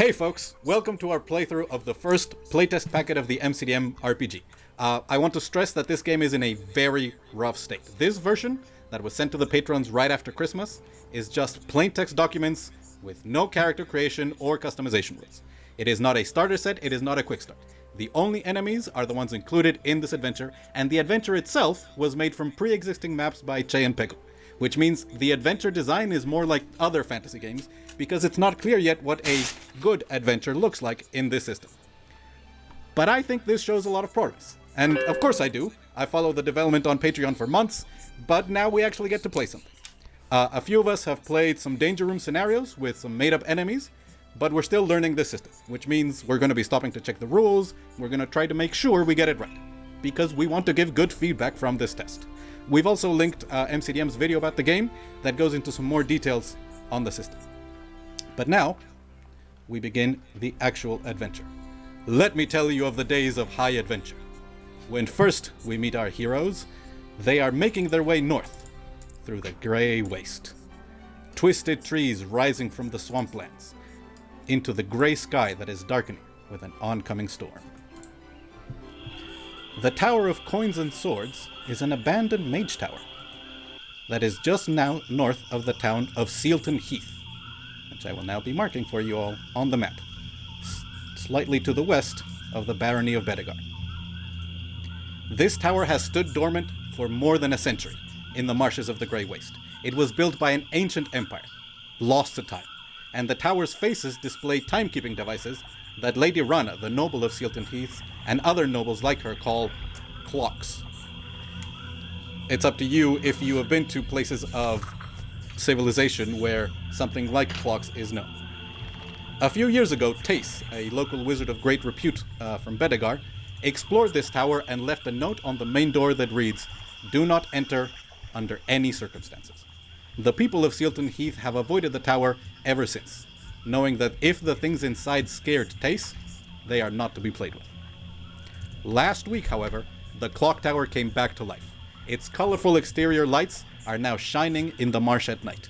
Hey folks, welcome to our playthrough of the first playtest packet of the MCDM RPG. I want to stress that this game is in a very rough state. This version, that was sent to the patrons right after Christmas, is just plain text documents with no character creation or customization rules. It is not a starter set, it is not a quick start. The only enemies are the ones included in this adventure, and the adventure itself was made from pre-existing maps by Cze and Peku, which means the adventure design is more like other fantasy games, because it's not clear yet what a good adventure looks like in this system. But I think this shows a lot of progress. And of course I do. I follow the development on Patreon for months, but now we actually get to play something. A few of us have played some Danger Room scenarios with some made-up enemies, but we're still learning this system, which means we're going to be stopping to check the rules, we're going to try to make sure we get it right, because we want to give good feedback from this test. We've also linked MCDM's video about the game that goes into some more details on the system. But now, we begin the actual adventure. Let me tell you of the days of high adventure. When first we meet our heroes, they are making their way north through the grey waste. Twisted trees rising from the swamplands into the grey sky that is darkening with an oncoming storm. The Tower of Coins and Swords is an abandoned mage tower that is just now north of the town of Sealton Heath, which I will now be marking for you all on the map, slightly to the west of the barony of Bedegar. This tower has stood dormant for more than a century in the marshes of the Grey Waste. It was built by an ancient empire, lost to time, and the tower's faces display timekeeping devices that Lady Rana, the noble of Sealton Heath, and other nobles like her call clocks. It's up to you if you have been to places of civilization where something like clocks is known. A few years ago, Tace, a local wizard of great repute from Bedegar, explored this tower and left a note on the main door that reads, "Do not enter under any circumstances." The people of Sealton Heath have avoided the tower ever since, knowing that if the things inside scared Tace, they are not to be played with. Last week, however, the clock tower came back to life. Its colorful exterior lights are now shining in the marsh at night,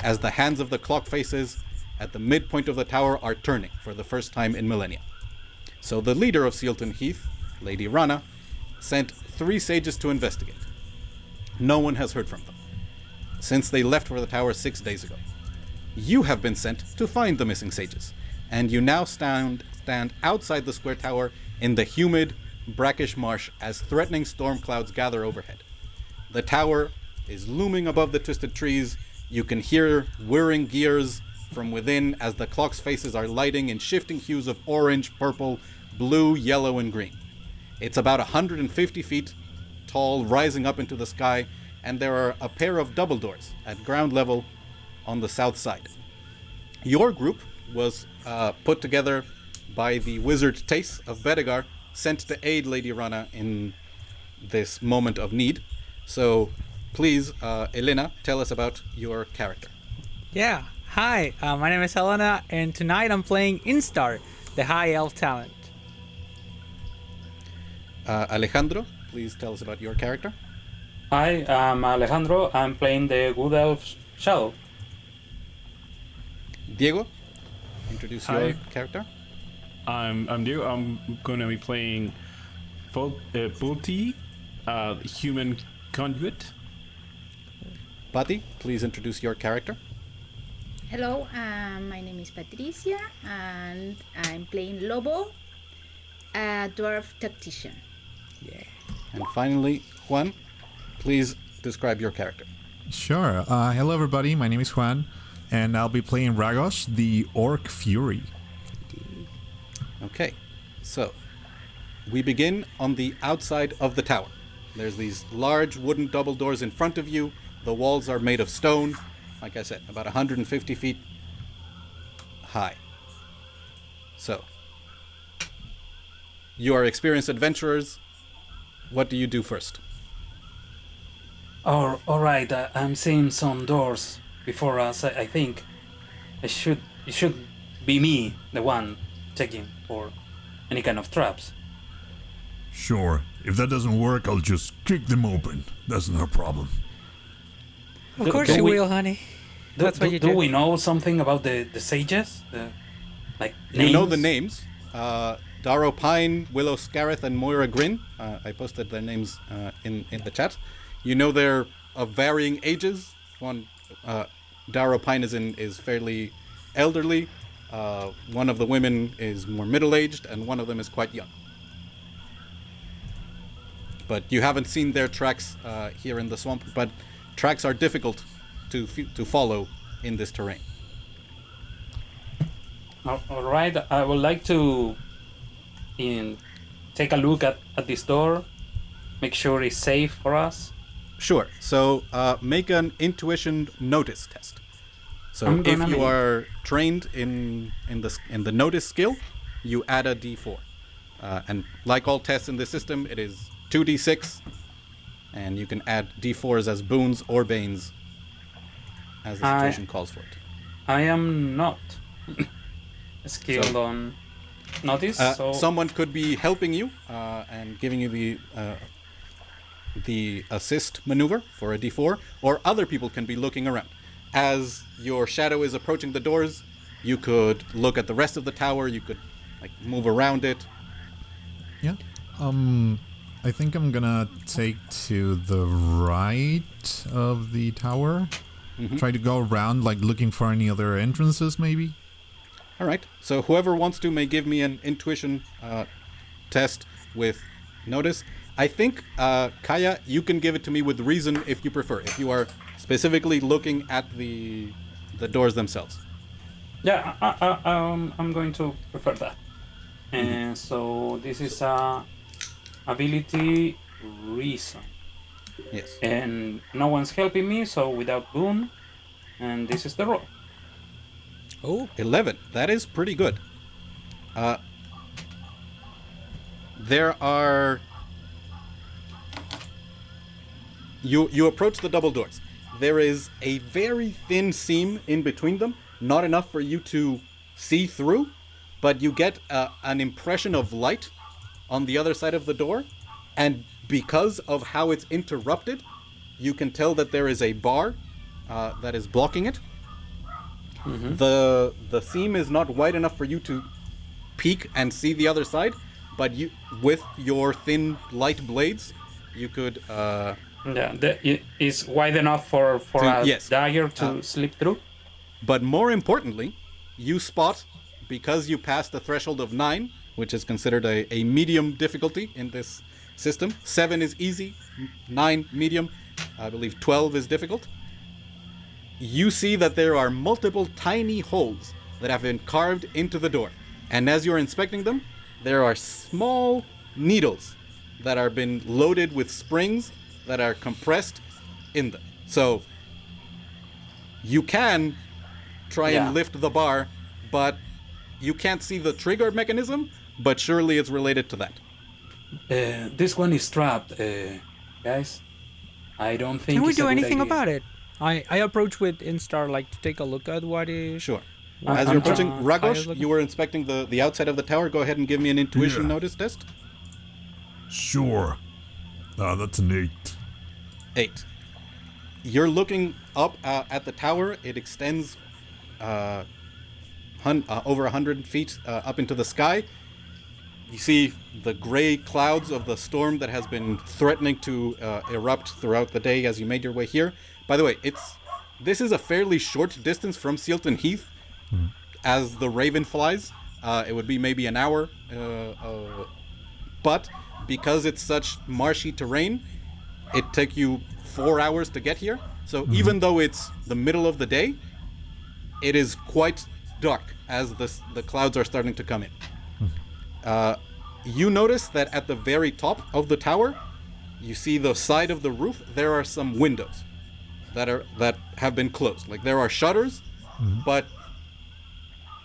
as the hands of the clock faces at the midpoint of the tower are turning for the first time in millennia. So the leader of Sealton Heath, Lady Rana, sent 3 sages to investigate. No one has heard from them since they left for the tower 6 days ago. You have been sent to find the missing sages, and you now stand outside the square tower in the humid, brackish marsh as threatening storm clouds gather overhead. The tower is looming above the twisted trees. You can hear whirring gears from within as the clock's faces are lighting in shifting hues of orange, purple, blue, yellow, and green. It's about 150 feet tall, rising up into the sky, and there are a pair of double doors at ground level on the south side. Your group was put together by the wizard Tace of Bedegar, sent to aid Lady Rana in this moment of need. So please, Elena, tell us about your character. Yeah, hi, my name is Helena, and tonight I'm playing Instar, the High Elf talent. Alejandro, please tell us about your character. Hi, I'm Alejandro. I'm playing the Good Elf Shadow. Diego, introduce Hi. your character. I'm Diego. I'm going to be playing Pulti, human conduit. Patty, please introduce your character. Hello, my name is Patricia, and I'm playing Lobo, a dwarf tactician. Yeah. And finally, Juan, please describe your character. Sure. Hello, everybody. My name is Juan, and I'll be playing Ragos, the Orc Fury. Okay, so we begin on the outside of the tower. There's these large wooden double doors in front of you. The walls are made of stone, like I said, about 150 feet high. So, you are experienced adventurers. What do you do first? All right. I'm seeing some doors before us. I think it should be me, the one checking for any kind of traps. Sure. If that doesn't work, I'll just kick them open. That's not a problem. Of course do you we- will, honey. Do, That's what do, you do do. we know something about the sages? Like You know the names? names. Darrow Pine, Willow Scareth, and Moira Grin. I posted their names in the chat. You know they're of varying ages. One, Darrow Pine is fairly elderly. One of the women is more middle-aged, and one of them is quite young. But you haven't seen their tracks here in the swamp. But tracks are difficult to follow in this terrain. All right, I would like to take a look at this door, make sure it's safe for us. Sure. So make an intuition notice test. So I'm if gonna you make- are trained in the notice skill, you add a d4. And like all tests in the system, it is 2d6, and you can add d4s as boons or banes as the situation calls for it. I am not skilled on notice, so Someone could be helping you and giving you the assist maneuver for a d4, or other people can be looking around. As your shadow is approaching the doors, you could look at the rest of the tower, you could move around it. Yeah. I think I'm gonna take to the right of the tower. Try to go around, looking for any other entrances, maybe. All right. So whoever wants to may give me an intuition test with notice. I think, Kaya, you can give it to me with reason if you prefer. If you are specifically looking at the doors themselves. yeah, I'm going to prefer that. And so this is ability reason, Yes. and no one's helping me, so without boon, and this is the roll. Oh, 11. That is pretty good. There are... You approach the double doors. There is a very thin seam in between them, not enough for you to see through, but you get an impression of light on the other side of the door, and because of how it's interrupted, you can tell that there is a bar that is blocking it. The seam is not wide enough for you to peek and see the other side, but you, with your thin light blades, you could It is wide enough for a yes. dagger to slip through. But more importantly, you spot, because you passed the threshold of 9, which is considered a medium difficulty in this system. 7 is easy, 9 medium, I believe 12 is difficult. You see that there are multiple tiny holes that have been carved into the door. And as you're inspecting them, there are small needles that are been loaded with springs that are compressed in them. So you can try Yeah. and lift the bar, but you can't see the trigger mechanism, but surely it's related to that. This one is trapped, guys. I don't think. can we it's a do good anything idea. about it? I approach with Instar to take a look at what is. Sure. I'm As you're approaching, trying- Ragos, looking- you were inspecting the outside of the tower. Go ahead and give me an intuition Yeah. notice test. Sure. That's an 8. 8. You're looking up at the tower. It extends over 100 feet up into the sky. You see the gray clouds of the storm that has been threatening to erupt throughout the day as you made your way here. By the way, this is a fairly short distance from Sealton Heath. As the raven flies, it would be maybe an hour. But because it's such marshy terrain, it took you 4 hours to get here. So even though it's the middle of the day, it is quite dark as the clouds are starting to come in. You notice that at the very top of the tower, you see the side of the roof. There are some windows that have been closed. Like there are shutters, but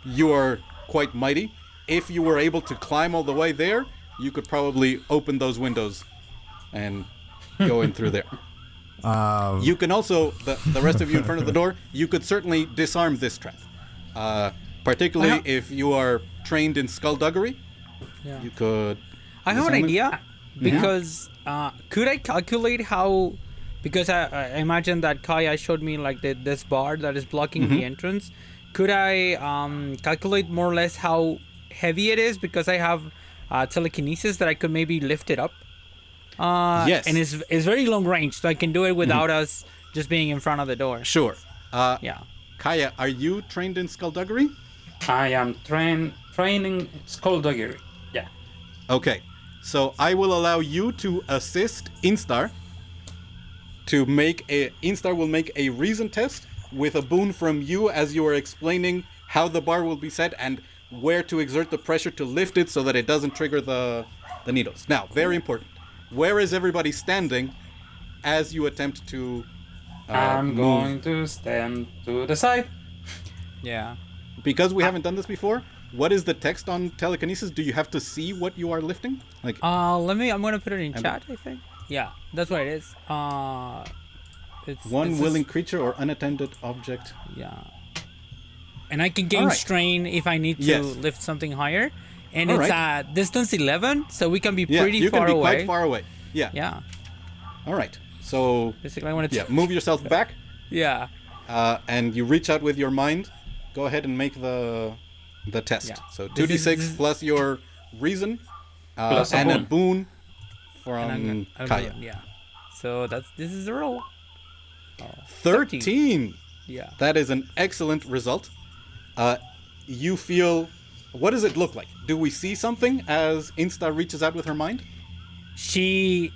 you are quite mighty. If you were able to climb all the way there, you could probably open those windows and go in through there. You can also, the rest of you in front of the door, you could certainly disarm this trap. Particularly if you are trained in skullduggery, Yeah. you could... I have an disarm it. idea because could I calculate how? Because I imagine that Kaya showed me like this bar that is blocking the entrance. could I calculate more or less how heavy it is, because I have telekinesis that I could maybe lift it up. Yes. And it's very long range, so I can do it without us just being in front of the door. Sure. Yeah. Kaya, are you trained in skullduggery? I am training skullduggery. Yeah. Okay. So I will allow you to assist Instar to make a... Instar will make a reason test with a boon from you as you are explaining how the bar will be set and where to exert the pressure to lift it so that it doesn't trigger the needles. Now, very important. Where is everybody standing as you attempt to I'm move? going to stand to the side. Yeah. Because we haven't done this before, what is the text on telekinesis? Do you have to see what you are lifting? Like, I'm gonna put it in chat, I think. Yeah, that's what it is. It's one it's willing just- creature or unattended object. Yeah. And I can gain Alright. strain if I need to Yes. lift something higher. And All it's right. distance 11, so we can be Yeah, pretty you far can be away. quite far away. Yeah. Yeah. All right. So, Basically, I want to. yeah, move yourself back, Yeah. and you reach out with your mind. Go ahead and make the test. Yeah. So This 2d6 is- plus your reason, Plus a and a boon. boon And from I'm Kaya. gonna- yeah. So this is the roll. 13. Yeah. That is an excellent result. You feel... What does it look like? Do we see something as Insta reaches out with her mind? She's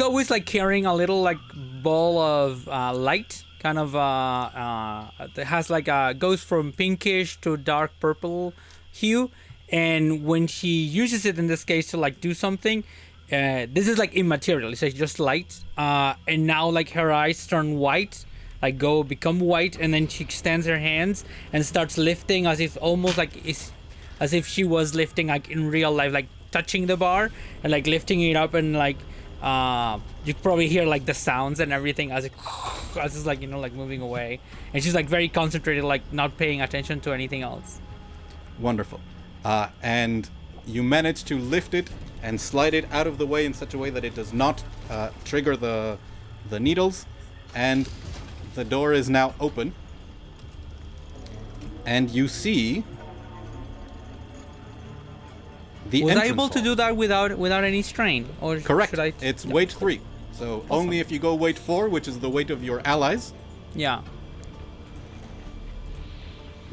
always like carrying a little like ball of light, kind of that has like goes from pinkish to dark purple hue, and when she uses it in this case to like do something, this is like immaterial. It's like just light, and now like her eyes turn white, like become white, and then she extends her hands and starts lifting as if almost like as if she was lifting like in real life, like touching the bar and like lifting it up, and like you probably hear like the sounds and everything as it's like, you know, like moving away, and she's like very concentrated, like not paying attention to anything else. Wonderful. And you manage to lift it and slide it out of the way in such a way that it does not trigger the needles, and the door is now open, and you see the Was I entrance able to hall. do that without any strain, or Correct. should I? It's Yeah. weight 3. So only if you go weight 4, which is the weight of your allies, Yeah.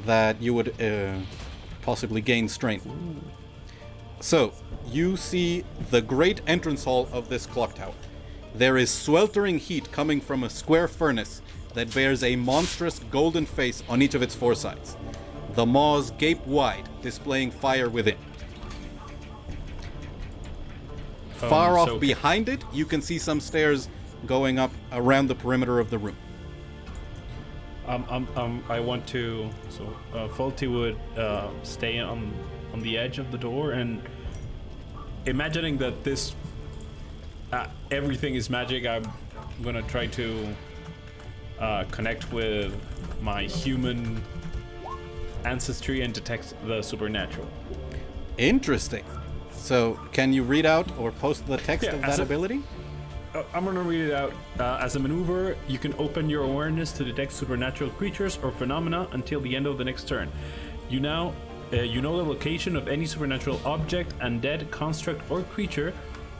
that you would possibly gain strain. So, you see the great entrance hall of this clock tower. There is sweltering heat coming from a square furnace that bears a monstrous golden face on each of its 4 sides. The maws gape wide, displaying fire within. Far off so- behind it, you can see some stairs going up around the perimeter of the room. I want to. So, Faulty would stay on the edge of the door, and imagining that this everything is magic, I'm gonna try to connect with my human ancestry and detect the supernatural. Interesting. So, can you read out or post the text Yeah, of as that a- ability? I'm gonna read it out. As a maneuver, you can open your awareness to detect supernatural creatures or phenomena until the end of the next turn. You know the location of any supernatural object, undead, construct, or creature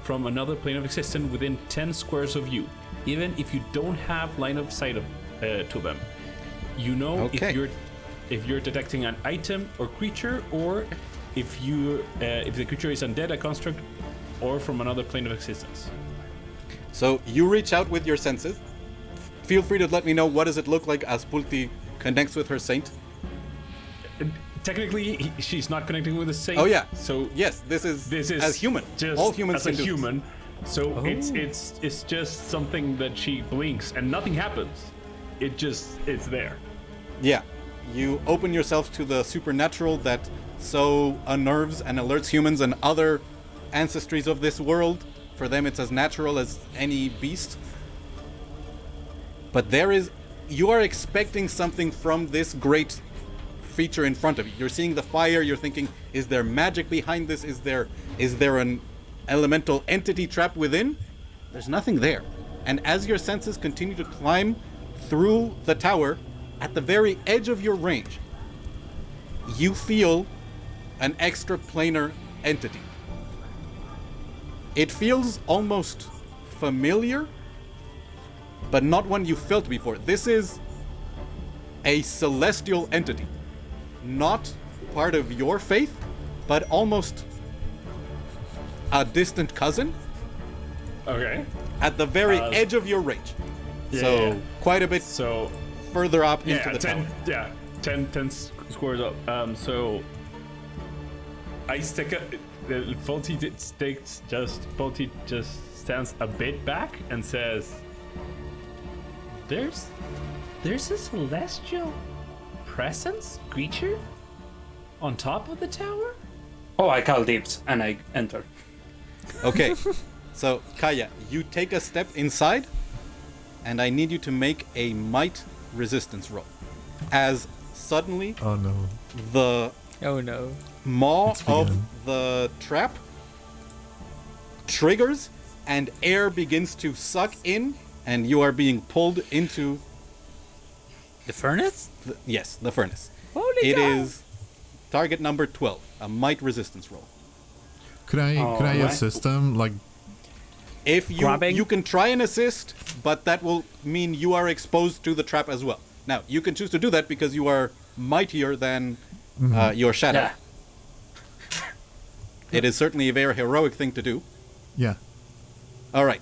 from another plane of existence within 10 squares of you, even if you don't have line of sight to them. You know Okay. if you're detecting an item or creature, or if the creature is undead, a construct, or from another plane of existence. So you reach out with your senses. Feel free to let me know what does it look like as Pulti connects with her saint. Technically, she's not connecting with the saint. Oh yeah. So yes, this is as human. Just All humans as can a do this. human. So it's just something that she blinks and nothing happens. It's there. Yeah. You open yourself to the supernatural that so unnerves and alerts humans and other ancestries of this world. For them, it's as natural as any beast. But you are expecting something from this great feature in front of you. You're seeing the fire, you're thinking, is there magic behind this? Is there an elemental entity trapped within? There's nothing there. And as your senses continue to climb through the tower, at the very edge of your range, you feel an extraplanar entity. It feels almost familiar, but not one you felt before. This is a celestial entity, not part of your faith, but almost a distant cousin. Okay. At the very edge of your range. So quite a bit further up into the tower. 10 squares up. So I stick up. Volty just stands a bit back and says, "There's a celestial presence creature on top of the tower." Oh, I call dibs and I enter. Okay. So, Kaya, you take a step inside, and I need you to make a might resistance roll. As suddenly, Oh no. the Oh no. maw It's begun. of the trap triggers, and air begins to suck in, and you are being pulled into The furnace? the furnace. Holy It cow. is target number 12, a might resistance roll. Could I Alright. assist him? Like, If Grabbing? you can try and assist, but that will mean you are exposed to the trap as well. Now, you can choose to do that because you are mightier than your shadow. Yeah. It is certainly a very heroic thing to do. yeah. All right,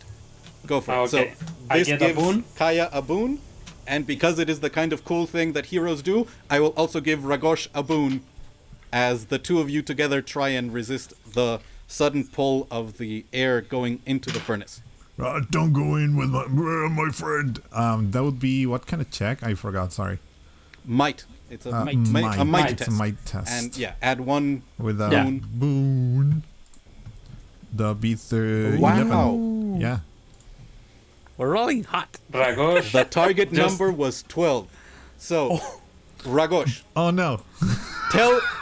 go for it. Okay. So I this get a gives boon? Kaya a boon, and because it is the kind of cool thing that heroes do, I will also give Ragosh a boon, as the two of you together try and resist the sudden pull of the air going into the furnace. Don't go in with my friend. That would be what kind of check? I forgot. Sorry. Might. It's a Might. a might It's test. a might test. And yeah, add one With a Yeah. boon. The B30. Wow. Yeah. We're rolling hot. Ragosh. The target Just- number was 12. So, Ragosh, Oh no.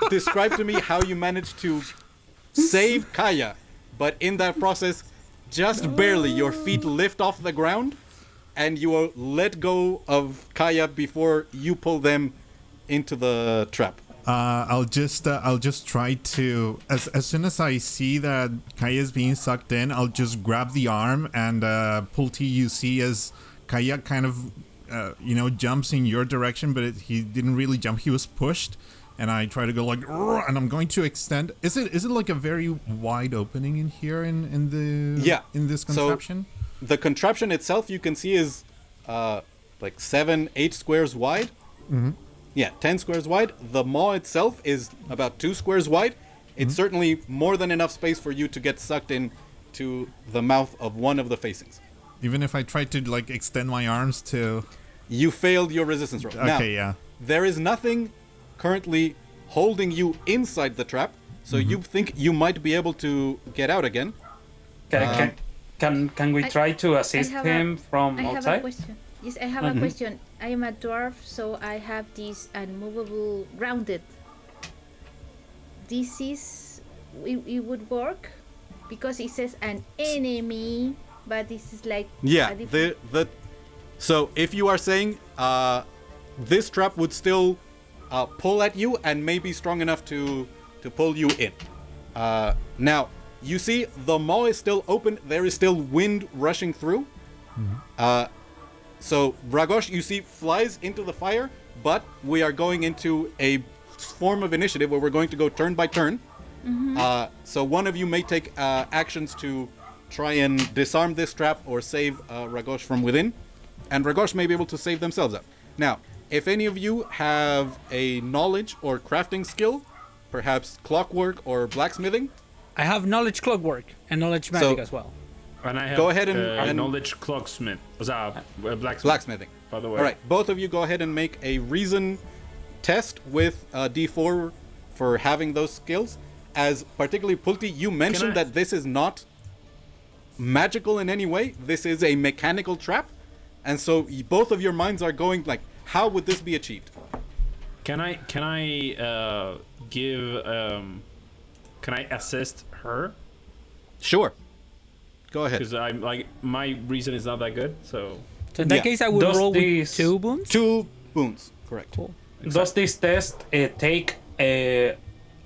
describe to me how you managed to save Kaya, but in that process, just barely, your feet lift off the ground, and you will let go of Kaya before you pull them into the trap. I'll just try to as soon as I see that Kaya is being sucked in, I'll just grab the arm and pull T. You see as Kaya kind of jumps in your direction, but he didn't really jump. He was pushed, and I try to go like, "Rrr," and I'm going to extend. Is it like a very wide opening in here in this contraption? So the contraption itself, you can see, is like 7-8 squares wide. Mm-hmm. Yeah, 10 squares wide. The maw itself is about 2 squares wide. It's certainly more than enough space for you to get sucked in to the mouth of one of the facings. Even if I try to like extend my arms to. You failed your resistance roll. Now, Okay, yeah. there is nothing currently holding you inside the trap, so you think you might be able to get out again. Can we try to assist him from I have a outside? question. Yes, I have a question. I am a dwarf, so I have this unmovable grounded. This is it would work because it says an enemy, but this is like Yeah, a different... so if you are saying this trap would still pull at you and may be strong enough to pull you in. Now, you see the maw is still open. There is still wind rushing through. So Ragosh, you see, flies into the fire, but we are going into a form of initiative where we're going to go turn by turn. So one of you may take actions to try and disarm this trap or save Ragosh from within, and Ragosh may be able to save themselves up. Now, if any of you have a knowledge or crafting skill, perhaps clockwork or blacksmithing, I have knowledge clockwork and knowledge magic as well. And I have Go ahead and- knowledge clocksmith. Blacksmith. blacksmithing. By the way. All right, both of you go ahead and make a reason test with D4 for having those skills. As particularly Pulti, you mentioned that this is not magical in any way. This is a mechanical trap, and so both of your minds are going like, how would this be achieved? Can I can I assist her? Sure. Go ahead. Because I'm like, my reason is not that good, so. So in that Yeah. case, I would Does roll this- with 2 boons. 2 boons. Correct. Cool. Does this test take a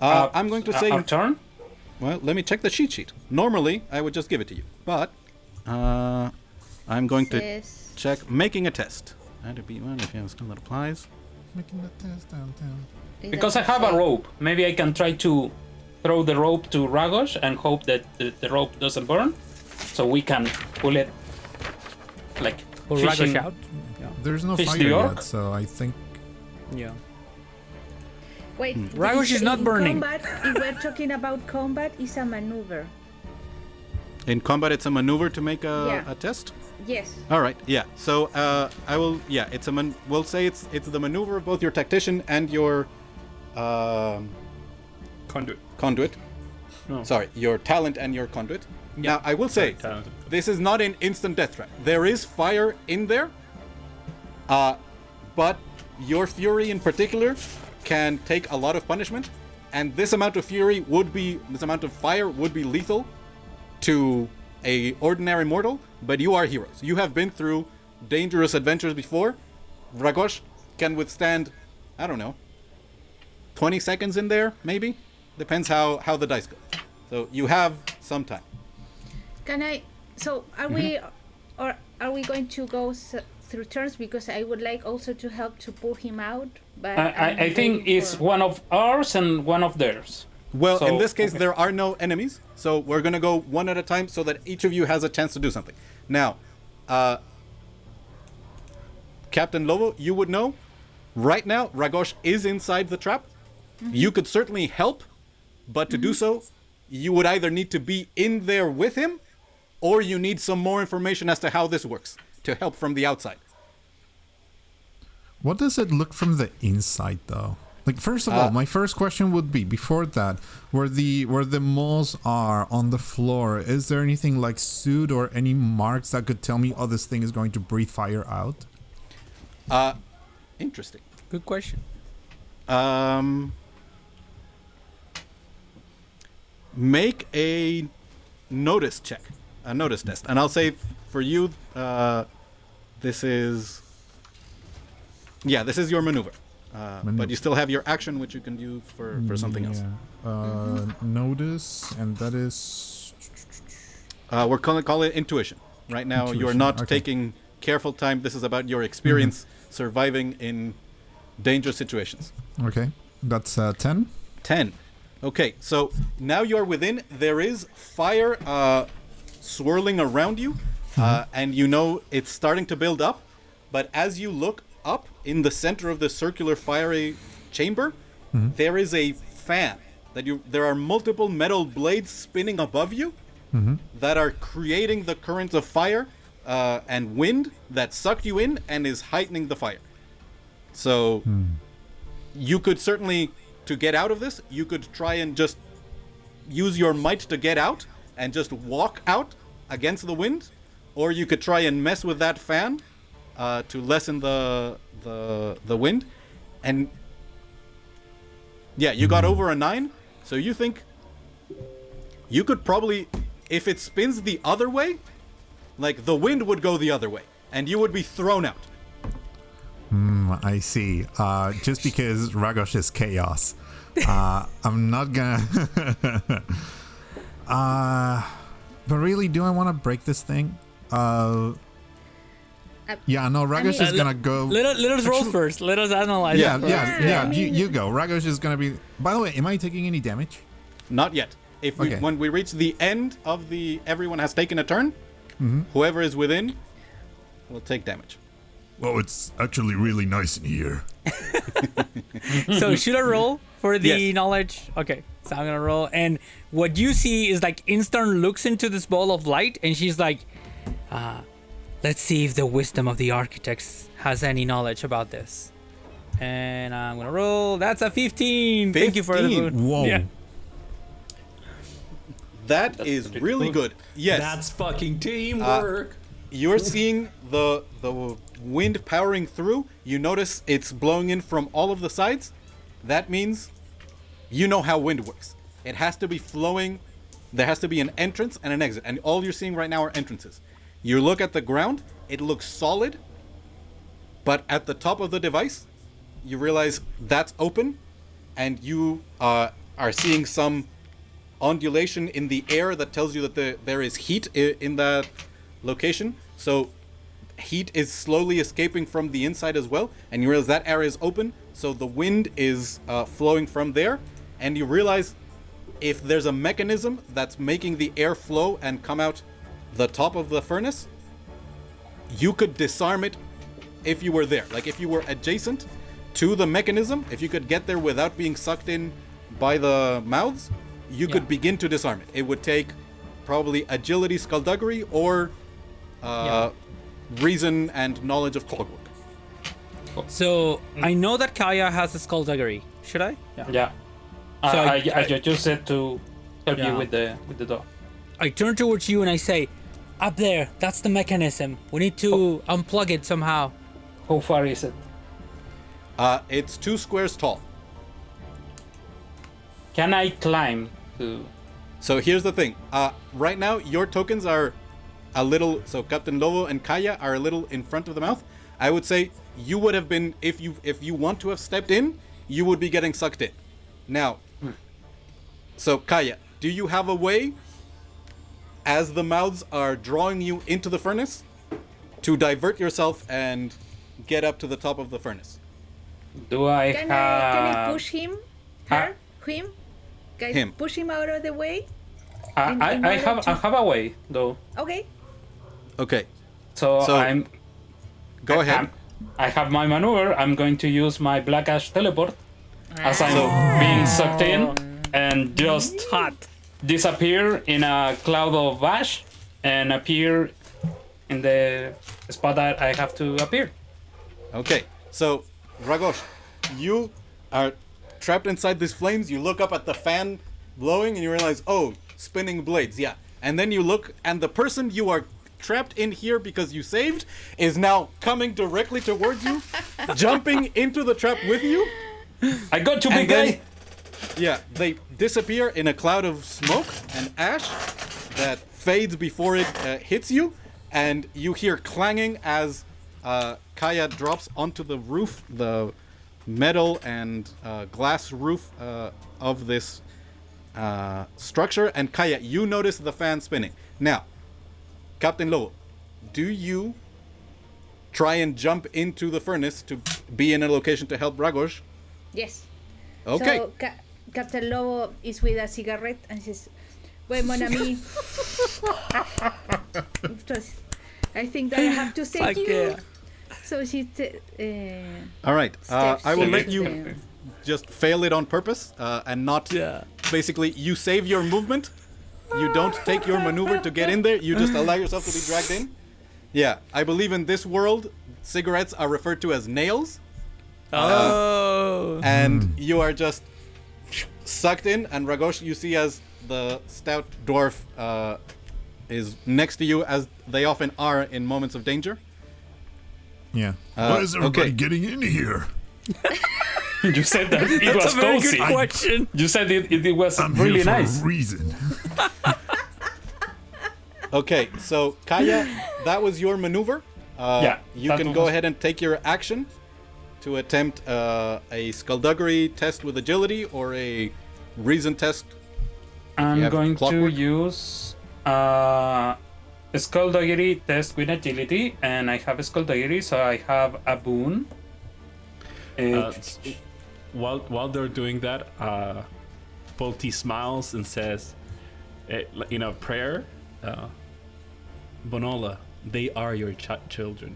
I'm going to say. a turn? Well, let me check the cheat sheet. Normally, I would just give it to you, but I'm going to Says- check making a test. Add a B1 if you have a skill that applies. Making the test downtown. it Because I doesn't have a say. rope. Maybe I can try to throw the rope to Ragos and hope that the rope doesn't burn, so we can pull it like Pull fishing. Ragosh out. Yeah. There's no Fish fire the orc? yet, so I think Yeah. Wait, Ragosh is not in burning. Combat, if we're talking about combat, it's a maneuver. In combat, it's a maneuver to make Yeah. a test. Yes. All right, yeah. So I will, yeah. It's we'll say it's the maneuver of both your tactician and your Conduit. conduit. No. Sorry, your talent and your conduit. Now I will say Talent. this is not an instant death trap. There is fire in there, but your fury in particular can take a lot of punishment, and this amount of fire would be lethal to a ordinary mortal. But you are heroes. You have been through dangerous adventures before. Ragosh can withstand, I don't know, 20 seconds in there, maybe. Depends how the dice go. So you have some time. Can I? So are we, or are we going to go through turns? Because I would like also to help to pull him out. But I think it's one of ours and one of theirs. Well, So, in this case, okay. there are no enemies, so we're gonna go one at a time so that each of you has a chance to do something. Now, Captain Lobo, you would know. Right now, Ragosh is inside the trap. You could certainly help, but to do so, you would either need to be in there with him, or you need some more information as to how this works to help from the outside. what does it look from the inside though? Like first of all, my first question would be before that, where the moles are on the floor, is there anything like soot or any marks that could tell me, oh, this thing is going to breathe fire out? Interesting. Good question. Make a notice check, a notice test, and I'll say for you, this is your maneuver, but you still have your action, which you can use for something else. Notice, and that is We're gonna call it intuition. Right now, you're Intuition, not okay. taking careful time. This is about your experience surviving in dangerous situations. okay. That's 10. 10. Okay, so now you're within. There is fire swirling around you, and you know it's starting to build up. But as you look up in the center of the circular fiery chamber, there is a fan there are multiple metal blades spinning above you that are creating the currents of fire and wind that sucked you in and is heightening the fire. So you could certainly, to get out of this, you could try and just use your might to get out and just walk out against the wind, or you could try and mess with that fan to lessen the wind. And yeah, you got over a 9, so you think you could probably, if it spins the other way, like the wind would go the other way and you would be thrown out. I see. Just because Ragosh is chaos, I'm not gonna. But really, do I want to break this thing? Yeah, no. Ragosh is gonna go. Let us roll Actually- first. Let us analyze. Yeah, it first. yeah. I mean- You go. Ragosh is gonna be. By the way, am I taking any damage? Not yet. Okay. When we reach the end of everyone has taken a turn, whoever is within will take damage. Well, it's actually really nice in here. So should I roll for the Yes. knowledge? Okay, so I'm gonna roll, and what you see is like Instarn looks into this ball of light, and she's like, "Let's see if the wisdom of the architects has any knowledge about this." And I'm gonna roll. That's a 15. Thank you for the 15. food. Whoa. Yeah. That is really good. Yes. That's fucking teamwork. You're seeing the wind powering through. You notice it's blowing in from all of the sides. That means you know how wind works. It has to be flowing. There has to be an entrance and an exit. And all you're seeing right now are entrances. You look at the ground. It looks solid. But at the top of the device, you realize that's open, and you are seeing some ondulation in the air that tells you that there is heat in that location. So heat is slowly escaping from the inside as well, and you realize that area is open, so the wind is flowing from there, and you realize if there's a mechanism that's making the air flow and come out the top of the furnace, you could disarm it if you were there. Like if you were adjacent to the mechanism, if you could get there without being sucked in by the mouths, you could begin to disarm it. It would take probably agility, skullduggery, or reason and knowledge of clockwork. So I know that Kaya has a skullduggery. Should I? Yeah. So I just said to help Yeah. you with the door. I turn towards you and I say, "Up there, that's the mechanism. We need to unplug it somehow." How far is it? It's 2 squares tall. Can I climb to? So here's the thing. Right now, your tokens are a little. So Captain Lobo and Kaya are a little in front of the mouth. I would say you would have been, if you want to have stepped in, you would be getting sucked in. Now, so Kaya, do you have a way, as the mouths are drawing you into the furnace, to divert yourself and get up to the top of the furnace? Do I Can have? I push him? Her? Him? Guys, Him. push him out of the way? I order have to- I have a way though. Okay. Okay, So So, I'm. go ahead. I have my maneuver. I'm going to use my black ash teleport as I'm being sucked in and just disappear in a cloud of ash and appear in the spot that I have to appear. Okay, so Ragosh, you are trapped inside these flames. You look up at the fan blowing and you realize, oh, spinning blades, yeah. And then you look, and the person you are trapped in here because you saved is now coming directly towards you, jumping into the trap with you. I got you, And big then- guy. Yeah, they disappear in a cloud of smoke and ash that fades before it hits you, and you hear clanging as Kaya drops onto the roof, the metal and glass roof of this structure. And Kaya, you notice the fan spinning. Now, Captain Lobo, do you try and jump into the furnace to be in a location to help Ragosh? Yes. Okay. So Captain Lobo is with a cigarette and says, "Well, mon ami, I think that I have to save Fuck you." yeah. So she All right. steps I will into let you the- just fail it on purpose and not. Basically, you save your movement. You don't take your maneuver to get in there. You just allow yourself to be dragged in. Yeah, I believe in this world, cigarettes are referred to as nails. Oh. And you are just sucked in. And Ragosh, you see as the stout dwarf is next to you, as they often are in moments of danger. Yeah. Why is everybody okay. getting in here? You said that it That's was a very cozy. good question. You said it was I'm really here for nice. a reason. Okay, so Kaya, that was your maneuver. Yeah, You that can go was- ahead and take your action to attempt a skullduggery test with agility or a reason test. I'm have going clockwork? to use a skullduggery test with agility, and I have a skullduggery, so I have a boon. While they're doing that, Polty smiles and says, in a prayer, Bonola, they are your children.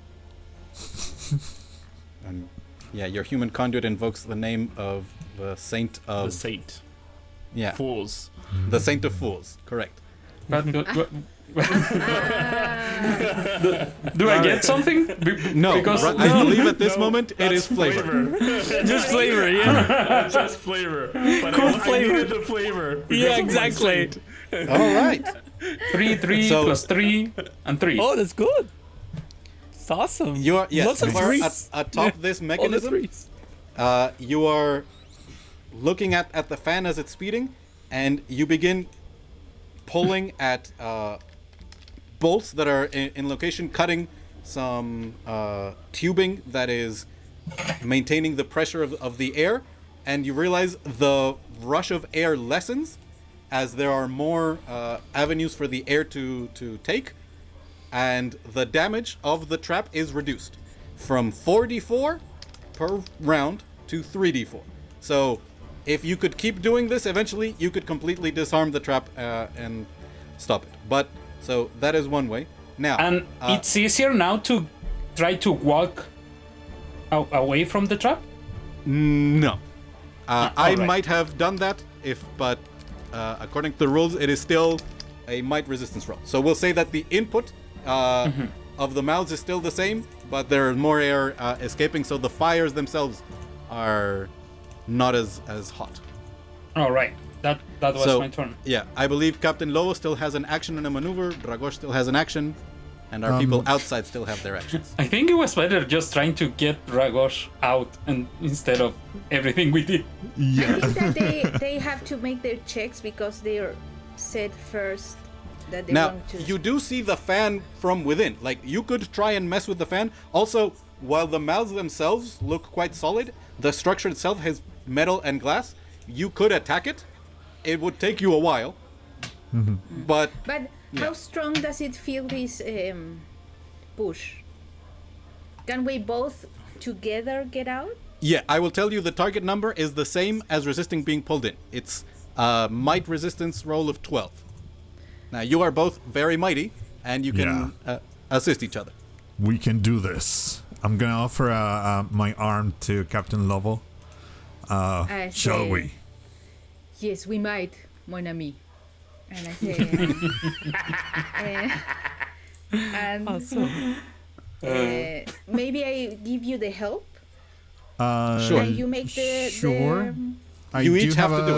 And yeah, your human conduit invokes the name of the saint of The saint. yeah, Fools. the saint of fools. Correct. But do I get something? No, because I believe at this moment it is That's flavor. Just flavor, yeah. Just flavor. But Cool I flavor. needed the flavor. Yeah, because of my exactly. saint. All right. 3 So- plus 3 and 3. Oh, that's good. It's awesome. You are yes. Lots of You are threes. atop this All the mechanism. threes. You are looking at the fan as it's speeding, and you begin pulling at bolts that are in location, cutting some tubing that is maintaining the pressure of the air, and you realize the rush of air lessens as there are more avenues for the air to take, and the damage of the trap is reduced from 4d4 per round to 3d4. So if you could keep doing this, eventually you could completely disarm the trap and stop it. But so that is one way. Now, And it's easier now to try to walk away from the trap? no. I alright. might have done that but according to the rules, it is still a might resistance roll. So we'll say that the input of the mouths is still the same, but there is more air escaping, so the fires themselves are not as hot. All right. That was So, my turn. yeah, I believe Captain Lobo still has an action and a maneuver, Dragos still has an action, and our people outside still have their actions. I think it was better just trying to get Dragos out and instead of everything we did. Yeah. I think that they have to make their checks because they're said first that they Now, want to. you do see the fan from within. Like, you could try and mess with the fan. Also, while the mouths themselves look quite solid, the structure itself has metal and glass. You could attack it. It would take you a while. But But how strong does it feel this push? Can we both together get out? yeah, I will tell you the target number is the same as resisting being pulled in. It's a might resistance roll of 12. Now, you are both very mighty, and you can assist each other. We can do this. I'm gonna offer my arm to Captain Lovell. I Shall say, we? Yes, we might, mon ami. And I say, maybe I give you the help, Sure. and you make the. Sure. I You do each have to do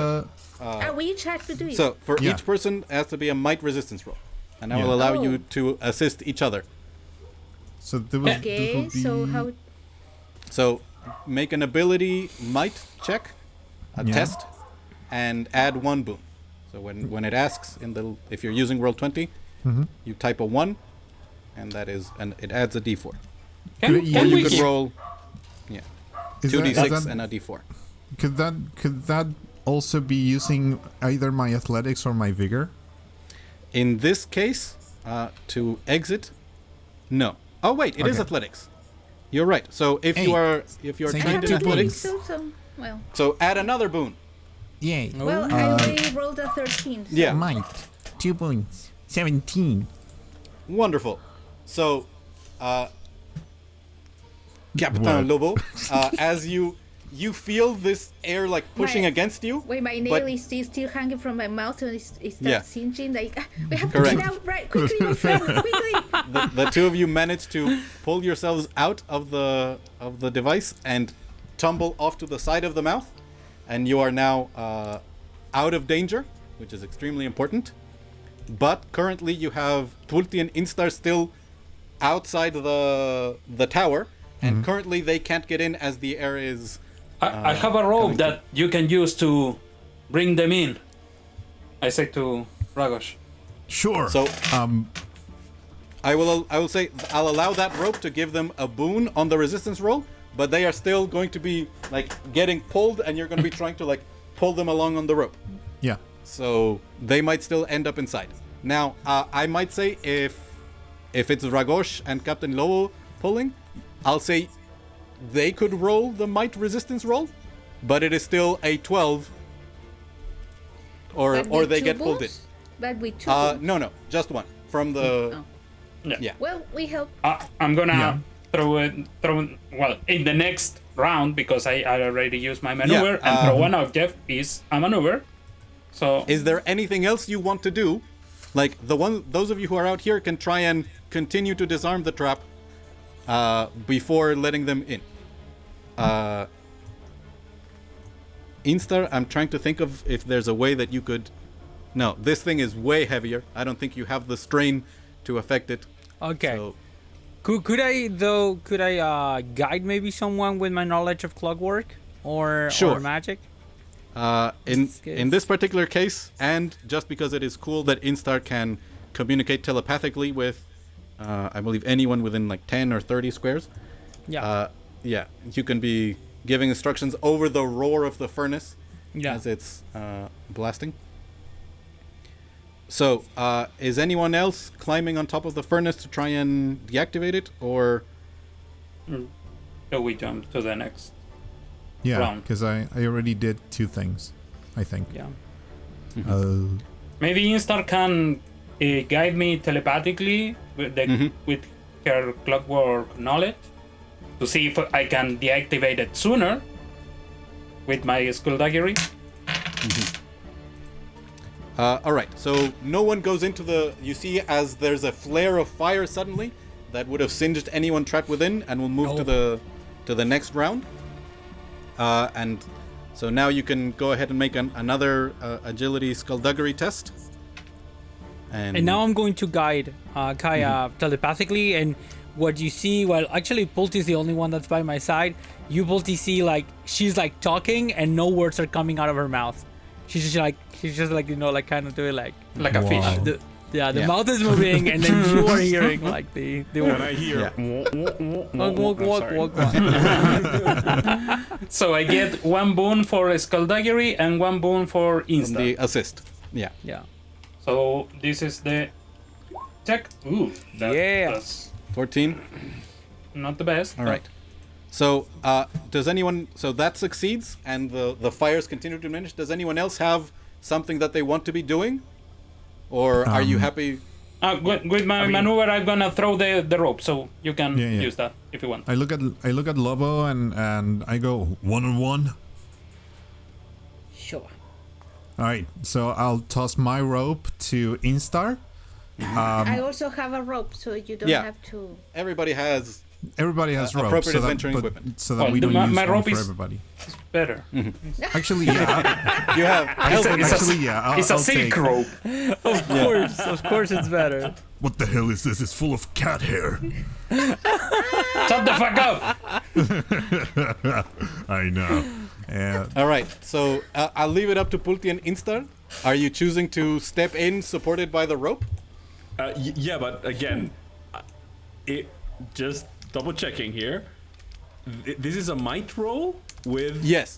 it. We each have to do it. So, for Yeah. each person, it has to be a might resistance roll. And I Yeah. will allow Oh. you to assist each other. So this will okay, be... so how? So, make an ability might check, a Yeah. test, and add 1 boon. So when it asks if you're using roll 20, you type a 1, and it adds a d4. Can Could- Or we you could roll, Is 2d6 that- and a d4. Could that also be using either my athletics or my vigor? In this case, to exit, no. Oh wait, it is Okay. athletics. You're right. So if Hey, you are say trained in two athletics, points. Well, so add another boon. Yay. I already rolled a 13. So Yeah. Might. 2 points. 17. Wonderful. So, Captain What? Lobo, as you feel this air like pushing My- against you. Wait, my nail But- is still hanging from my mouth and it's Yeah. singeing. Like, we have Correct. to get out right quickly, my friend, quickly. The two of you manage to pull yourselves out of the device and tumble off to the side of the mouth, and you are now out of danger, which is extremely important. But currently, you have Tulti and Instar still outside the tower, and currently they can't get in as the air is. I have a rope that you can use to bring them in. I say to Dragos. Sure. So I will say I'll allow that rope to give them a boon on the resistance roll, but they are still going to be like getting pulled, and you're going to be trying to like pull them along on the rope. yeah. So they might still end up inside. Now I might say if it's Dragos and Captain Lobo pulling, I'll say they could roll the might resistance roll, but it is still a 12, or But with they two get pulled in. boons? But with two. Boons? No, just one from the. Oh. Yeah. Well, we help. I'm gonna Yeah. throw well in the next round because I already used my maneuver Yeah, and throw one object is a maneuver. So Is there anything else you want to do? Like those of you who are out here can try and continue to disarm the trap before letting them in. Instar, I'm trying to think of if there's a way that you could. No, this thing is way heavier. I don't think you have the strain to affect it. Okay. So, Could I guide maybe someone with my knowledge of clockwork or Sure. magic? in this particular case, and just because it is cool that Instar can communicate telepathically with, I believe, anyone within like 10 or 30 squares. Yeah. Yeah, you can be giving instructions over the roar of the furnace as it's blasting. So, is anyone else climbing on top of the furnace to try and deactivate it, or? So we jump to the next Yeah, round. because I already did 2 things, I think. Yeah. Maybe Maybe Instar can guide me telepathically with with her clockwork knowledge to see if I can deactivate it sooner with my skullduggery. All right. So no one goes into the. You see, as there's a flare of fire suddenly that would have singed anyone trapped within, and will move to the next round. And so now you can go ahead and make another agility skullduggery test. And now I'm going to guide Kaya telepathically, and what you see, well, actually Pulti's the only one that's by my side. You, Pulti, see like she's like talking and no words are coming out of her mouth. She's just like you know, like kind of doing like A fish. the mouth is moving, and then you are hearing like the And I hear. walk. So I get 1 boon for skullduggery and 1 boon for the Instar. assist. Yeah. Yeah. So this is the check. Ooh, that's 14. not the best. All right. So, does anyone? So that succeeds, and the fires continue to diminish. Does anyone else have something that they want to be doing, or are you happy? With my maneuver, I'm gonna throw the rope, so you can Yeah. use that if you want. I look at Lobo and I go 1-on-1. Sure. All right, so I'll toss my rope to Instar. I also have a rope, so you don't have to. Everybody has. Everybody has ropes, appropriate so that, adventuring equipment. so that Well, we don't use my one rope for is- everybody. Better. Actually, yeah. You have. It's a silk take. rope. Of course, it's better. What the hell is this? It's full of cat hair. Shut the fuck up! I know. All right. So I'll leave it up to Pulti and Instar. Are you choosing to step in, supported by the rope? Yeah, but again, it just double checking here. This is a might roll with. Yes.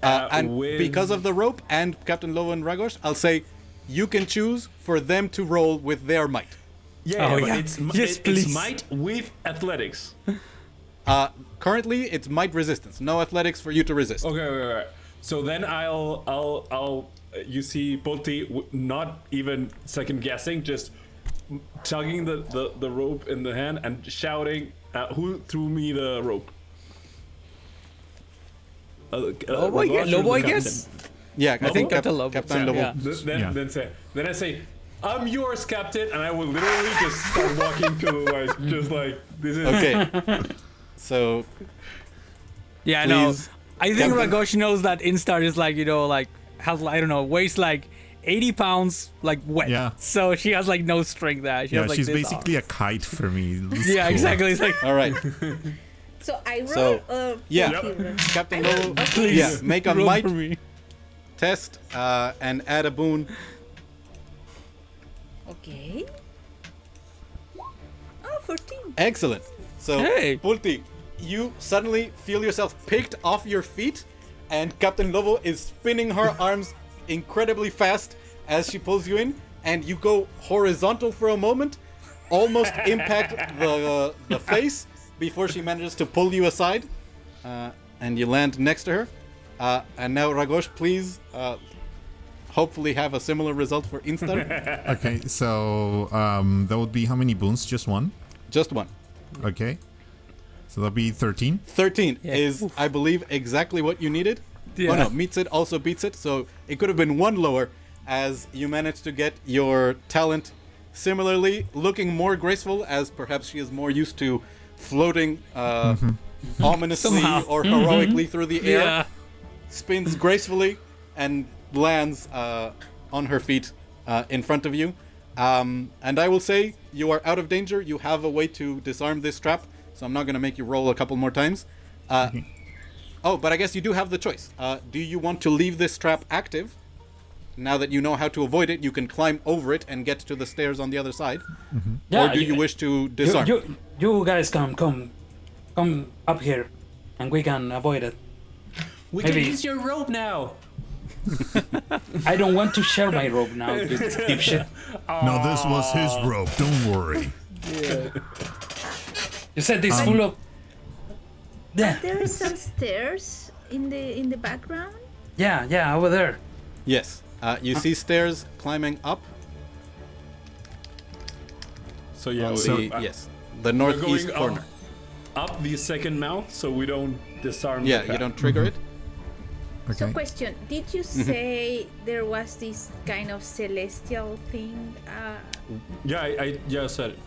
And with- because of the rope and Captain Lovo and Ragosh, I'll say you can choose for them to roll with their might. Yeah, Oh, but yeah. it's Yes, it's please. might with athletics. Currently, it's might resistance. No athletics for you to resist. Okay, right. So then I'll you see Polti not even second guessing, just tugging the rope in the hand and shouting, "Who threw me the rope?" Lobo, I guess. Yeah, I think Captain Lobo. Captain Lobo. Yeah. Then I say, "I'm yours, Captain," and I will literally just start walking to just like this is Okay. So, Yeah, no. Please, I think Captain. Ragosh knows that Instar is like, you know, like has I don't know, weighs like 80 pounds, like wet. Yeah. So she has like no strength there. She Yeah, has, like, she's this basically a kite for me. It's Yeah, cool. exactly. It's like all right. So I roll. So, yeah. Polti roll. Captain Lobo, please. yeah, make a roll might for me. test and add a boon. Okay. Oh, 14. Excellent. So, Hey. Pulti, you suddenly feel yourself picked off your feet, and Captain Lobo is spinning her arms incredibly fast as she pulls you in, and you go horizontal for a moment, almost impact the face before she manages to pull you aside, and you land next to her. And now, Ragosh, please, hopefully have a similar result for Instar. Okay, so that would be how many boons? Just one? Just one. Okay. So that'll be 13. 13 Yeah. is, I believe, exactly what you needed. Yeah. Oh no, meets it, also beats it. So it could have been one lower as you managed to get your talent similarly looking more graceful, as perhaps she is more used to floating ominously Somehow. or heroically through the air. Yeah. Spins gracefully and lands on her feet in front of you. And I will say you are out of danger. You have a way to disarm this trap, so I'm not going to make you roll a couple more times. Oh, but I guess you do have the choice. Do you want to leave this trap active? Now that you know how to avoid it, you can climb over it and get to the stairs on the other side. Or do you wish to disarm? You guys come come up here, and we can avoid it. We Maybe. can use your rope now. I don't want to share my rope now, you dipshit. No, this was his rope. Don't worry. You said this full of... Yeah, There is some stairs in the background. yeah, over there. Yes. You see stairs climbing up. So yeah, On so, the, yes, the northeast going corner. up the second mouth so we don't disarm. Yeah, the you trap. don't trigger it. So Okay. question, did you say there was this kind of celestial thing? Yeah, I said it.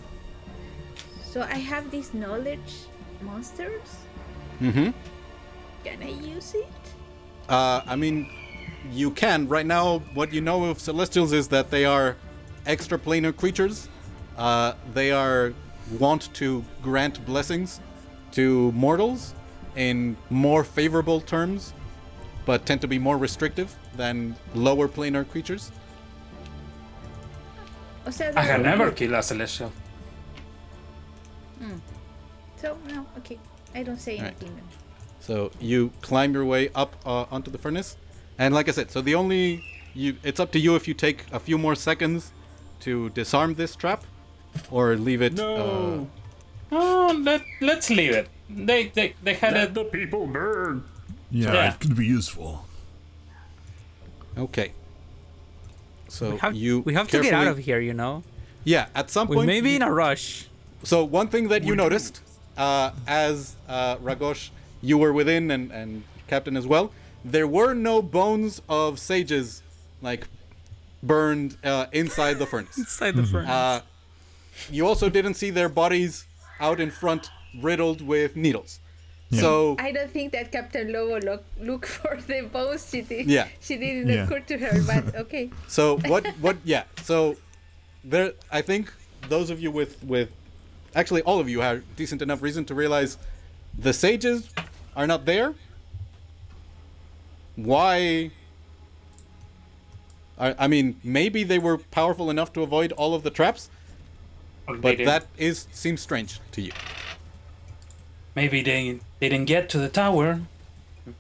So I have this knowledge monsters. Mm-hmm. Can I use it? I mean, you can. Right now, what you know of Celestials is that they are extraplanar creatures. They are wont to grant blessings to mortals in more favorable terms, but tend to be more restrictive than lower planar creatures. O sea, I have they're- never killed a celestial. So no, okay. I don't say Right. anything then. So you climb your way up onto the furnace, and like I said, so the only it's up to you if you take a few more seconds to disarm this trap, or leave it. No. Oh, let's leave it. They had Let it. the people burn. Yeah, Yeah. it could be useful. Okay. So We have, you we have to get out carefully- of here, you know. Yeah, at some We point. may be you- in a rush. So one thing that you noticed, as Ragosh, you were within, and Captain as well, there were no bones of sages, like, burned inside the furnace. Inside the furnace. You also didn't see their bodies out in front, riddled with needles. Yeah. So I don't think that Captain Lobo look for the bones. She did. Yeah. She didn't Yeah. occur to her, but okay. So yeah. So there, I think those of you with actually all of you have decent enough reason to realize the sages are not there. Why? I mean, maybe they were powerful enough to avoid all of the traps, but that seems strange to you. Maybe they didn't get to the tower.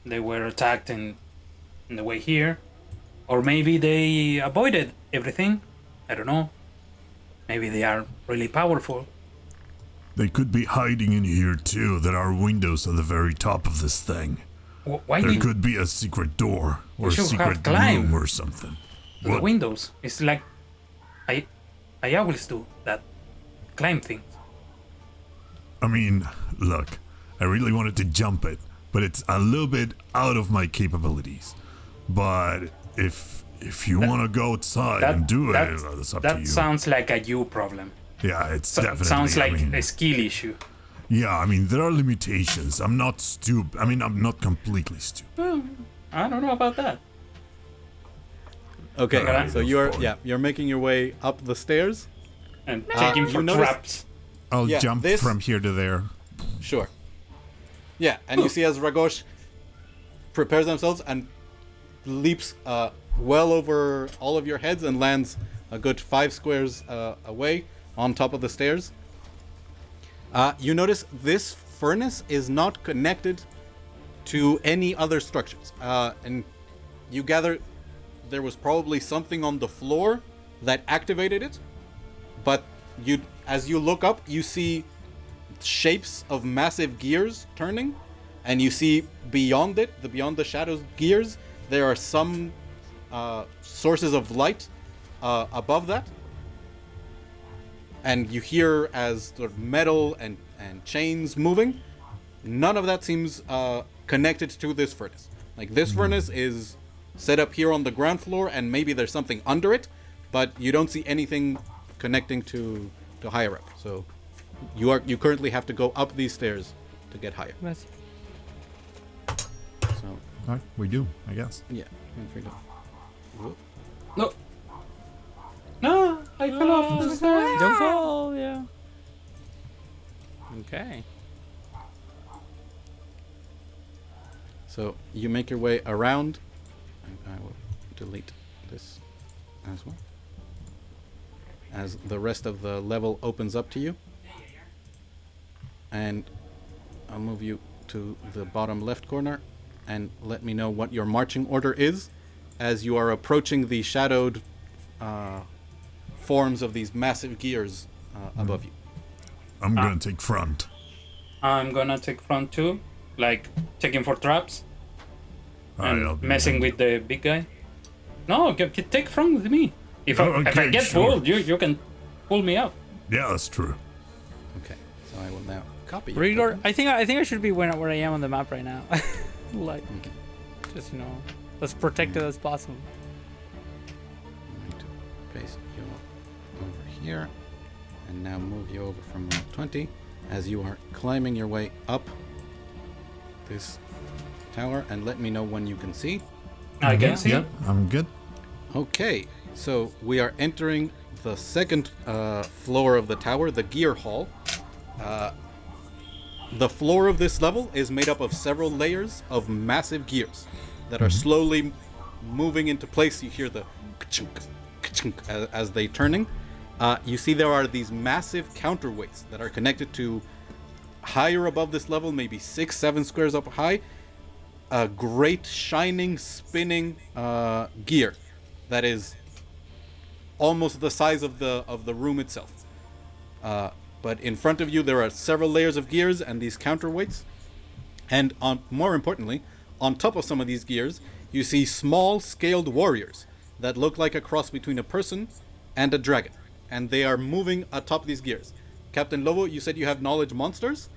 They were attacked in the way here. Or maybe they avoided everything. I don't know. Maybe they are really powerful. They could be hiding in here too. There are windows at the very top of this thing. Why There did could be a secret door or a should have secret climbed. room or something. the What? windows? It's like I always do that. Climb things. I mean, look, I really wanted to jump it, but it's a little bit out of my capabilities. But if you want to go outside and do it, that's up to that you. sounds like a you problem. Yeah, it's So, definitely. sounds like I mean, a skill issue. yeah, I mean, there are limitations. I'm not stupid. I mean, I'm not completely stupid. I don't know about that. Okay, Alright, so that's you're making your way up the stairs. And checking you for notice- traps. I'll Yeah, jump this- from here to there. Sure. Yeah, and you see as Ragosh prepares themselves and leaps well over all of your heads and lands a good 5 squares away on top of the stairs. You notice this furnace is not connected to any other structures. And you gather there was probably something on the floor that activated it. But as you look up, you see shapes of massive gears turning, and you see beyond the shadows gears, there are some sources of light above that, and you hear as the metal and chains moving. None of that seems connected to this furnace. Like, this furnace is set up here on the ground floor, and maybe there's something under it, but you don't see anything connecting to higher up. So you currently have to go up these stairs to get higher. So Alright, we do, I guess. yeah, feel free to. Whoop. No. No, I fell off the stairs. Don't fall, yeah. Okay. So you make your way around. I will delete this as well, as the rest of the level opens up to you. And I'll move you to the bottom left corner, and let me know what your marching order is as you are approaching the shadowed forms of these massive gears above you. I'm gonna take front. I'm gonna take front too, like checking for traps Alright, I'll and be messing behind with the big guy. No, take front with me. If I Okay, get sure. pulled, you can pull me out. you. Yeah, that's true. Okay, so I will now copy you. Rigor, I think I should be where I am on the map right now. Like, Okay. just as protected as possible. I'm going to paste you over here, and now move you over from Route 20 as you are climbing your way up this tower, and let me know when you can see. I can see. Yep, I'm good. Okay, so we are entering the second floor of the tower, the gear hall. The floor of this level is made up of several layers of massive gears that are slowly moving into place. You hear the ka-chunk, ka-chunk as they turning. You see there are these massive counterweights that are connected to higher above this level, maybe 6-7 squares up high. A great shining spinning gear that is almost the size of the room itself. But in front of you there are several layers of gears and these counterweights, and more importantly, on top of some of these gears you see small scaled warriors that look like a cross between a person and a dragon, and they are moving atop these gears. Captain Lobo, you said you have knowledge monsters.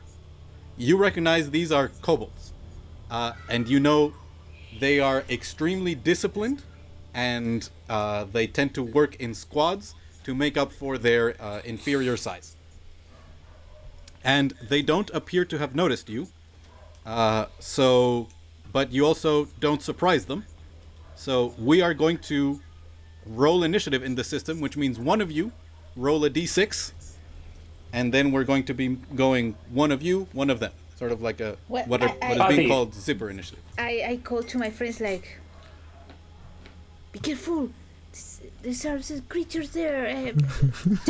You recognize these are kobolds, and you know they are extremely disciplined, and they tend to work in squads to make up for their inferior size. And they don't appear to have noticed you, but you also don't surprise them. So we are going to roll initiative in the system, which means one of you roll a d6, and then we're going to be going one of you, one of them. Sort of like Well, what is Buddy. being called zipper initiative. I call to my friends like, be careful. These are the creatures there.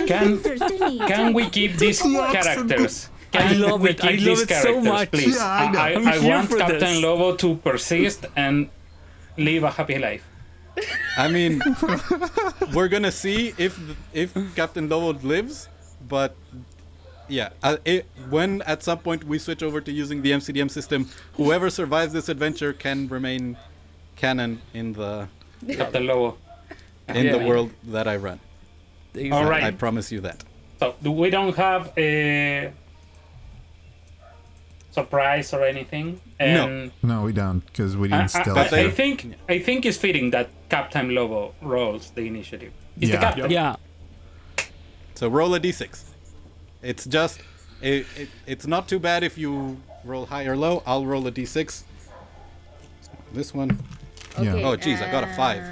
Can we keep these characters? I love we it. keep I love these it so characters, much. please? Yeah, I know. I'm I here want for Captain this. Lobo to persist and live a happy life. I mean, we're gonna see if Captain Lobo lives, but yeah, when at some point we switch over to using the MCDM system, whoever survives this adventure can remain canon in the Captain Lobo. world that I run. All right. I promise you that. So we don't have a surprise or anything. And No, we don't, because we didn't stealth but I here. think it's fitting that Captain Lobo rolls the initiative. He's the Yeah. captain. Yeah. So roll a d6. It's just it's not too bad if you roll high or low. I'll roll a d6. This one. Yeah. Oh geez, I got a 5.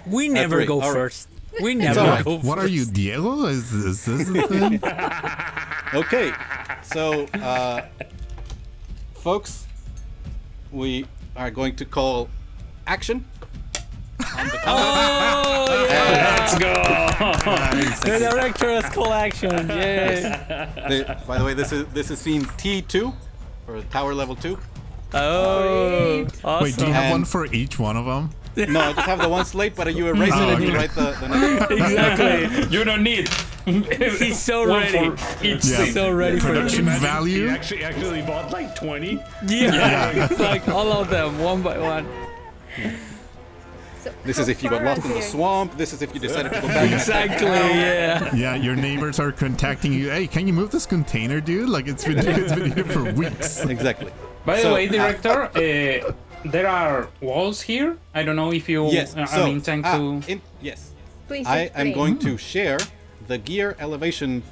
We never three. go All right. first. We never alright. go What are first. you, Diego? Is this the thing? Okay, so folks, we are going to call action on the count. Oh, yeah. Let's go. The director has call action. Yay. By the way, this is scene T2 for tower level 2. Oh, awesome. Wait, do you have And- one for each one of them? No, I just have the one slate, but you erase it and you write the next. Exactly. You don't need. He's so one ready. for each Yeah. scene. So ready for Production this. He value? actually bought like 20. Yeah. It's like all of them, one by one. So This how is if you got far lost are in the they? swamp. This is if you decided to go back. Exactly, yeah. Yeah, your neighbors are contacting you. Hey, can you move this container, dude? Like, it's been here for weeks. Exactly. By the So, way, director, there are walls here. I don't know if you Yes. So, intend to. yes. Please I am explain. going to share the gear elevation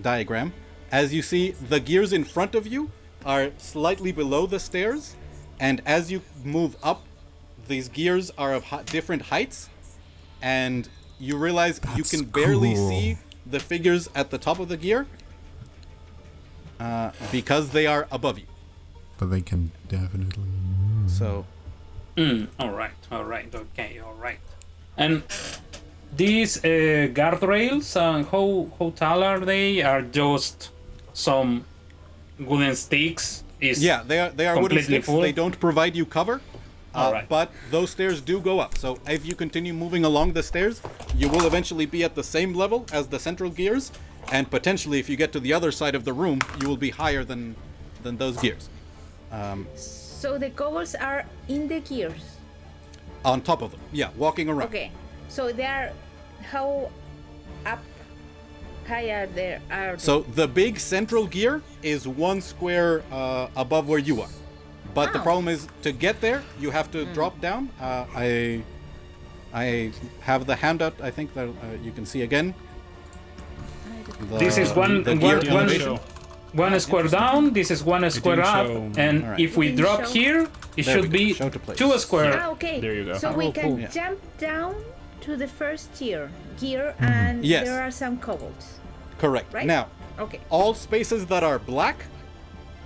diagram. As you see, the gears in front of you are slightly below the stairs, and as you move up, these gears are of different heights, and you realize you That's can barely cool. see the figures at the top of the gear because they are above you. But they can definitely... So All right. Okay. All right. And These guardrails, how tall are they? Are just some wooden sticks? Yeah, they are wooden completely sticks. full? They don't provide you cover. Alright. But those stairs do go up. So if you continue moving along the stairs, you will eventually be at the same level as the central gears. And potentially, if you get to the other side of the room, you will be higher than those gears. So the kobolds are in the gears. On top of them. Yeah, walking around. Okay. So they are how up high are they? So the big central gear is 1 square above where you are. But the problem is, to get there, you have to drop down. I have the handout, I think, that you can see again. This is one square down, this is 1 square didn't up, show- and Alright. if we Didn't drop show. here, it There we should go. be Show to place. 2 square. Ah, okay. There you go. So we can cool. Yeah. jump down to the first gear, and Yes. there are some kobolds. Correct. Right? Now, Okay. all spaces that are black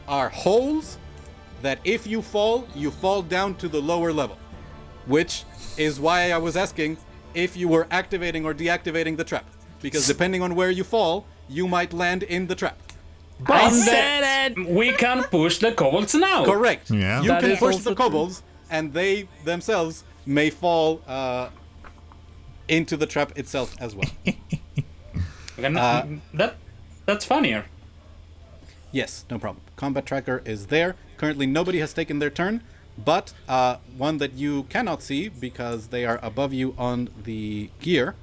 are holes that if you fall down to the lower level. Which is why I was asking if you were activating or deactivating the trap. Because depending on where you fall, you might land in the trap. But said it! we can push the kobolds now. Correct. Yeah. You That can is push also the kobolds, and they themselves may fall into the trap itself as well. That's funnier. Yes, no problem. Combat tracker is there. Currently, nobody has taken their turn, but one that you cannot see because they are above you on the gear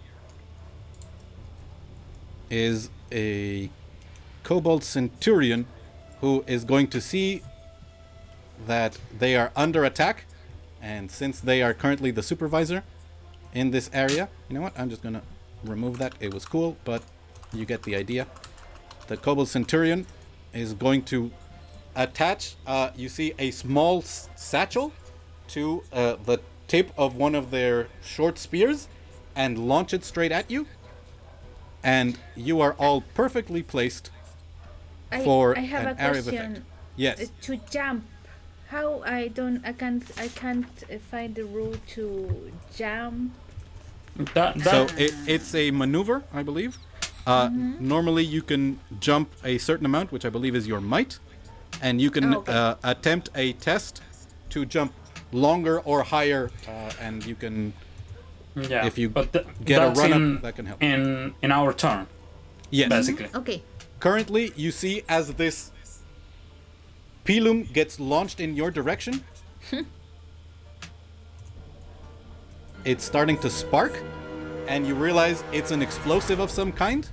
is a Kobold Centurion who is going to see that they are under attack, and since they are currently the supervisor in this area, you know what? I'm just gonna remove that. It was cool, but you get the idea. The Kobold Centurion is going to attach, you see, a small satchel to the tip of one of their short spears and launch it straight at you. And you are all perfectly placed for I have an a area of question. effect. Yes. To jump, how I can't find the route to jump. So it's a maneuver, I believe. Normally you can jump a certain amount, which I believe is your might, and you can attempt a test to jump longer or higher, and you can, if you get a run up, that can help. In our turn, Yes. basically. Okay. Currently, you see as this pilum gets launched in your direction, it's starting to spark, and you realize it's an explosive of some kind.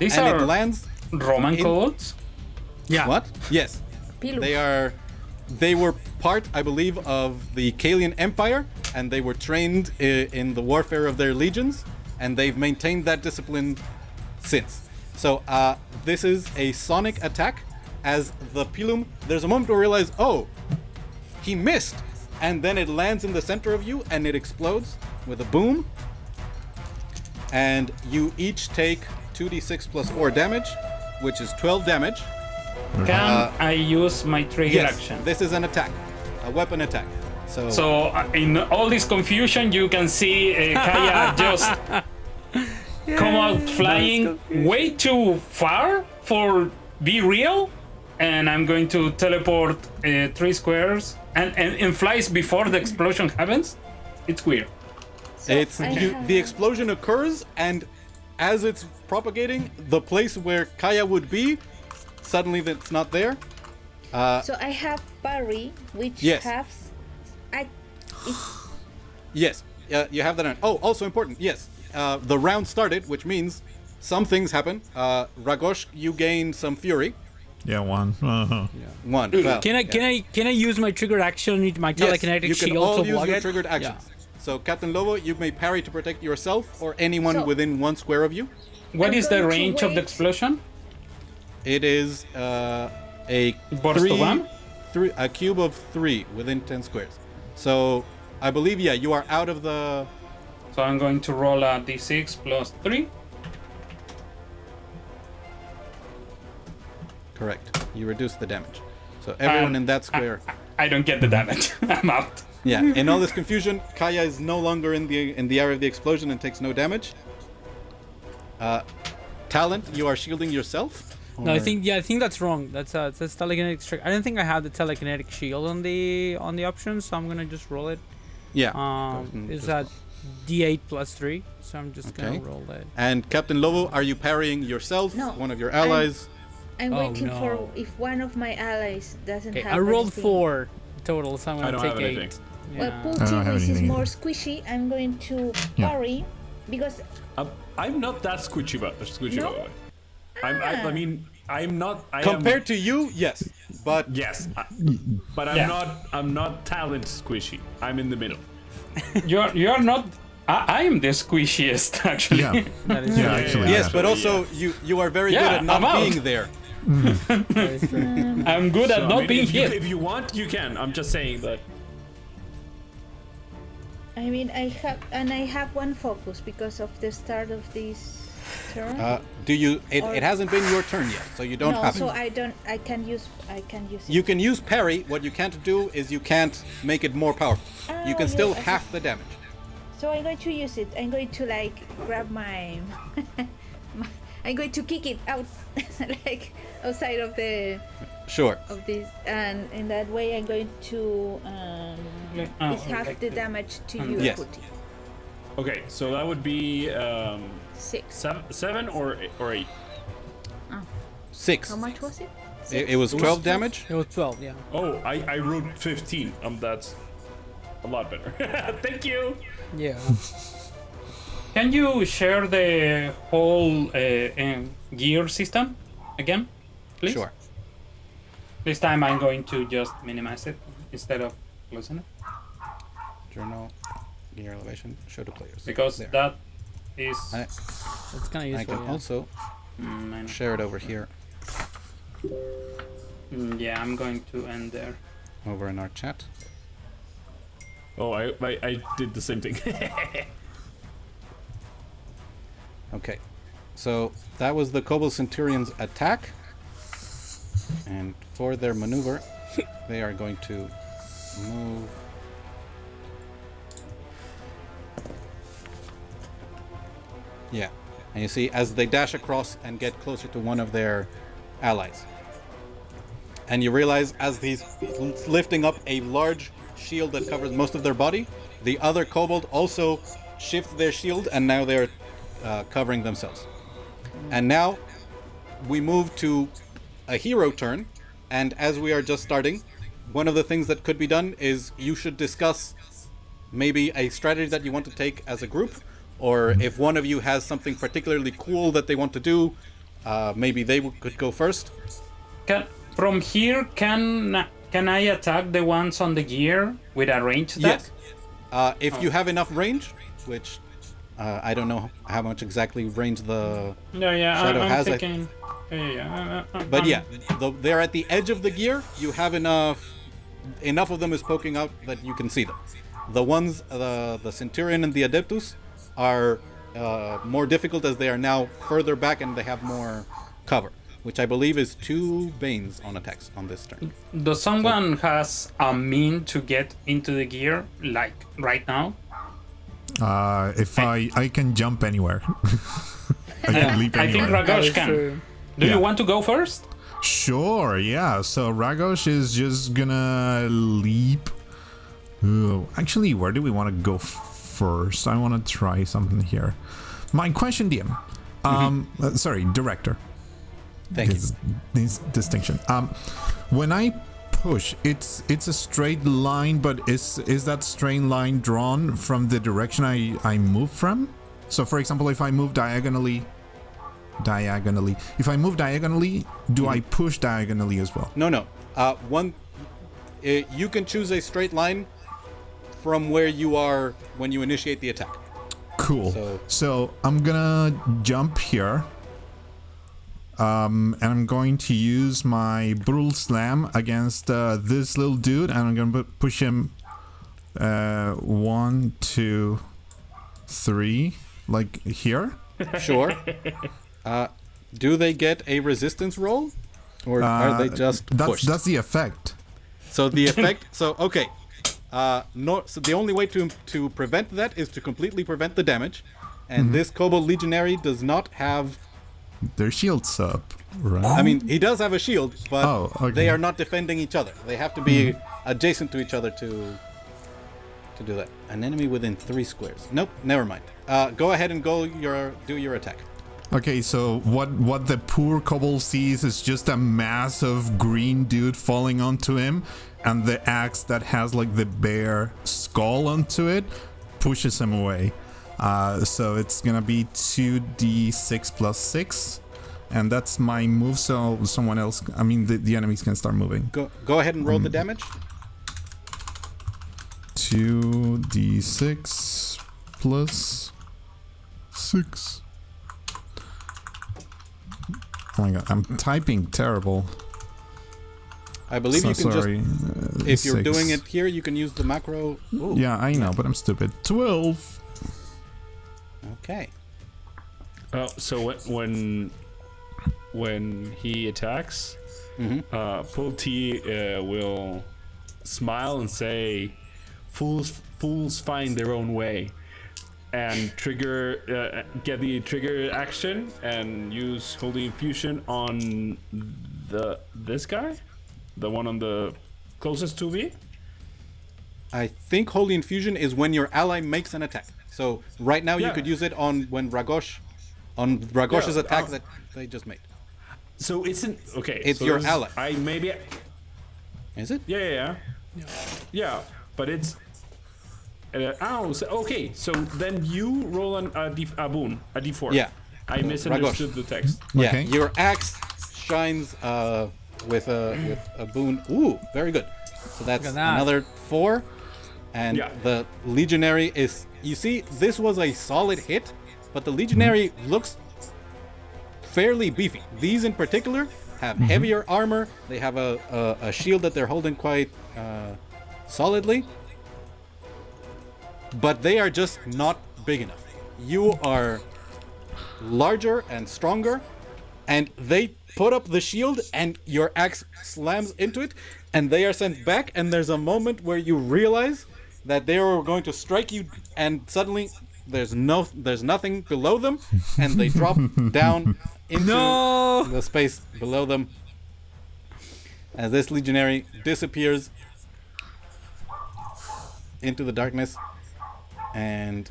These and are it lands. Roman in- kobolds. Yeah. What? Yes. Pilum. They were part, I believe, of the Kalian Empire, and they were trained in the warfare of their legions, and they've maintained that discipline since. So this is a sonic attack. As the pilum, there's a moment where you realize, oh, he missed, and then it lands in the center of you, and it explodes with a boom. And you each take 2d6 plus 4 damage, which is 12 damage. Can I use my trigger Yes, action? this is an attack, a weapon attack. So in all this confusion, you can see Kaya just come out flying way too far for be real, and I'm going to teleport 3 squares and flies before the explosion happens. It's weird. So the explosion occurs, and as it's propagating, the place where Kaya would be, suddenly that's not there. So I have parry, which Yes. has. Yes, you have that on. Oh, also important, yes. The round started, which means some things happen. Ragosh, you gain some fury. Yeah, one. One. Well, Can I use my trigger action with my yes, telekinetic you can shield all to use block your it? triggered actions. So, Captain Lobo, you may parry to protect yourself or anyone So- within 1 square of you. What I'm is the going to range of the wait. explosion? It is a Burst of one? a cube of 3 within 10 squares. So, I believe, yeah, you are out of the... So I'm going to roll a d6 plus 3. Correct. You reduce the damage. So, everyone in that square... I don't get the damage. I'm out. Yeah, in all this confusion, Kaya is no longer in the area of the explosion and takes no damage. Talent, you are shielding yourself? No, I Or- think that's wrong. That's telekinetic strike. I don't think I have the telekinetic shield on the options, so I'm gonna just roll it. Yeah. It's just- at D8 plus 3, so I'm just Okay. gonna roll that. And Captain Lobo, are you parrying yourself? No, One of your allies? I'm Oh, waiting for no. if one of my allies doesn't Okay, have I rolled anything. 4 total, so I'm I gonna don't take have 8. anything. Well, Yeah. I don't Pooty, have which is anything more either. squishy, I'm going to Yeah. parry because I'm not that squishy, by No? the way. I mean, I'm not. Compared to you, yes. But yes, but Yeah. I'm not talent squishy. I'm in the middle. You're not. I am the squishiest actually. Yeah. That is Yeah, true. actually. yes, yeah. but also you are very good Yeah, at not I'm out. being there. That is true. I'm good at So, I not mean, being if you, hit. if you want, you can. I'm just saying that. I mean I have one focus because of the start of this turn. Do you? Or- It hasn't been your turn yet, so you don't no, have so it. I can use it. You can use parry. What you can't do is you can't make it more powerful. You can Oh, still yes, half the damage. So I'm going to use it. I'm going to like grab my, I'm going to kick it out, like outside of the Sure. of this, and in that way I'm going to Oh, it's half like the the- damage to you, Yes. Pooty. Okay, so that would be 6. seven or 8. 6. How much was it? It was 12 damage. It was 12, yeah. Oh, I rolled 15. That's a lot better. Thank you. Yeah. Can you share the whole gear system again, please? Sure. This time I'm going to just minimize it instead of closing it Journal, gear elevation, show to players. because There. that is. It's kind of I useful. can Yeah. also I know. share it over here, Yeah, I'm going to end there. over in our chat. Oh, I did the same thing. Okay, so that was the Kobold Centurion's attack, and for their maneuver, they are going to move. Yeah, and you see as they dash across and get closer to one of their allies, and you realize as he's lifting up a large shield that covers most of their body, the other kobold also shift their shield, and now they're covering themselves. And now we move to a hero turn, and as we are just starting, one of the things that could be done is you should discuss maybe a strategy that you want to take as a group, or if one of you has something particularly cool that they want to do, maybe they could go first. From here, can I attack the ones on the gear with a range attack? Yes. If you have enough range, which I don't know how much exactly range the Yeah, Shadow I'm has, thinking. But yeah, they're at the edge of the gear. You have enough of them is poking out that you can see them. The ones, the Centurion and the Adeptus, are more difficult as they are now further back and they have more cover, which I believe is 2 Banes on attacks on this turn. Does someone has a mean to get into the gear, like right now? If I can jump anywhere. I can leap I think anywhere. That Ragosh is can. true. Do Yeah. you want to go first? Sure, yeah. So Ragosh is just gonna leap. Ooh, actually, where do we want to go first? I want to try something here. My question, DM. Sorry, director. Thank you. This distinction. When I push, it's a straight line, but is that straight line drawn from the direction I move from? So, for example, if I move diagonally. If I move diagonally, do I push diagonally as well? No. You can choose a straight line from where you are when you initiate the attack. Cool. So I'm gonna jump here. And I'm going to use my brutal slam against this little dude, and I'm gonna push him 1, 2, 3, like here. Sure. Do they get a resistance roll, or are they just pushed? That's the effect. So the effect. So okay. No, so the only way to prevent that is to completely prevent the damage, and this Kobold Legionary does not have. Their shield's up, right? I mean, he does have a shield, but okay. they are not defending each other. They have to be adjacent to each other to do that. An enemy within 3 squares. Nope, never mind. Go ahead and do your attack. Okay, so what the poor kobold sees is just a mass of green dude falling onto him, and the axe that has like the bear skull onto it pushes him away. So it's gonna be 2d6 plus 6, and that's my move. So someone else, I mean the enemies can start moving. Go ahead and roll the damage. 2d6 plus 6. Oh my god, I'm typing terrible. I believe you can sorry. if you're 6. doing it here, you can use the macro. Ooh. Yeah, I know, but I'm stupid. 12. Okay. So when he attacks, Pull-T will smile and say, "Fools find their own way," and trigger get the trigger action and use Holy Infusion on this guy, the one on the closest to me. I think Holy Infusion is when your ally makes an attack. So right now you could use it on Ragosh's attack that they just made. So isn't okay. It's so your ally. Is it? Yeah. But it's. Okay. So then you roll a d4. Yeah. I misunderstood the text. Yeah. Okay. Your axe shines with a boon. Ooh, very good. So that's another 4, and the Legionary is. You see, this was a solid hit, but the Legionary looks fairly beefy. These in particular have heavier armor. They have a shield that they're holding quite solidly, but they are just not big enough. You are larger and stronger, and they put up the shield and your axe slams into it, and they are sent back, and there's a moment where you realize that they are going to strike you, and suddenly there's nothing below them, and they drop down into the space below them as this Legionary disappears into the darkness, and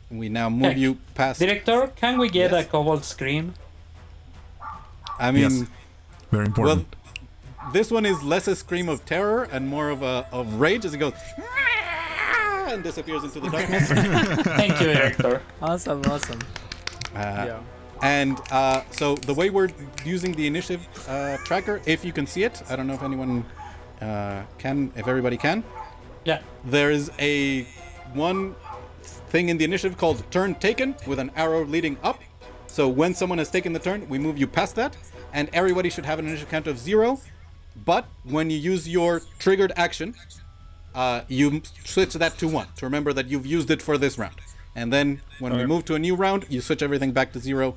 we now move you past. Director, can we get a Kobold scream? I mean, Yes. Very important. well, this one is less a scream of terror and more of rage as it goes and disappears into the darkness. Thank you, Director. Awesome. And so the way we're using the initiative tracker, if you can see it, I don't know if anyone can, if everybody can. Yeah. There is one thing in the initiative called turn taken with an arrow leading up. So when someone has taken the turn, we move you past that, and everybody should have an initiative count of 0. But when you use your triggered action, you switch that to 1 to remember that you've used it for this round. And then when we move to a new round, you switch everything back to 0.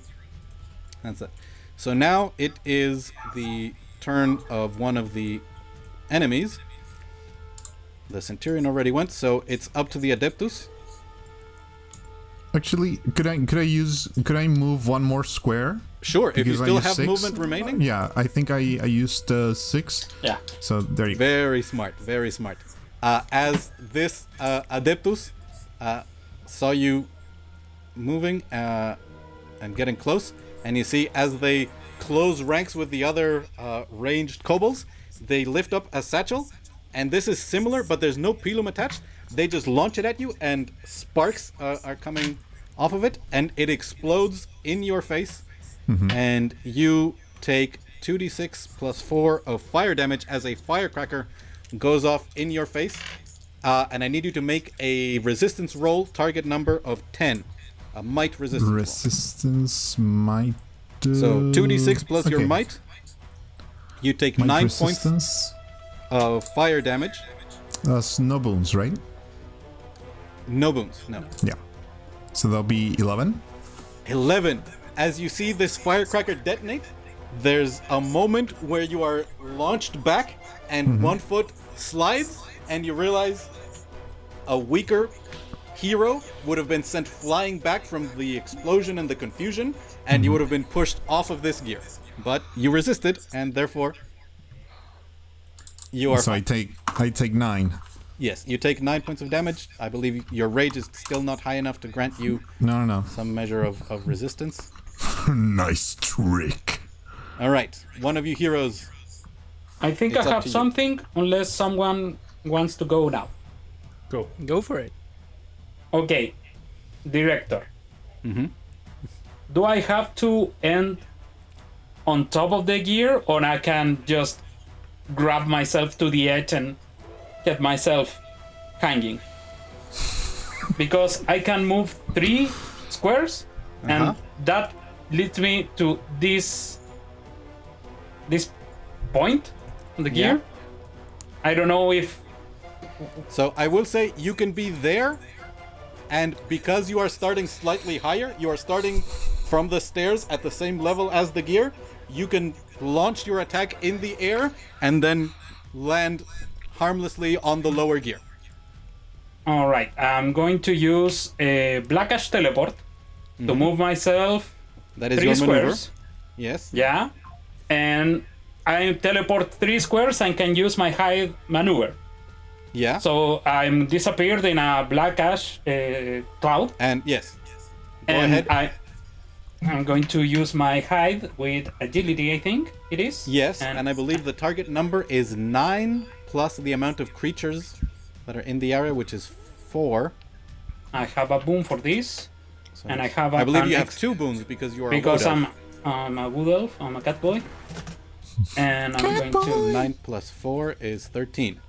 That's it. So now it is the turn of one of the enemies. The Centurion already went, so it's up to the Adeptus. Actually, could I move one more square? Sure, if you Because I still used have 6? movement remaining. Yeah, I think I used 6. Yeah. So there you go. Very smart, very smart. As this Adeptus saw you moving and getting close, and you see as they close ranks with the other ranged kobolds, they lift up a satchel, and this is similar, but there's no pilum attached. They just launch it at you, and sparks are coming off of it, and it explodes in your face, and you take 2d6 plus 4 of fire damage as a firecracker goes off in your face. And I need you to make a resistance roll, target number of 10. A might resistance roll. Resistance might. So 2d6 plus your might. You take Might 9 resistance. points of fire damage. No boons, right? No boons, no. Yeah. So that'll be 11. 11. As you see this firecracker detonate, there's a moment where you are launched back and one foot slides, and you realize a weaker hero would have been sent flying back from the explosion and the confusion, and you would have been pushed off of this gear. But you resisted, and therefore you are So fine. I take 9. Yes, you take 9 points of damage. I believe your rage is still not high enough to grant you No. some measure of resistance. Nice trick. All right, one of you heroes. I think It's I up have to you. something, unless someone wants to go now. Go. Go for it. Okay, director. Mm-hmm. Do I have to end on top of the gear, or I can just grab myself to the edge and get myself hanging? Because I can move 3 squares, and that leads me to this point on the gear. Yeah. I don't know if So I will say you can be there, and because you are starting slightly higher, you are starting from the stairs at the same level as the gear, you can launch your attack in the air and then land harmlessly on the lower gear. All right, I'm going to use a Black Ash teleport to move myself That is 3 your maneuver. squares. Yes. Yeah, and I teleport 3 squares and can use my hide maneuver. Yeah. So I'm disappeared in a Black Ash cloud, And yes. Go and ahead. I'm going to use my hide with agility. I think it is. Yes, and I believe the target number is 9 plus the amount of creatures that are in the area, which is 4. I have a boon for this, So and I have. I believe an you have 2 boons because you are because a wood I'm a wood elf. I'm a cat boy, and I'm going elf. to. 9 plus 4 is 13,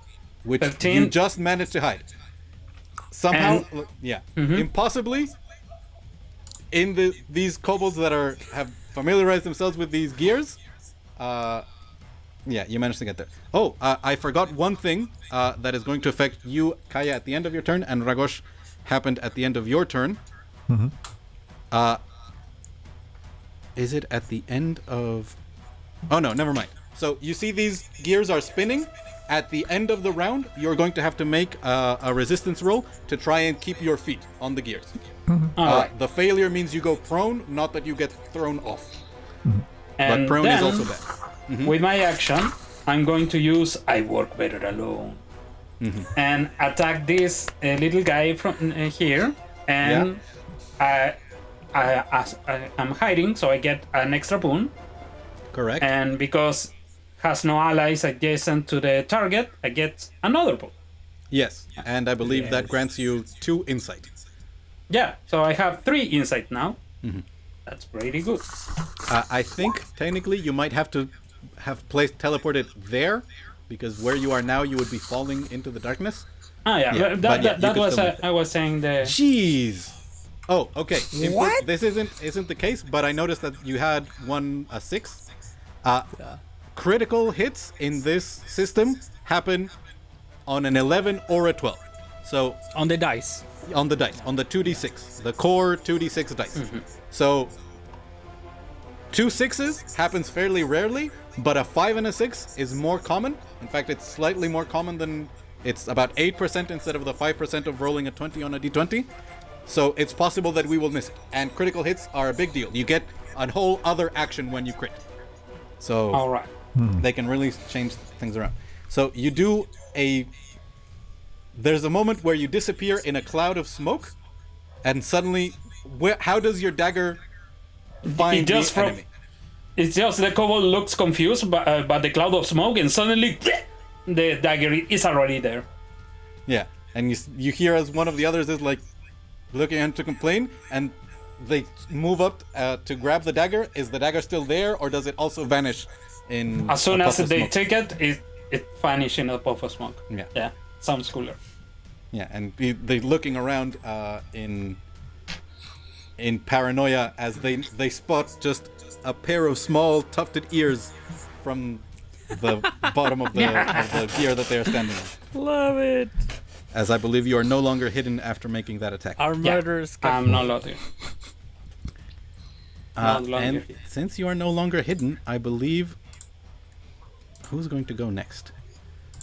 which 13. you just managed to hide. Somehow, impossibly, in these kobolds that have familiarized themselves with these gears, you managed to get there. Oh, I forgot one thing that is going to affect you, Kaya, at the end of your turn, and Ragosh happened at the end of your turn. Is it at the end of... Oh no, never mind. So you see these gears are spinning. At the end of the round, you're going to have to make a resistance roll to try and keep your feet on the gears. All right. The failure means you go prone, not that you get thrown off. And But prone then, is also bad. with my action, I'm going to use I work better alone, and attack this little guy from here, and I'm hiding, so I get an extra boon, Correct. and because has no allies adjacent to the target, I get another boon. Yes, and I believe that grants you 2 insight. Yeah, so I have 3 insight now. That's pretty good. I think technically you might have to have teleported there, because where you are now you would be falling into the darkness. Ah, yeah, Yeah, but but yeah, you that could was still move I was saying the. Jeez. Oh, okay. What? This isn't the case, but I noticed that you had a 6. Critical hits in this system happen on an 11 or a 12. So On the dice. on the dice, on the 2d6, the core 2d6 dice. So 2 6s happens fairly rarely, but a 5 and a 6 is more common. In fact, it's slightly more common than... It's about 8% instead of the 5% of rolling a 20 on a d20. So it's possible that we will miss it. And critical hits are a big deal. You get a whole other action when you crit. So All right. they can really change things around. So you do there's a moment where you disappear in a cloud of smoke, and suddenly, how does your dagger find the enemy? It's just the kobold looks confused by the cloud of smoke, and suddenly the dagger is already there. Yeah, and you hear as one of the others is like looking at to complain, and they move up to grab the dagger. Is the dagger still there, or does it also vanish in As soon a as puff of they smoke? take it vanishes in a puff of smoke. Yeah. Sounds cooler. Yeah, and they're looking around in paranoia as they spot just a pair of small tufted ears from the bottom of the gear that they are standing on. Love it. As I believe you are no longer hidden after making that attack. Our murderers. I'm not loading. And since you are no longer hidden, I believe... Who's going to go next?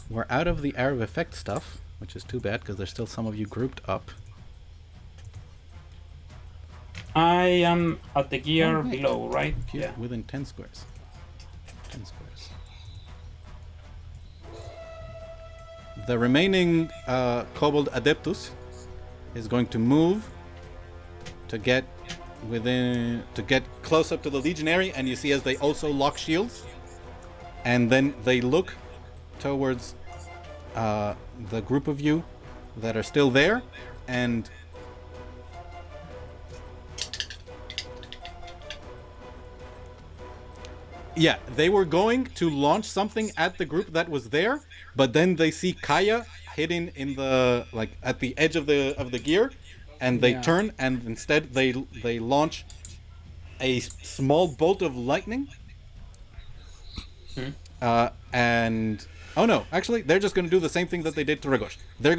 We're out of the area of effect stuff. which is too bad because there's still some of you grouped up. I am at the gear Oh, right. below, right? Yeah. Within 10 squares. 10 squares. The remaining Kobold Adeptus is going to move to get close up to the Legionary, and you see as they also lock shields, and then they look towards the group of you that are still there, and yeah, they were going to launch something at the group that was there, but then they see Kaya hidden in the at the edge of the gear, and they turn, and instead they launch a small bolt of lightning. And oh no, actually they're just going to do the same thing that they did to Ragosh. They're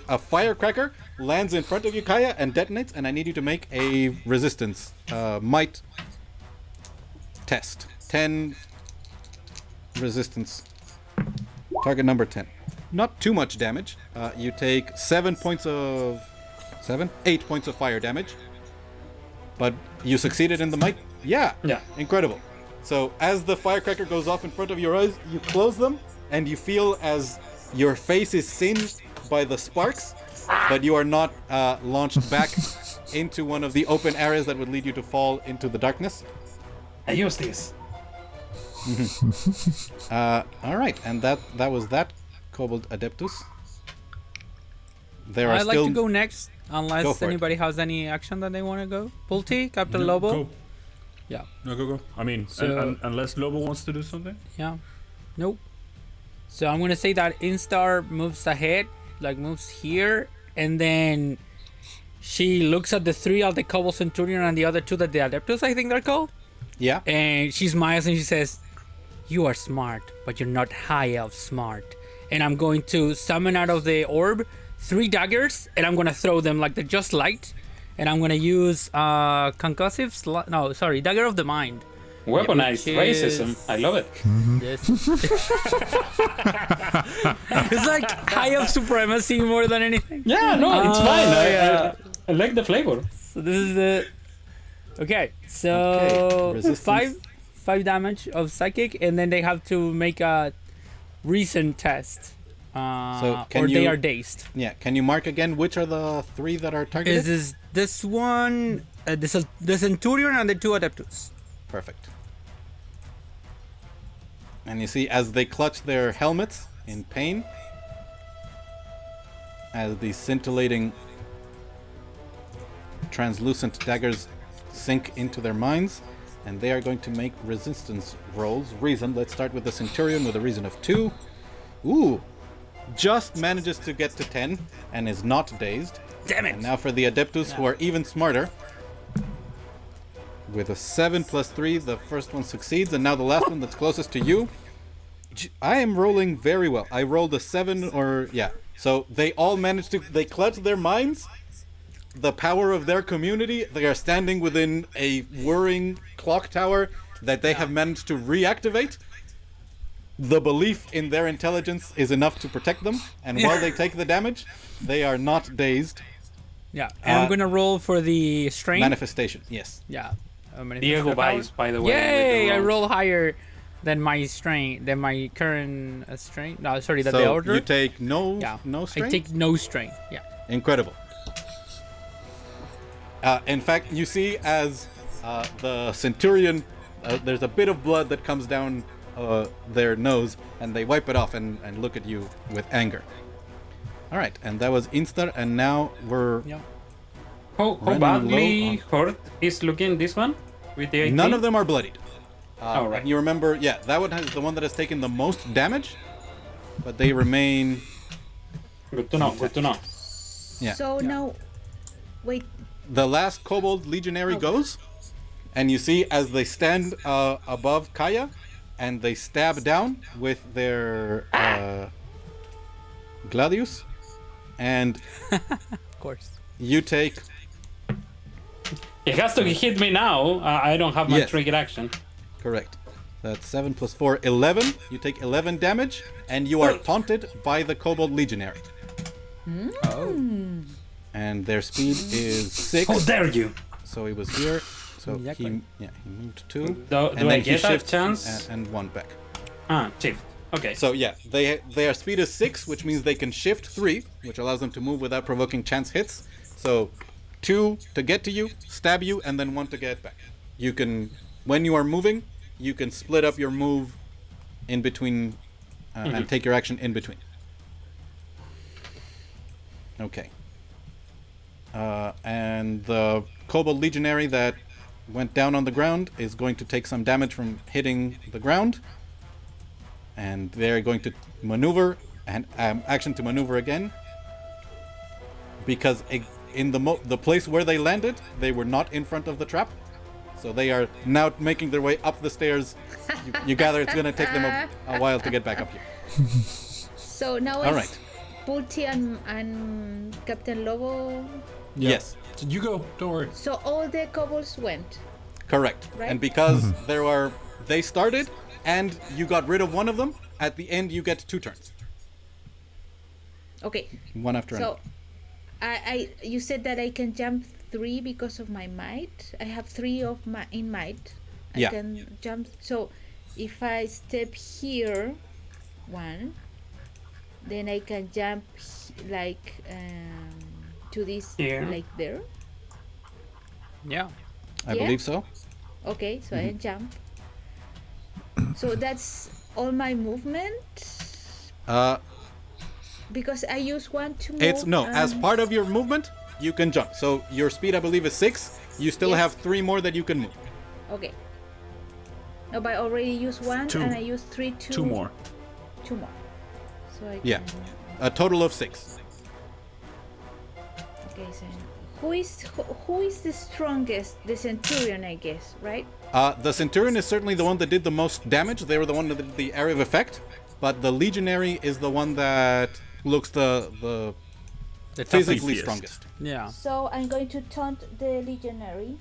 a firecracker lands in front of you, Kaya, and detonates, and I need you to make a resistance might test. 10 resistance. Target number 10. Not too much damage. You take 8 points of fire damage. But you succeeded in the might. Yeah. Incredible. So as the firecracker goes off in front of your eyes, you close them, and you feel as your face is singed by the sparks, but you are not launched back into one of the open areas that would lead you to fall into the darkness. I use this. All right, and that was that Kobold Adeptus. I'd like to go next, unless anybody has any action that they want to go. Pulti, Captain Lobo. Go. Yeah. No, go. I mean, unless Lobo wants to do something. Yeah. Nope. So I'm gonna say that Instar moves ahead, moves here, and then she looks at the 3 of the Kobold Centurion and the other 2 that the Adeptus, I think they're called. Yeah. And she smiles and she says, "You are smart, but you're not high elf smart." And I'm going to summon out of the orb 3 daggers, and I'm gonna throw them like they're just light. And I'm gonna use Dagger of the Mind. Weaponized racism. I love it. Yes. It's like high elf supremacy more than anything. Yeah, no, it's fine. I like the flavor. So this is the... Okay, so Resistance. 5 damage of psychic, and then they have to make a reason test. They are dazed. Yeah, can you mark again which are the 3 that are targeted? This one, the Centurion and the 2 Adeptus. Perfect. And you see as they clutch their helmets in pain, as the scintillating translucent daggers sink into their minds, and they are going to make resistance rolls. Reason, let's start with the Centurion with a reason of 2. Ooh! Just manages to get to 10 and is not dazed. Damn it! And now for the Adeptus, who are even smarter. With a 7 plus 3, the first one succeeds, and now the last one that's closest to you. I am rolling very well. I rolled a 7 So they all managed to... They clutch their minds. The power of their community. They are standing within a whirring clock tower that they have managed to reactivate. The belief in their intelligence is enough to protect them, and while they take the damage, they are not dazed. Yeah, and I'm gonna roll for the strain. Manifestation, yes. Yeah. Diego buys, by the way. Yay! I roll higher than my strain, than my current strain. No, sorry, that the order. You take no strain? I take no strain, yeah. Incredible. In fact, you see as the Centurion, there's a bit of blood that comes down their nose, and they wipe it off and look at you with anger. All right, and that was Instar, and now we're how badly hurt is looking this one with the 18? None of them are bloodied. Right. And you remember, that one has the one that has taken the most damage, but they remain. Good to know. Good to know. Yeah. So now, wait. The last Kobold Legionary goes, and you see as they stand above Kaya, and they stab down with their Gladius, and of course you take. It has to hit me now. I don't have my trigger action. Correct. That's 7 plus 4, 11. You take 11 damage, and you are taunted by the Kobold Legionary. Oh. And their speed is 6. How dare you? So he was here. So Exactly. he moved 2. Do and I then he get a shifts chance? and 1 back. Shift. Okay. So yeah, their speed is 6, which means they can shift 3, which allows them to move without provoking chance hits. So 2 to get to you, stab you, and then 1 to get back. You can, when you are moving, you can split up your move in between and take your action in between. Okay. And the Kobold Legionary that went down on the ground is going to take some damage from hitting the ground. And they're going to maneuver and action to maneuver again. Because in the place where they landed, they were not in front of the trap. So they are now making their way up the stairs. You gather it's going to take them a while to get back up here. So now All it's right. Pulti and Captain Lobo. Yes, So you go. Don't worry. So all the kobolds went. correct. Right. And because they started and you got rid of one of them, at the end you get 2 turns. Okay. One after another. So, you said that I can jump 3 because of my might. I have 3 of my in might. I Yeah. can jump. So, if I step here, 1, then I can jump to this Here. like there. Yeah. I Yeah. believe so. Okay, so I jump. So that's all my movement because I use 1 to move. It's no, as and- part of your movement, you can jump. So your speed, I believe, is 6. You still Yes. have 3 more that you can move. Okay. No, but I already used 1 2. and I used 3 to 2 more. 2 more. So I Yeah. can, A total of 6. okay, so who is the strongest? The Centurion, I guess, right? The Centurion is certainly the one that did the most damage. They were the one that did the area of effect. But the Legionary is the one that looks the The toughest. physically Beefiest. strongest. Yeah. So I'm going to taunt the Legionary.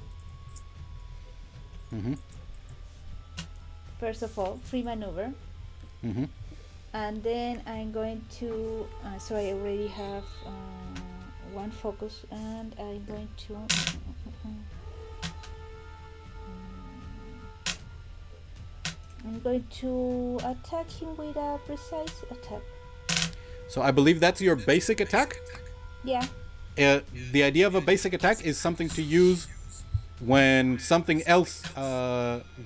First of all, free maneuver. And then I'm going to, so I already have 1 focus, and I'm going to, attack him with a precise attack. So I believe that's your basic attack. Yeah. The idea of a basic attack is something to use when something else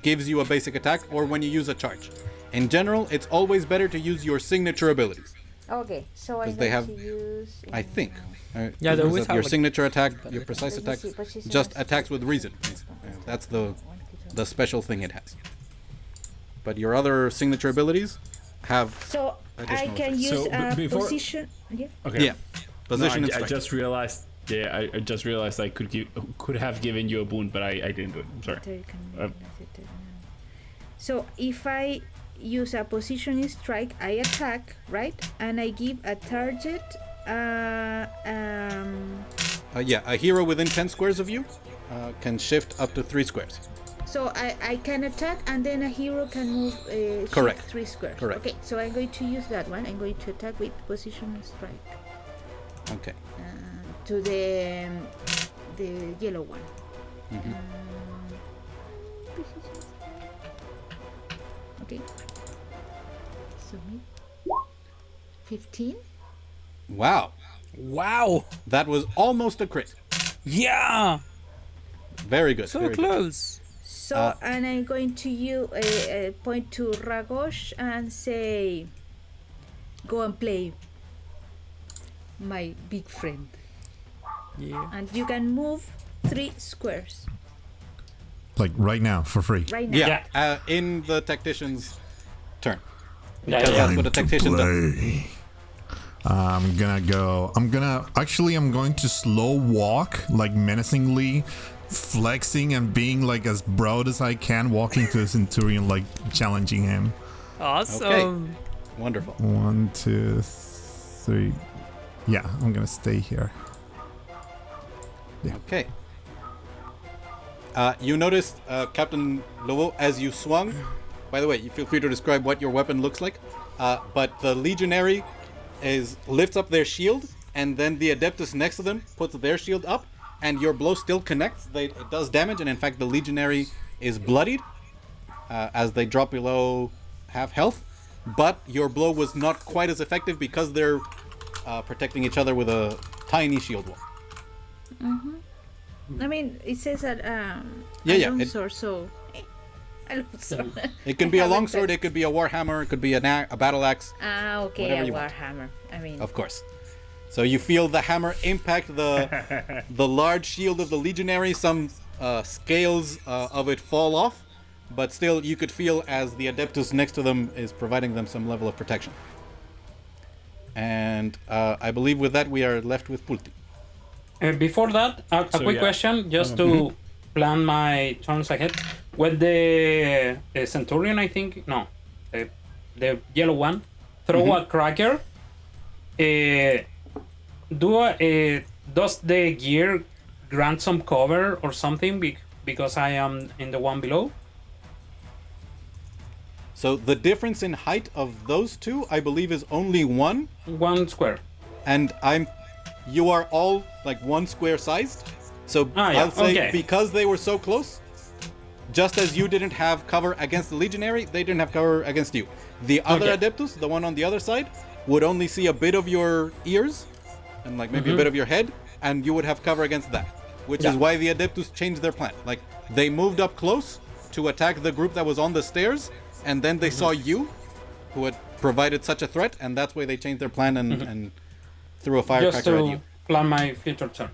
gives you a basic attack or when you use a charge. In general, it's always better to use your signature abilities. Okay, so I'm 'Cause they going have- to use. I think. Yeah, they because always of have, your like, signature attack, your precise But you attack, see, but she's just not- attacks with reason. That's the special thing it has. But your other signature abilities have So I additional can effects. use So, a before- position. Yeah. Okay. yeah, position and I strike. just realized. Yeah, I just realized I could have given you a boon, but I didn't do it. I'm sorry. So if I use a positioning strike, I attack, right? And I give a target. Yeah, a hero within 10 squares of you can shift up to 3 squares. So I can attack, and then a hero can move. Correct. Shift 3 squares. Correct. Okay, so I'm going to use that one. I'm going to attack with positioning strike Okay. to the yellow one. Okay. Submit. 15. Wow. Wow. That was almost a crit. Yeah. Very good. So very good. close. So, and I'm going to point to Ragosh and say, go and play, my big friend. Yeah. And you can move 3 squares Like right now, for free. right now. Yeah, in the tactician's turn. Yeah, Because yeah. that's what a tactician does. Play. I'm going to slow walk, like menacingly, flexing and being like as broad as I can, walking to the Centurion, like challenging him. Awesome. Wonderful. 1, 2, 3. Yeah, I'm gonna stay here. Okay. You noticed, Captain Lobo, as you swung. By the way, you feel free to describe what your weapon looks like. But the Legionary lifts up their shield, and then the Adeptus next to them puts their shield up, and your blow still connects. It does damage, and in fact the Legionary is bloodied as they drop below half health, but your blow was not quite as effective because they're protecting each other with a tiny shield wall. I mean, it says that sword, so a long sword. It can be a longsword, it could be a warhammer, it could be a battle axe. Okay, a warhammer. I mean, of course. So you feel the hammer impact the large shield of the Legionary. Some scales of it fall off, but still you could feel as the Adeptus next to them is providing them some level of protection. And I believe with that we are left with Pulti. Before that, a quick question, just to plan my turns ahead. When the Centurion, I think, no, the yellow one, throw a cracker, does the gear grant some cover or something because I am in the one below? So the difference in height of those two, I believe, is only 1 square. And you are all like 1 square sized. So I'll say because they were so close, just as you didn't have cover against the Legionary, they didn't have cover against you. The other Adeptus, the one on the other side, would only see a bit of your ears and like maybe a bit of your head, and you would have cover against that. Which is why the Adeptus changed their plan. Like they moved up close to attack the group that was on the stairs, and then they saw you, who had provided such a threat, and that's why they changed their plan and threw a firecracker at you. Just to plan my future turn.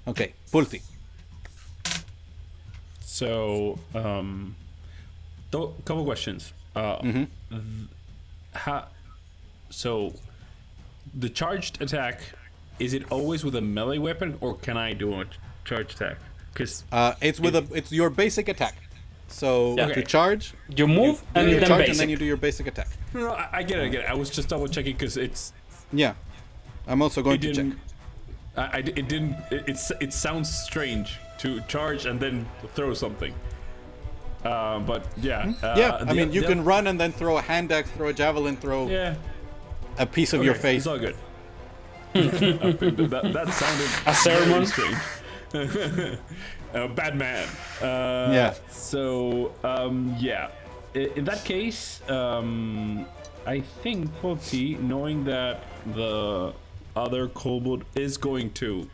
Okay, Pulti. So, couple questions. So, the charged attack, is it always with a melee weapon, or can I do a charged attack? Because it's your basic attack. So to charge, you move and then charge, basic. and then you do your basic attack. No, I get it. I was just double checking because it's. Yeah, I'm also going to check. It sounds strange to charge and then throw something. But yeah. I mean, you can run and then throw a hand axe, throw a javelin, throw a piece of your face. It's all good. that sounded a sermon. Strange. Bad man. So in that case, I think Pulti, knowing that the other kobold is going to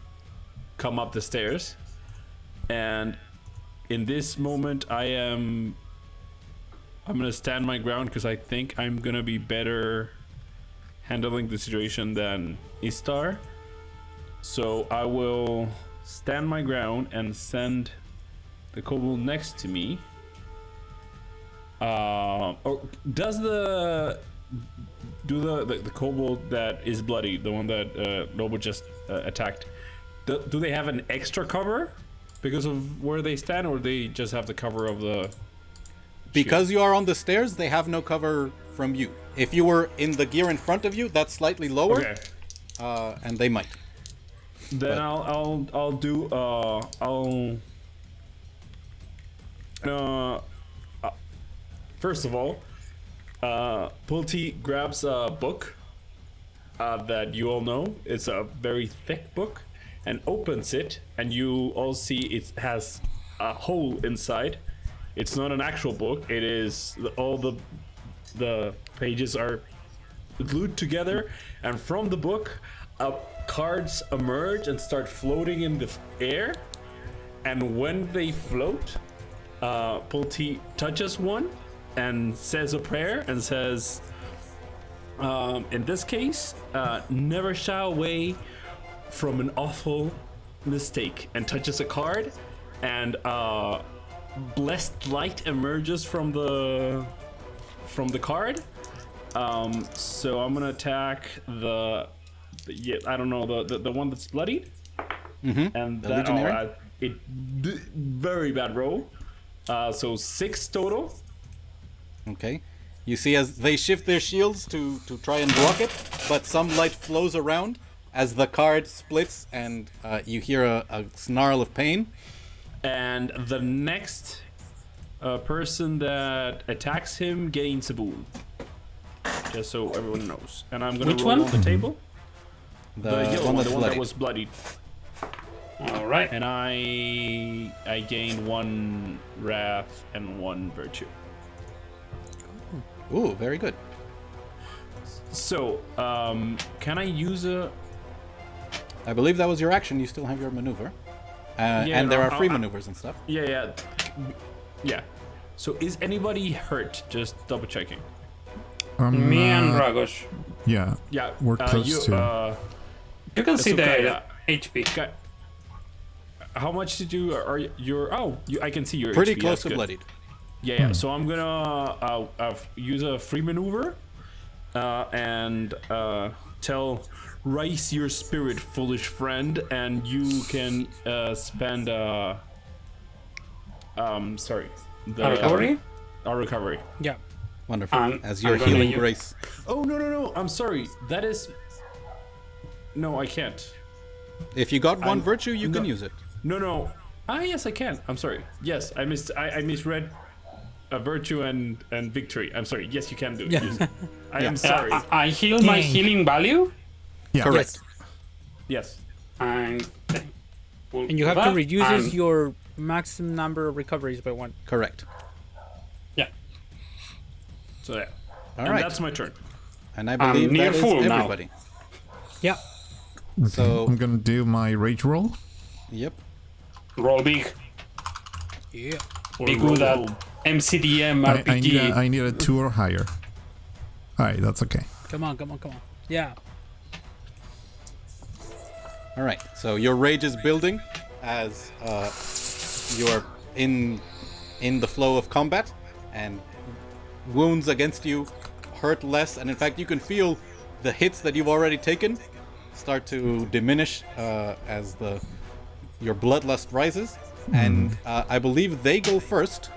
come up the stairs, and in this moment I'm gonna stand my ground because I think I'm gonna be better handling the situation than Istar. So I will stand my ground and send the kobold next to me. Or does the kobold that is bloody, the one that Noble just attacked, do they have an extra cover because of where they stand, or they just have the cover of the because you are on the stairs, they have no cover from you. If you were in the gear in front of you, that's slightly lower, and they might. Then I'll do first of all, Pulti grabs a book that you all know. It's a very thick book, and opens it, and you all see it has a hole inside. It's not an actual book. It is all the pages are glued together, and from the book, cards emerge and start floating in the air. And when they float, Pulti touches one and says a prayer and says, in this case, never shy away from an awful mistake, and touches a card, and blessed light emerges from the card. So I'm gonna attack the one that's bloodied, and the that Legionary? Very bad roll. So 6 total. Okay. You see as they shift their shields to try and block it, but some light flows around as the card splits, and you hear a snarl of pain. And the next person that attacks him gains a boon. Just so everyone knows. And I'm gonna roll on the table. The yellow one, that's the one bloodied. that was bloodied. All right. And I gain 1 wrath and 1 virtue. Ooh, very good. So, can I use a... I believe that was your action. You still have your maneuver. And there are free maneuvers and stuff. Yeah. So is anybody hurt? Just double checking. Me and Ragosh. Yeah. Yeah. We're close to. You can see So the Kaya, HP. how much did you... Are you... Oh, I can see your Pretty HP, close that's to good. bloodied. Yeah. So I'm gonna use a free maneuver and tell rise your spirit, foolish friend, and you can spend sorry, A recovery? A recovery. Yeah. Wonderful. As your I'm gonna healing use- grace. Oh no! I'm sorry. That is. No, I can't. If you got one I'm- virtue, you can no. use it. No. Yes, I can. I'm sorry. Yes, I misread a virtue and victory. I'm sorry. Yes, you can do it. Yes. I am sorry. I heal my Dang. healing value. Yeah. Correct. Yes. And And you have to reduce your maximum number of recoveries by 1. Correct. Yeah. So yeah. All And right. that's my turn. And I believe near that is full now. everybody. Yeah. So, I'm gonna do my rage roll. yep. Roll big. Yeah. Be good at MCDM RPG. I need a 2 or higher. All right, that's okay. Come on. Yeah. All right. So your rage is building as you're in the flow of combat, and wounds against you hurt less. And in fact, you can feel the hits that you've already taken start to diminish as your bloodlust rises. And I believe they go first.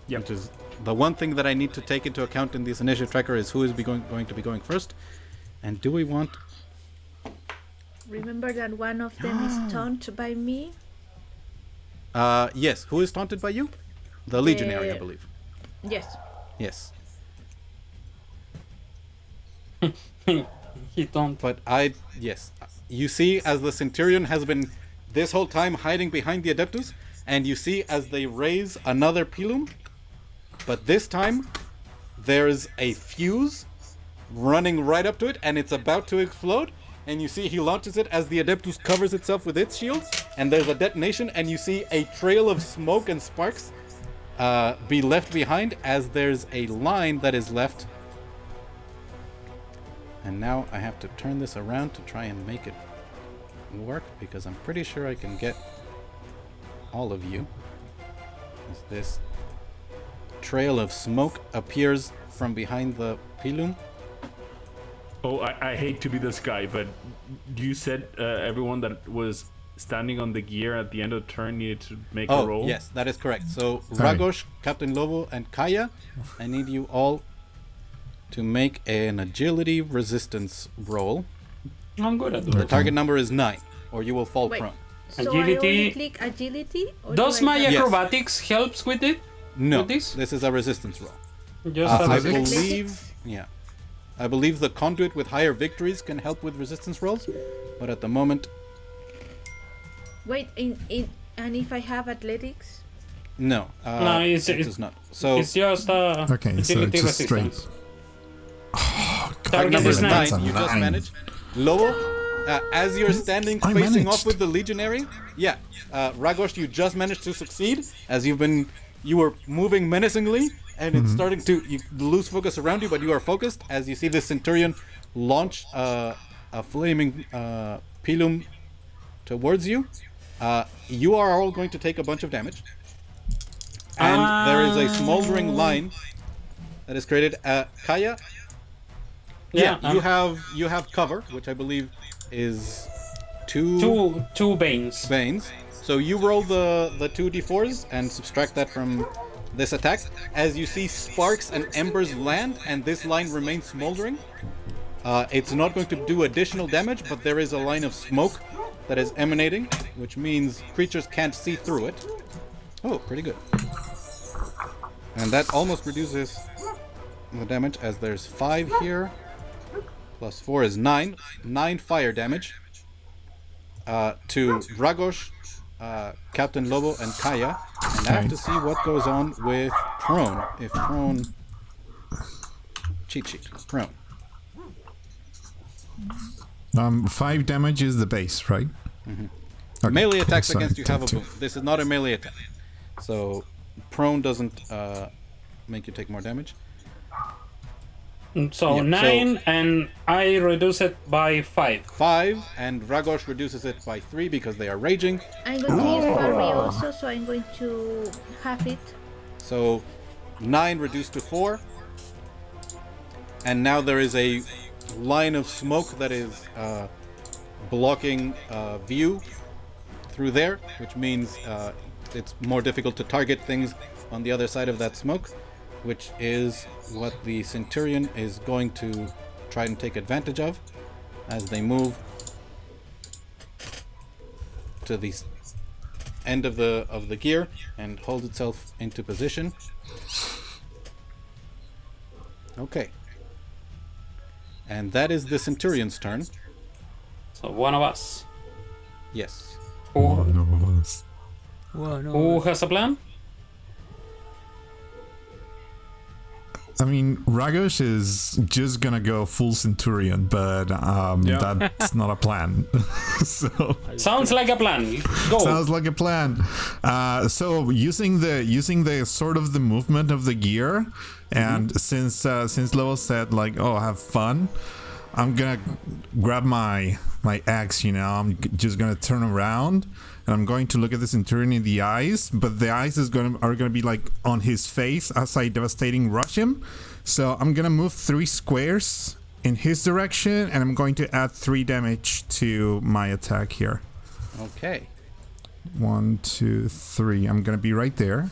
Yep. Which is the one thing that I need to take into account in this initiative tracker is who is going to be going first. And do we want... Remember that one of them is taunted by me? Yes, who is taunted by you? The legionary, I believe. Yes. Yes. He don't. But yes. You see as the centurion has been this whole time hiding behind the Adeptus, and you see as they raise another pilum, but this time there's a fuse running right up to it, and it's about to explode, and you see he launches it as the Adeptus covers itself with its shield, and there's a detonation, and you see a trail of smoke and sparks be left behind as there's a line that is left. And now I have to turn this around to try and make it work, because I'm pretty sure I can get all of you. As this trail of smoke appears from behind the pilum. Oh, I hate to be this guy, but you said everyone that was standing on the gear at the end of the turn needed to make a roll? Oh, yes, that is correct. So, Sorry. Ragosh, Captain Lobo, and Kaya, I need you all to make an agility resistance roll. I'm good at The that. target number is 9, or you will fall Wait. prone. So I only Agility. click agility? Or Does do I my have- Yes. acrobatics helps with it? No, With this? this is a resistance roll. Just I as Athletics? believe the conduit with higher victories can help with resistance rolls, but at the moment, Wait, and if I have athletics? no. No, it does not. So it's just Okay, so agility it's just straight. resistance. God, Target number is damn it, nine. that's a 9, you just 9. managed. Lobo, as you're standing I facing managed. off with the legionary, Ragosh, you just managed to succeed as you were moving menacingly, and it's starting to lose focus around you, but you are focused as you see the centurion launch a flaming pilum towards you. You are all going to take a bunch of damage, and there is a smoldering line that is created. Kaya, you have cover, which I believe is two veins. veins. So you roll the 2d4s and subtract that from this attack. As you see sparks and embers land, and this line remains smoldering. It's not going to do additional damage, but there is a line of smoke that is emanating, which means creatures can't see through it. Oh, pretty good. And that almost reduces the damage, as there's 5 here, plus 4 is 9. 9 fire damage. To Dragos, Captain Lobo, and Kaya. And I have to see what goes on with Prone. If Prone... Cheat sheet. Prone. 5 damage is the base, right? Okay, Melee cool. attacks So against you have a take boon. This is not a melee attack. So, Prone doesn't make you take more damage. So Yeah, 9, and I reduce it by 5. 5, and Dragos reduces it by 3 because they are raging. I'm going to use Flurry also, so I'm going to half it. So 9 reduced to 4. And now there is a line of smoke that is blocking view through there, which means it's more difficult to target things on the other side of that smoke, which is what the Centurion is going to try and take advantage of as they move to the end of the gear and hold itself into position. Okay. And that is the Centurion's turn. So one of us. Yes. One of us. Who has a plan? I mean, Dragos is just gonna go full Centurion, but that's not a plan. So Sounds like a plan. Go. sounds like a plan. So using the sort of the movement of the gear, and since Lobo said like, oh, have fun, I'm gonna grab my axe. I'm just gonna turn around. And I'm going to look at the Centurion in the eyes, but the eyes are gonna be like on his face as I devastating rush him. So I'm gonna move 3 squares in his direction, and I'm going to add 3 damage to my attack here. Okay. 1, 2, 3. I'm gonna be right there.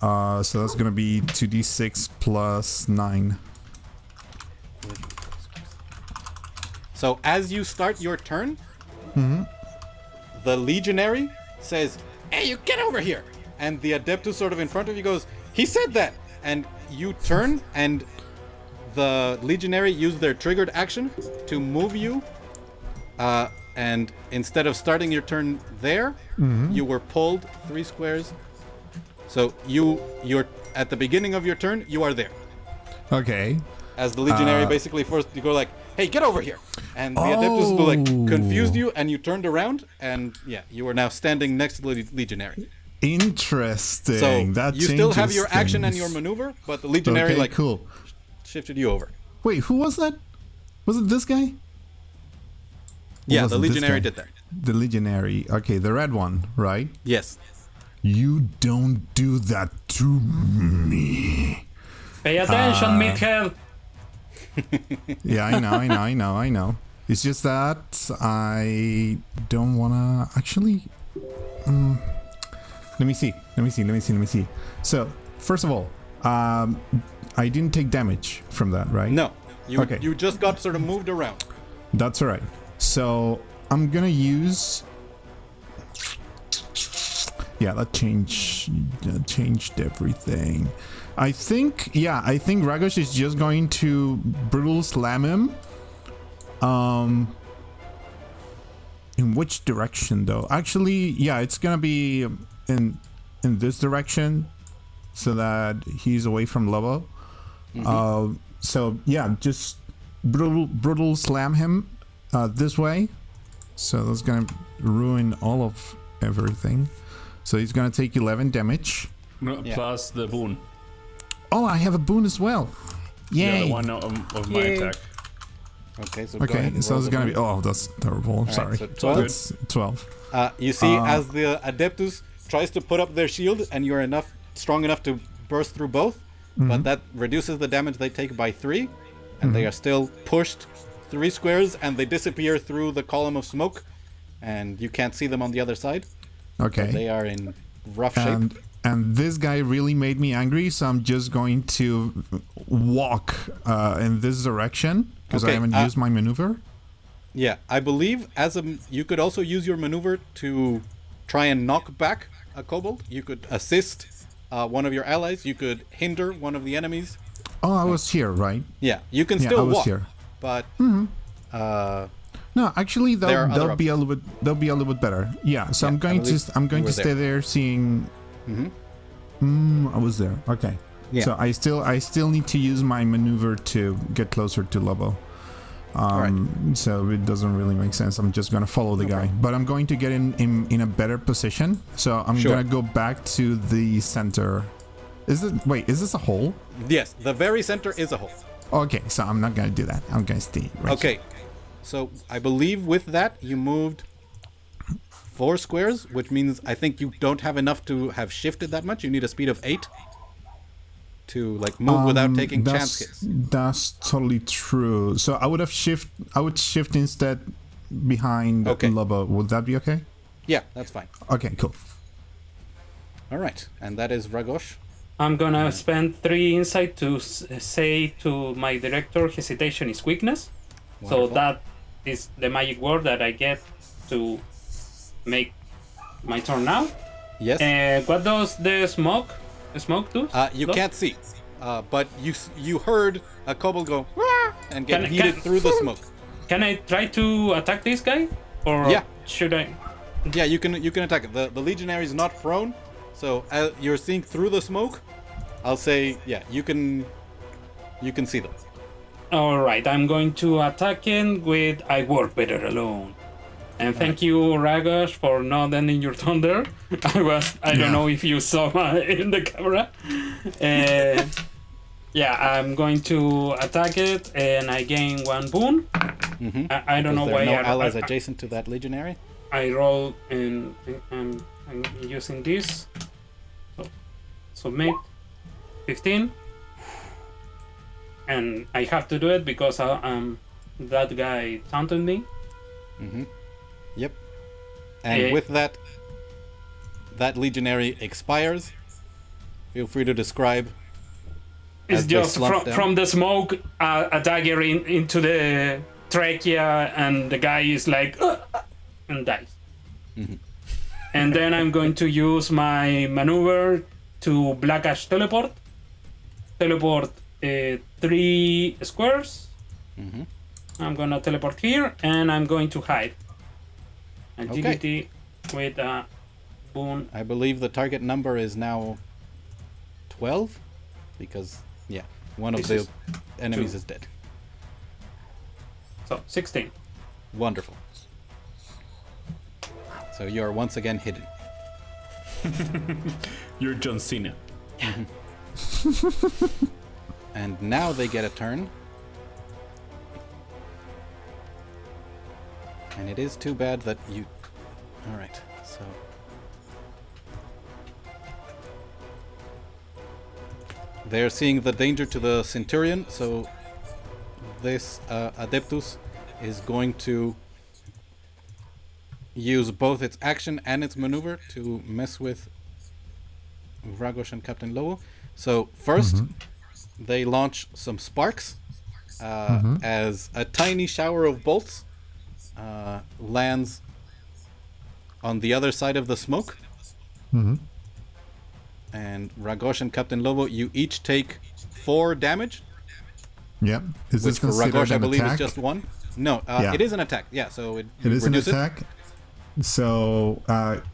So that's gonna be 2d6 plus 9. So as you start your turn, the Legionary says, "Hey, you get over here!" And the Adeptus sort of in front of you goes, "He said that!" And you turn, and the Legionary used their triggered action to move you. And instead of starting your turn there, you were pulled 3 squares. So you're at the beginning of your turn, you are there. Okay. As the Legionary basically forced you go like, "Hey, get over here!" And the Adeptus will like confused you, and you turned around, and yeah, you are now standing next to the Legionary. Interesting. So that you still have changes your action and your things. maneuver, but the Legionary Okay, cool. shifted you over. Wait, who was that? Was it this guy? Yeah, was the it this Legionary guy? did that. The Legionary. Okay, the red one, right? Yes. You don't do that to me. Pay attention, meathead. Yeah, I know. It's just that I don't wanna actually. Let me see. So, first of all, I didn't take damage from that, right? No. Okay. You just got sort of moved around. That's alright. So, I'm gonna use. Yeah, that changed everything. I think Dragos is just going to brutal slam him. In which direction though? Actually, yeah, it's gonna be in this direction, so that he's away from Lobo. So yeah, just brutal slam him this way. So that's gonna ruin all of everything. So he's gonna take 11 damage. No, plus the boon. Oh, I have a boon as well. Yay! Yeah, the one of my attack. Okay, so go ahead Okay, and so roll it's the gonna boon. be. Oh, that's terrible. I'm right, sorry. so 12. That's 12. You see, as the Adeptus tries to put up their shield, and you're strong enough to burst through both, but that reduces the damage they take by 3, and they are still pushed 3 squares, and they disappear through the column of smoke, and you can't see them on the other side. Okay. They are in rough shape. And this guy really made me angry, so I'm just going to walk in this direction because I Okay, haven't used my maneuver. Yeah, I believe you could also use your maneuver to try and knock back a kobold. You could assist one of your allies. You could hinder one of the enemies. Oh, I was here, right? Yeah, you can Yeah, still I was walk, here. but No, actually, There are other they'll be a little bit better. Yeah, so Yeah, I'm going I to believe you were stay there seeing. I was there. Okay. Yeah. So I still need to use my maneuver to get closer to Lobo. So it doesn't really make sense. I'm just gonna follow the guy, but I'm going to get in a better position. So I'm gonna go back to the center. Is this a hole? Yes, the very center is a hole. Okay, so I'm not gonna do that. I'm gonna stay right Okay, so I believe with that you moved 4 squares, which means I think you don't have enough to have shifted that much. You need a speed of 8 to like move without taking chance hits. That's totally true. So I would shift instead behind Lobo. Would that be okay? Yeah, that's fine. Okay, cool. All right, and that is Ragosh. I'm gonna spend 3 insight to say to my director, hesitation is weakness. Wonderful. So that is the magic word that I get to make my turn now. Yes. What does the smoke do? You can't see, but you heard a kobold go "Wah!" and get heated through the smoke. Can I try to attack this guy, or should I? Yeah, you can attack it. The legionary is not prone, so you're seeing through the smoke. I'll say you can see them. All right, I'm going to attack him with I work better alone. And thank you, Ragosh, for not ending your thunder. I don't know if you saw in the camera. I'm going to attack it, and I gain 1 boon. I don't know why. There are no allies adjacent to that legionary. I roll, and I'm using this. So make 15. And I have to do it because that guy taunted me. Yep. And with that legionary expires. Feel free to describe. It's just from the smoke, a dagger into the trachea, and the guy is like, and dies. And then I'm going to use my maneuver to Black Ash teleport. Teleport 3 squares. I'm gonna teleport here, and I'm going to hide. Agility with a boon. I believe the target number is now 12, because one of the enemies is dead. So 16. Wonderful. So you are once again hidden. You're John Cena. And now they get a turn. And it is too bad that you... Alright, so... They're seeing the danger to the Centurion, so this Adeptus is going to use both its action and its maneuver to mess with Ragosh and Captain Lobo. So first, they launch some sparks as a tiny shower of bolts lands on the other side of the smoke. And Ragosh and Captain Lobo, you each take 4 damage. Yep. Is which this for considered Ragosh, I an believe, attack? is just 1. No, it is an attack. Yeah, so it is an attack. So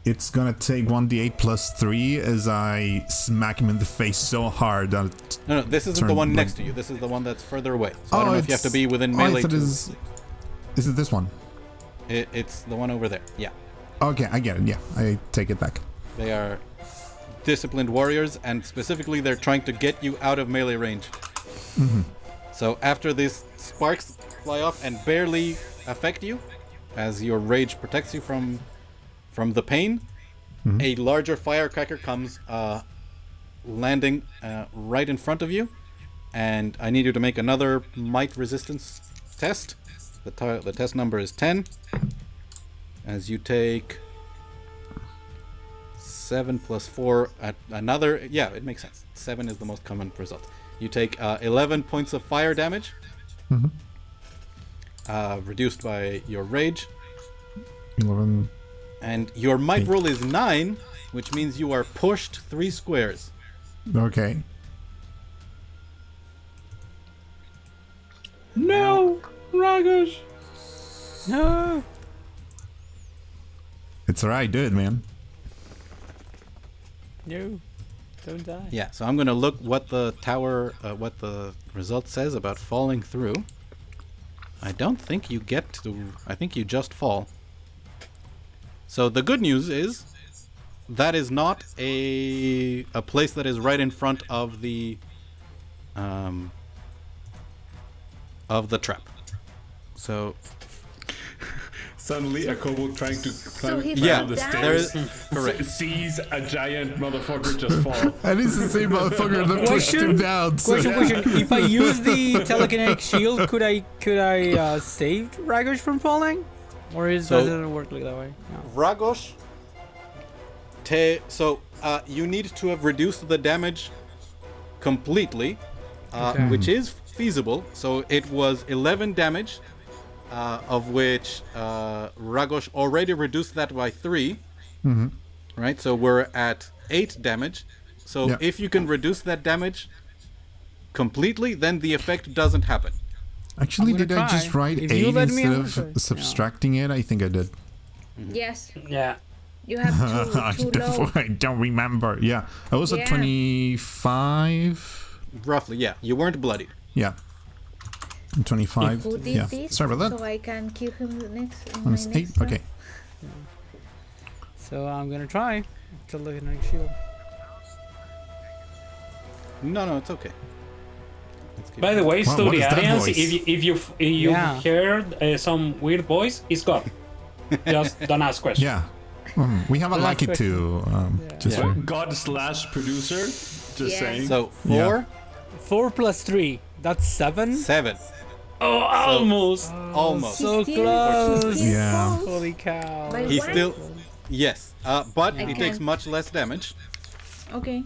it's gonna take 1d8 plus 3 as I smack him in the face so hard that. No, this isn't the one next to you. This is the one that's further away. So I don't know if you have to be within melee. Is it this one? It's the one over there. Yeah. Okay, I get it. Yeah, I take it back. They are disciplined warriors, and specifically they're trying to get you out of melee range. So after these sparks fly off and barely affect you, as your rage protects you from the pain, a larger firecracker comes landing right in front of you, and I need you to make another might resistance test. The test number is 10, as you take 7 plus 4 at another... Yeah, it makes sense. 7 is the most common result. You take 11 points of fire damage, reduced by your rage. 11. And your might roll is 9, which means you are pushed 3 squares. Okay. No! No. It's alright, do it, man. No. Don't die. Yeah, so I'm gonna look what the tower, what the result says about falling through. I don't think you get to. I think you just fall. So the good news is that is not a place that is right in front of the trap. So Suddenly, a kobold trying to climb he down fell the down? stairs correct. sees a giant motherfucker just fall. And it's the same motherfucker that pushed him down. So Question. If I use the telekinetic shield, could I save Ragosh from falling? Or does it work like that way? No. Ragosh. You need to have reduced the damage completely, Okay. which is feasible. So it was 11 damage, of which Ragosh already reduced that by 3. Mm-hmm. Right, so we're at 8 damage. So Yeah. if you can reduce that damage completely, then the effect doesn't happen. actually, I'm gonna did I just try. write If 8 you let me, instead I'll of try. subtracting it? I think I did. Yes, Yeah. you have too low. I don't remember. Yeah, I was at Yeah. 25. Roughly, yeah. You weren't bloodied. Yeah. 25. Who did Yeah. this? Sorry about So that. I can kill him next. In my Minus 8. next Okay. So I'm gonna try telekinetic shield. No, it's okay. Let's keep By the way, Wow, to what the is that audience, voice? if you Yeah. heard some weird voice, it's God. Just don't ask questions. Yeah. We have a Last like it too. Just Yeah. for- God/producer. Just Yes. saying. So 4, 4 plus 3. That's 7. 7. Oh, almost. Almost. So Still- close. still Yeah. falls. Holy cow. By He one? still, yes, but I he takes can't. much less damage. Okay.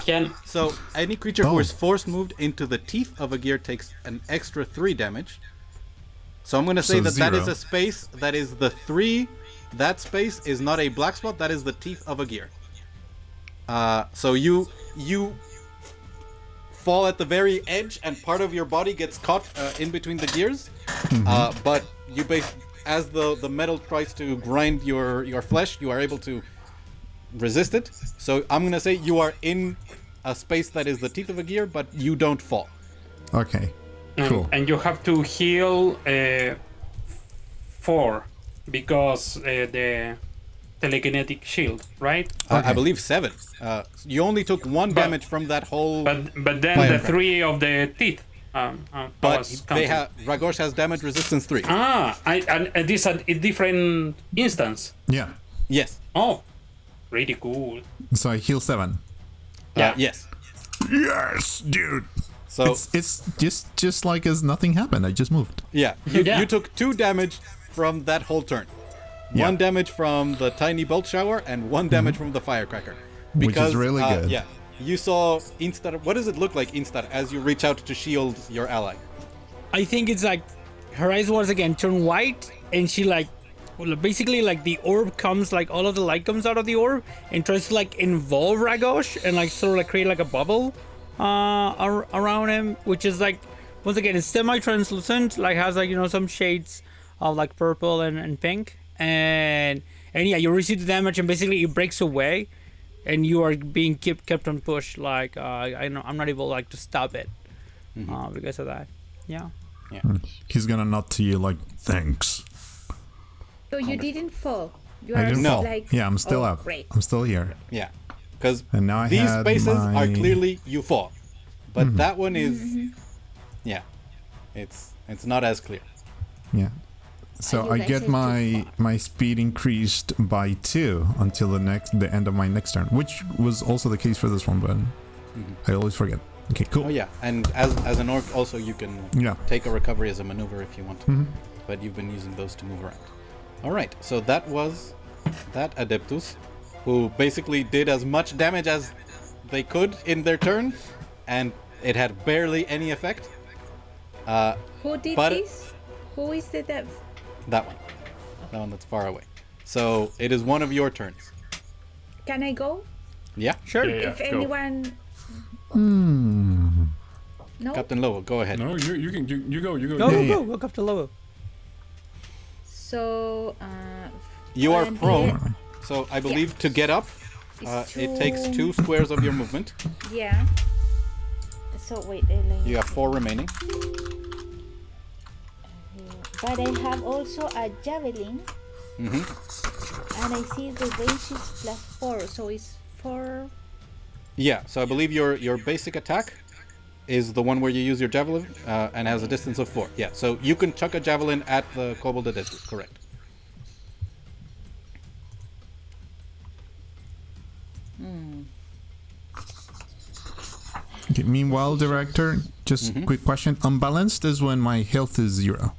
Can So any creature who Oh. is force moved into the teeth of a gear takes an extra 3 damage. So I'm gonna say So that is 0. a space that is the 3. That space is not a black spot. That is the teeth of a gear. So you fall at the very edge, and part of your body gets caught in between the gears. But you as the metal tries to grind your flesh, you are able to resist it. So I'm gonna say you are in a space that is the teeth of a gear, but you don't fall. Okay. Cool. and you have to heal 4 because the telekinetic shield, right? I believe 7. You only took 1 damage from that whole. But then Fire the crack. 3 of the teeth. I but was they counting. have Ragosh has damage resistance 3. And this a different instance. Yeah. Yes. Oh, pretty cool. So I heal 7. Yeah. Yes. Yes, dude. So It's just like as nothing happened. I just moved. yeah, Yeah. you took 2 damage from that whole turn. Yeah. 1 damage from the tiny bolt shower and 1 damage from the firecracker. Which is really good. Yeah. You saw instant. What does it look like instant as you reach out to shield your ally? I think it's like her eyes once again turn white, and she basically the orb comes, like all of the light comes out of the orb and tries to involve Ragosh and sort of create a bubble around him, which is once again it's semi-translucent, has some shades of purple and pink, and yeah, you receive the damage and basically it breaks away, and you are being kept on push. I'm not able to stop it because of that. Yeah. He's gonna nod to you like, thanks. So you didn't fall. You I are didn't fall. like. Yeah, I'm still oh, up. Great. I'm still here. Yeah. Because And now I these had spaces my- are clearly you fall, but that one is, yeah, it's not as clear. Yeah. So you I guys get have to my speed increased by 2 until the end of my next turn, which was also the case for this one, but I always forget. Okay, cool. Oh yeah, and as an orc also you can Yeah. take a recovery as a maneuver if you want, but you've been using those to move around. All right, so that was that Adeptus, who basically did as much damage as they could in their turn, and it had barely any effect. Who did But- this? Who is the dev? That one that's far away. So it is one of your turns. Can I go? Yeah. Sure. Yeah, If go. anyone. No. Captain Lobo, go ahead. No, you can you go. Go Captain Lobo. So. You are and prone, so I believe to get up, It's it takes two- 2 squares of your movement. Yeah. So wait. You have 4 remaining. But I have also a javelin, Mm-hmm. and I see the range is +4, so it's 4. Yeah, so I believe your basic attack is the one where you use your javelin and has a distance of 4. Yeah, so you can chuck a javelin at the Kobold Adeptus, correct. Okay, meanwhile, director, just quick question. Unbalanced is when my health is 0.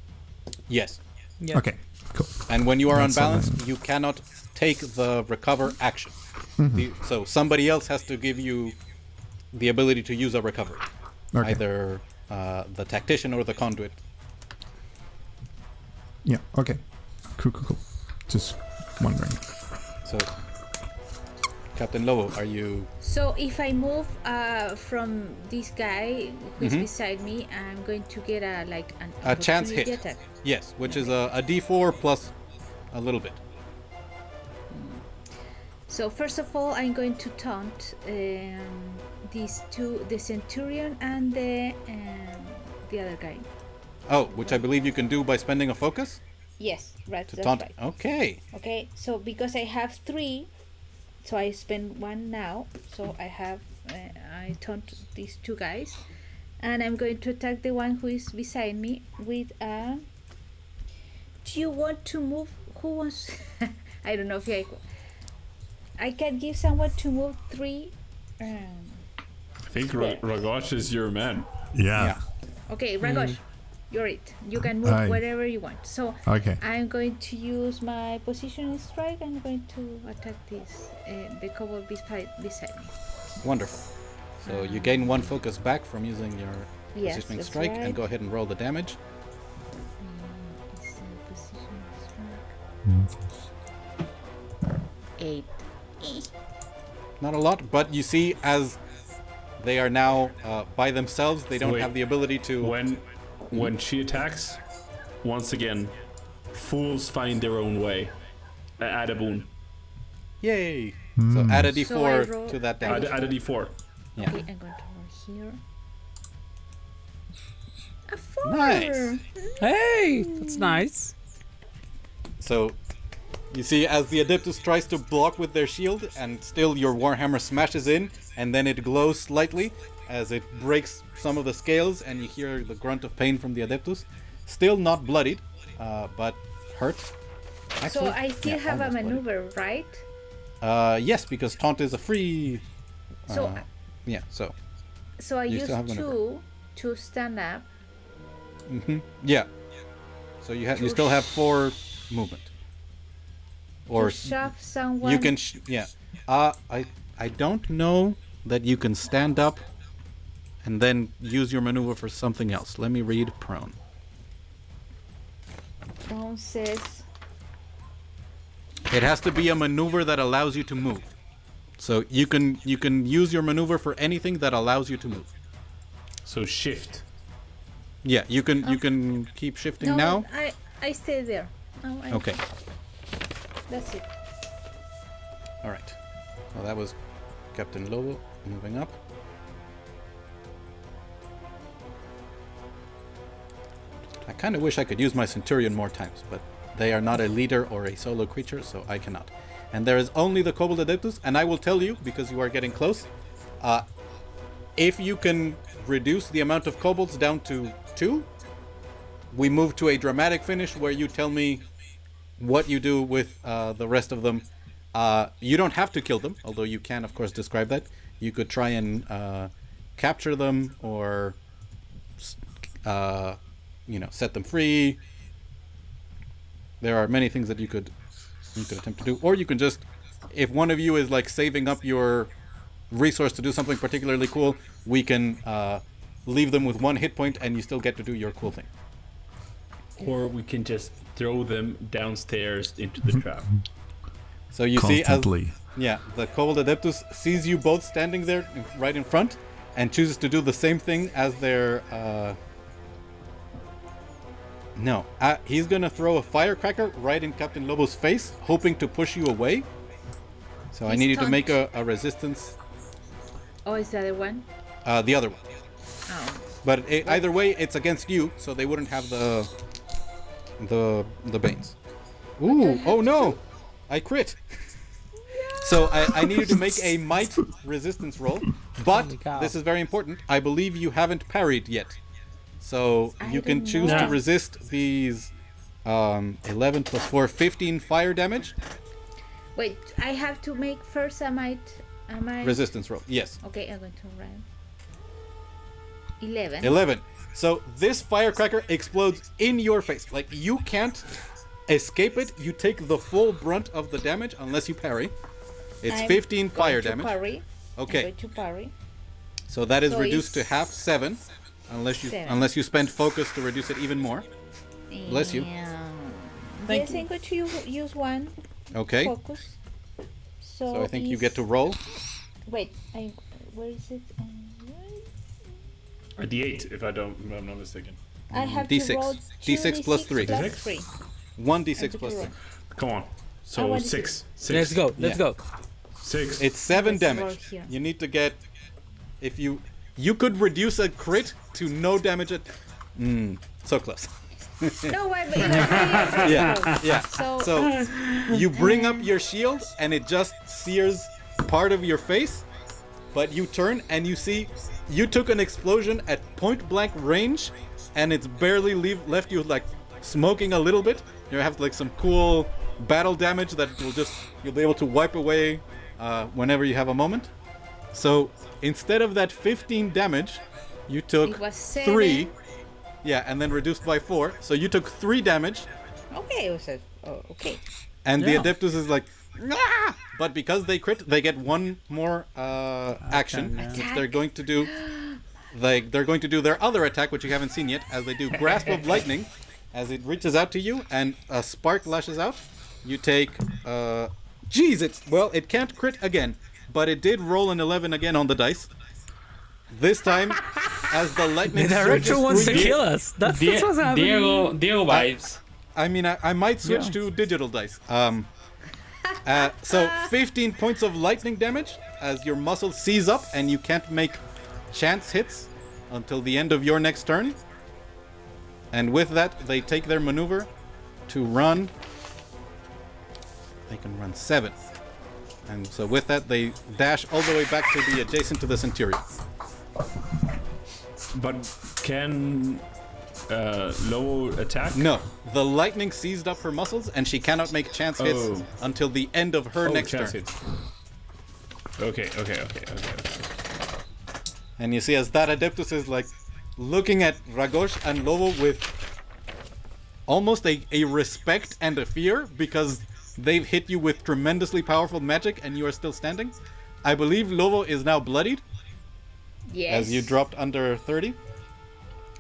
Yes. Yeah. Okay, cool. And when you are That's all unbalanced, then. you cannot take the recover action. So somebody else has to give you the ability to use a recovery. Okay. Either the tactician or the conduit. Yeah, okay. Cool. Just wondering. So, Captain Lobo, are you... So if I move from this guy who's beside me, I'm going to get an A chance opportunity hit. attack. Yes, which is a d4 plus a little bit. So first of all, I'm going to taunt these two, the Centurion and the other guy. Oh, which I believe you can do by spending a focus Yes, right. to That's taunt. right. Okay. Okay, so because I have 3, so I spend 1 now. So I have I taunt these 2 guys, and I'm going to attack the one who is beside me with a. Do you want to move? Who wants? I don't know if I can give someone to move 3. I think Ragosh is your man. Yeah. Okay, Ragosh, you're it. You can move Aye. wherever you want. So Okay. I'm going to use my positioning strike. I'm going to attack this the kobold beside me. Wonderful. So you gain 1 focus back from using your Yes, positioning that's strike, right. and go ahead and roll the damage. It's positioning strike. 8. Not a lot, but you see as they are now by themselves, they don't Wait. have the ability to... When she attacks, once again, fools find their own way. Add a boon. Yay! So add a d4 So I roll- to that I damage. Add a d4. Yeah. Okay, I'm going to roll here. A 4. Nice. Hey, that's nice. So you see as the Adeptus tries to block with their shield, and still your Warhammer smashes in, and then it glows slightly as it breaks some of the scales, and you hear the grunt of pain from the Adeptus. Still not bloodied, but hurt. So Actually, I still yeah, have a almost bloodied. maneuver, right? Yes, because taunt is a free... So yeah, so... so I you use still have maneuver. 2 to stand up. Yeah. So you still have 4 movement. Or To shove someone. you can... yeah. I don't know that you can stand up and then use your maneuver for something else. Let me read prone. Prone says. It has to be a maneuver that allows you to move. So you can use your maneuver for anything that allows you to move. So shift. Yeah, you can keep shifting No, now. I stay there. No, Okay. That's it. All right. Well, that was Captain Lobo moving up. I kind of wish I could use my Centurion more times, but they are not a leader or a solo creature, so I cannot. And there is only the Kobold Adeptus, and I will tell you, because you are getting close, if you can reduce the amount of kobolds down to 2, we move to a dramatic finish where you tell me what you do with the rest of them. You don't have to kill them, although you can, of course, describe that. You could try and capture them or, set them free. There are many things that you could attempt to do. Or you can just, if one of you is like saving up your resource to do something particularly cool, we can leave them with 1 hit point and you still get to do your cool thing. Or we can just throw them downstairs into the trap. So you Constantly. see, the Kobold Adeptus sees you both standing there right in front, and chooses to do the same thing as their. No, he's gonna throw a firecracker right in Captain Lobo's face, hoping to push you away. So I need you to make a resistance. Oh, is the other one? The other one. Oh. But either way, it's against you, so they wouldn't have the banes. Ooh! Oh no! I crit. So I need you to make a might resistance roll, but this is very important. I believe you haven't parried yet, so you can choose to resist these 11 plus 4, 15 fire damage. Wait, I have to make first a might Resistance roll. Yes. Okay, I'm going to run. 11. 11. So this firecracker explodes in your face. Like, you can't escape it. You take the full brunt of the damage unless you parry. It's 15 fire damage. Parry. Okay. I'm going to parry. So that is reduced to half, 7. Unless you spend focus to reduce it even more. Bless you. Yes, I'm going to use one. Okay. Focus. So I think you get to roll. Wait, where is it? A D8, if I'm not mistaken. I have D6. to roll D6 plus 3. Plus 3. 1 D6 plus 3. Come on. So 6. Let's go. Let's go. 6. It's 7 Let's roll damage. here. You need to get. If you could reduce a crit to no damage at. So close. No, but it was really Yeah. So you bring up your shield and it just sears part of your face, but you turn and you see you took an explosion at point blank range, and it's barely left you like smoking a little bit. You have like some cool battle damage that you'll be able to wipe away whenever you have a moment. So instead of that 15 damage, you took It was 3. Yeah, and then reduced by 4. So you took 3 damage. Okay, it was okay. And the Adeptus is like, ah! But because they crit, they get one more action, which they're going to do. They're going to do their other attack, which you haven't seen yet, as they do Grasp of Lightning, as it reaches out to you, and a spark lashes out. You take, it can't crit again, but it did roll an 11 again on the dice. This time, as the lightning surges wants to through you, kill us. That's what's happening. Diego vibes. I mean, I might switch to digital dice. So 15 points of lightning damage as your muscle seize up and you can't make chance hits until the end of your next turn. And with that, they take their maneuver to run. They can run 7. And so with that, they dash all the way back to be adjacent to the Centurion. But can Lobo attack? No, the lightning seized up her muscles, and she cannot make chance hits until the end of her next turn. Hits. Okay. And you see, as that Adeptus is like looking at Ragosh and Lobo with almost a respect and a fear, because they've hit you with tremendously powerful magic, and you are still standing. I believe Lobo is now bloodied. Yes. As you dropped under 30.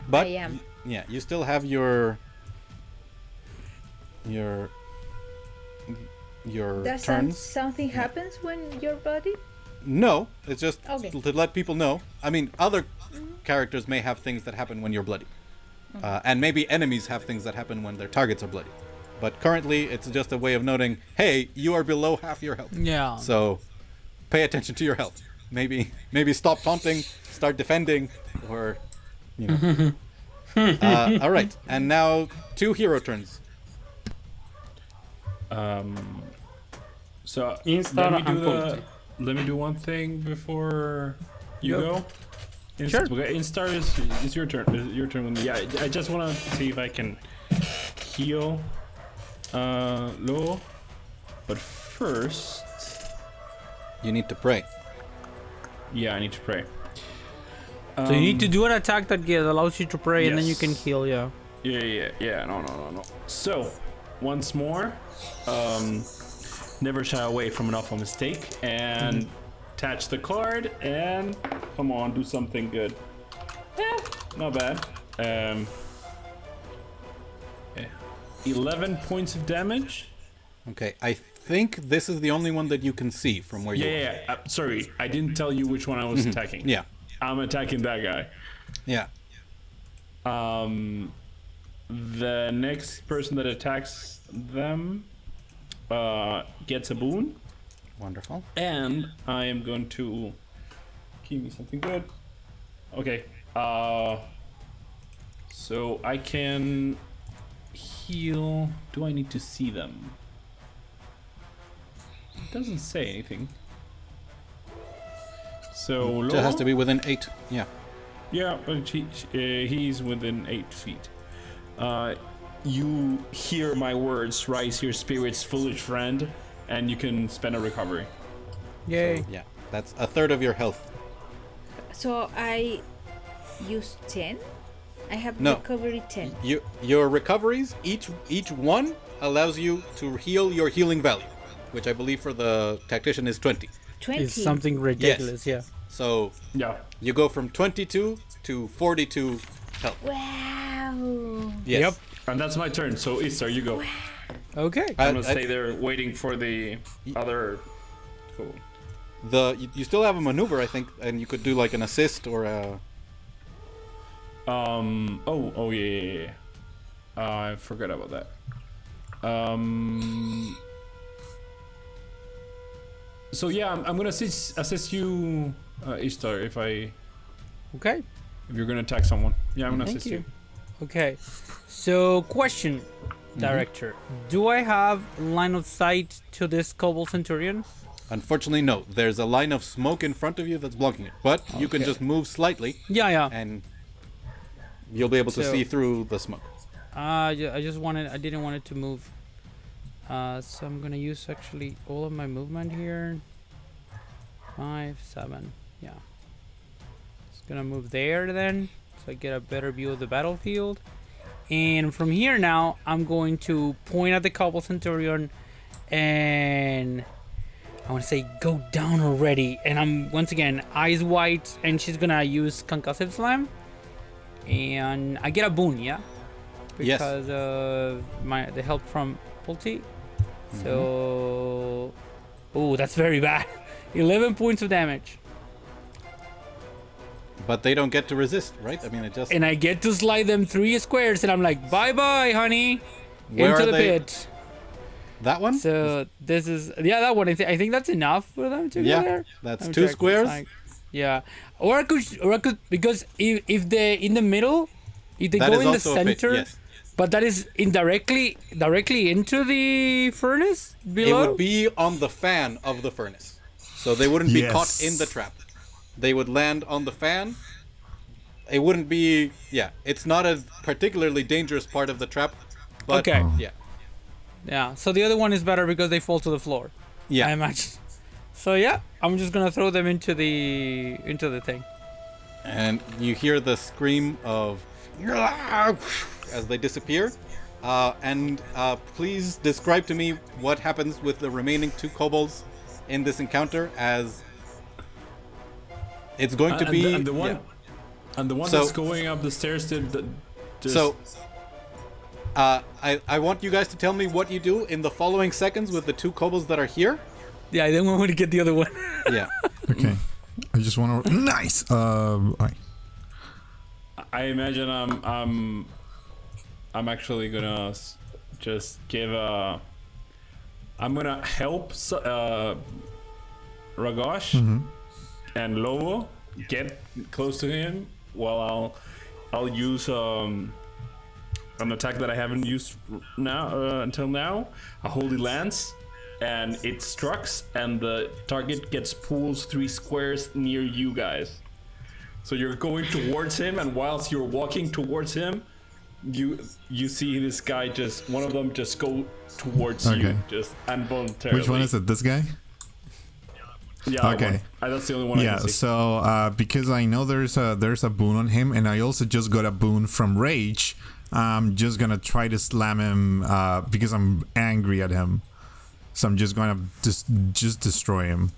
But I am. Yeah, you still have your Does turns. something happens when you're bloody? No, it's just Okay. to let people know. I mean, other characters may have things that happen when you're bloody. And maybe enemies have things that happen when their targets are bloody. But currently, it's just a way of noting, hey, you are below half your health. Yeah. So, pay attention to your health. Maybe stop taunting, start defending, or, you know. All right, and now 2 hero turns. So Instar let and me Pulti. let me do one thing before you go. Sure. Okay, Instar is your turn. It's your turn with me. Yeah, I just want to see if I can heal Lo. But first, You need to pray. yeah, I need to pray. So you need to do an attack that allows you to pray, and then you can Yes. heal. Yeah. Yeah. No. So, once more, never shy away from an awful mistake, and attach the card, and come on, do something good. Not bad. 11 points of damage. Okay, I think this is the only one that you can see from where you are. Yeah. Sorry, I didn't tell you which one I was attacking. Yeah. I'm attacking that guy. Yeah. The next person that attacks them gets a boon. Wonderful. And I am going to give me something good. Okay. So I can heal. Do I need to see them? It doesn't say anything. So It has to be within 8. Yeah. yeah, but he's within 8 feet. You hear my words, rise your spirits, foolish friend, and you can spend a recovery. Yay. Yeah. That's a third of your health. So I use 10. I have No. recovery 10. Your recoveries, each one allows you to heal your healing value, which I believe for the tactician is 20. 20. It's something ridiculous, yeah. So Yeah. you go from 22 to 42 health. Wow. Yes. Yep. And that's my turn. So Istar, you go. Okay. I'm gonna stay there waiting for the other. Cool. You still have a maneuver, I think, and you could do like an assist or a. Oh yeah. I forgot about that. So yeah, I'm gonna assist you, Ishtar, if you're gonna attack someone. Yeah, I'm gonna Thank assist you. you. Okay. So, question, director. Do I have line of sight to this Kobold Centurion? Unfortunately, no. There's a line of smoke in front of you that's blocking it, but you can Okay. just move slightly, Yeah. and you'll be able to So- see through the smoke. I didn't want it to move. So I'm gonna use actually all of my movement here. 5, 7, yeah. Just gonna move there then, so I get a better view of the battlefield. And from here now, I'm going to point at the Kobold Centurion, and I want to say go down already. And I'm once again eyes wide, and she's gonna use concussive slam, and I get a boon, yeah, Yes. because of the help from Pulti. So, oh, that's very bad. 11 points of damage, But they don't get to resist, right? I mean, it just. and I get to slide them 3 squares, and I'm like, bye bye, honey, Where into are the they? pit. That one? So this is that one. I think that's enough for them to Yeah, go there. that's Let me 2 check. squares. Yeah, or I could because if they in the middle, if they That go is in the also a pit, center, yes. but that is directly into the furnace It below. would be on the fan of the furnace. So they wouldn't be caught Yes. in the trap. They would land on the fan. It wouldn't be. Yeah, it's not a particularly dangerous part of the trap. But, Okay. Yeah. Yeah. So the other one is better because they fall to the floor. Yeah. I imagine. So yeah, I'm just gonna throw them into the thing. And you hear the scream of as they disappear. Please describe to me what happens with the remaining 2 kobolds in this encounter, as it's going to be. and the one, yeah. and the one So- that's going up the stairs did. Just, So, I want you guys to tell me what you do in the following seconds with the 2 kobolds that are here. Yeah, I didn't want to get the other one. Yeah. Okay. I just want to. Nice. Alright. I imagine I'm actually gonna just give a. I'm gonna help Ragosh and Lobo get close to him while I'll use an attack that I haven't used now until now, a Holy Lance, and it strikes and the target gets pulled 3 squares near you guys. So you're going towards him, and whilst you're walking towards him, you see this guy one of them just go towards you, Okay. just involuntarily. Which one is it? This guy? Yeah. that Okay. one. That's the only one I Yeah. can see. So because I know there's a boon on him, and I also just got a boon from Rage. I'm just gonna try to slam him because I'm angry at him. So I'm just gonna just destroy him,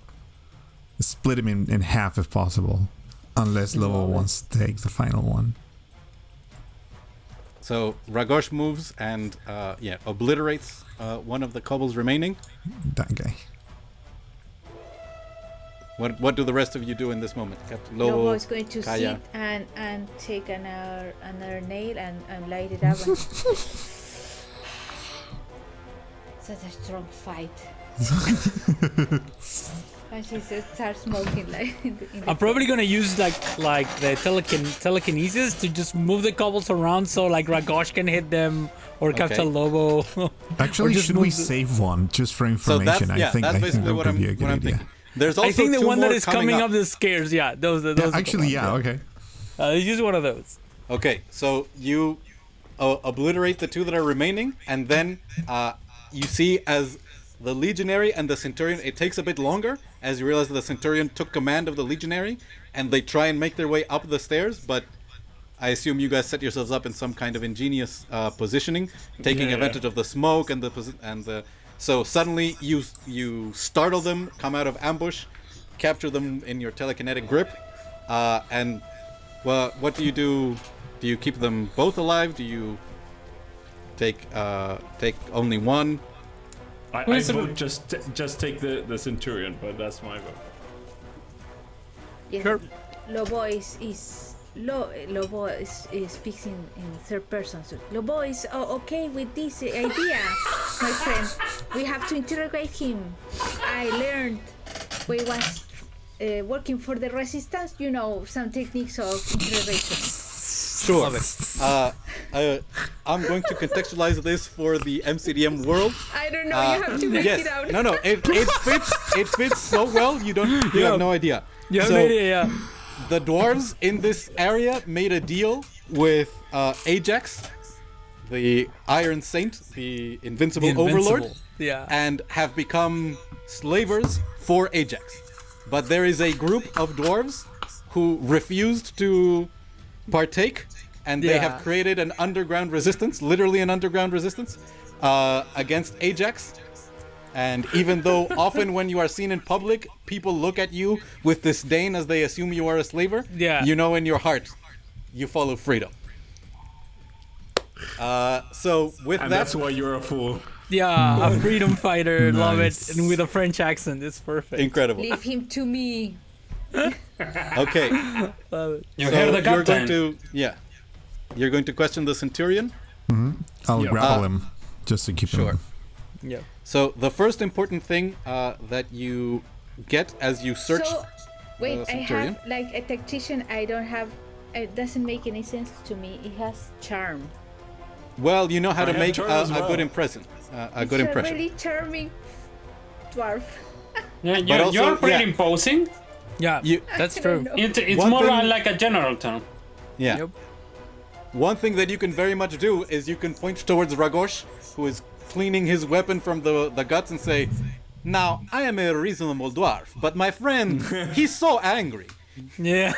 split him in half if possible, unless Lobo wants to take the final one. So Ragosh moves and obliterates one of the kobolds remaining. That guy. What do the rest of you do in this moment? Captain Lobo Lobo, is going to Kaya. sit and take another nail and light it up. And such a strong fight. And she just starts smoking like. I'm probably gonna use like the telekinesis to just move the kobolds around so like Ragosh can hit them or Captain Lobo. Actually, just should we move the- save one just for So information? that's, I think that's that basically what could I'm, be a good what I'm idea. thinking. There's also I think the two one that more is coming up the stairs. Yeah, those. Are the Actually, ones. yeah, okay. Use one of those. Okay, so you obliterate the two that are remaining, and then you see as the legionary and the centurion, it takes a bit longer as you realize that the centurion took command of the legionary, and they try and make their way up the stairs, but I assume you guys set yourselves up in some kind of ingenious positioning, taking advantage of the smoke and the. So suddenly you startle them, come out of ambush, capture them in your telekinetic grip, and well, what do you do? Do you keep them both alive? Do you take only one? I vote just take the centurion, but that's my vote. Yes, Sure. Lobo speaks in third person. So Lobo is okay with this idea, my friend. We have to interrogate him. I learned when I was working for the resistance, some techniques of interrogation. Sure. I'm going to contextualize this for the MCDM world. I don't know. You have to make Yes. it out. No. It fits. It fits so well. You have no idea. You have So, an idea, yeah. The dwarves in this area made a deal with Ajax, the Iron Saint, the Invincible Overlord, Yeah. and have become slavers for Ajax. But there is a group of dwarves who refused to partake, and they have created an underground resistance, literally an underground resistance, against Ajax. And even though often when you are seen in public, people look at you with disdain as they assume you are a slaver, you know in your heart, you follow freedom. So with And that, that's why you're a fool. Yeah, a freedom fighter, love it, Nice. and with a French accent, it's perfect. incredible. Leave him to me. Okay, Love it. You so hear the you're going captain. you're going to question the centurion. I'll Yeah. grapple him just to keep Sure. him. Yeah. So the first important thing that you get as you search. So, wait, I centurion. have like a tactician. I don't have. It doesn't make any sense to me. It has charm. Well, you know how to have make charm a as well. good impression. A good It's impression. a really charming dwarf. Yeah, But also, you're pretty yeah. imposing. Yeah, You- that's I true. don't know. It's One more thing- like a general term. Yeah. Yep. One thing that you can very much do is you can point towards Ragosh, who is cleaning his weapon from the guts, and say, "Now, I am a reasonable dwarf, but my friend, he's so angry." Yeah.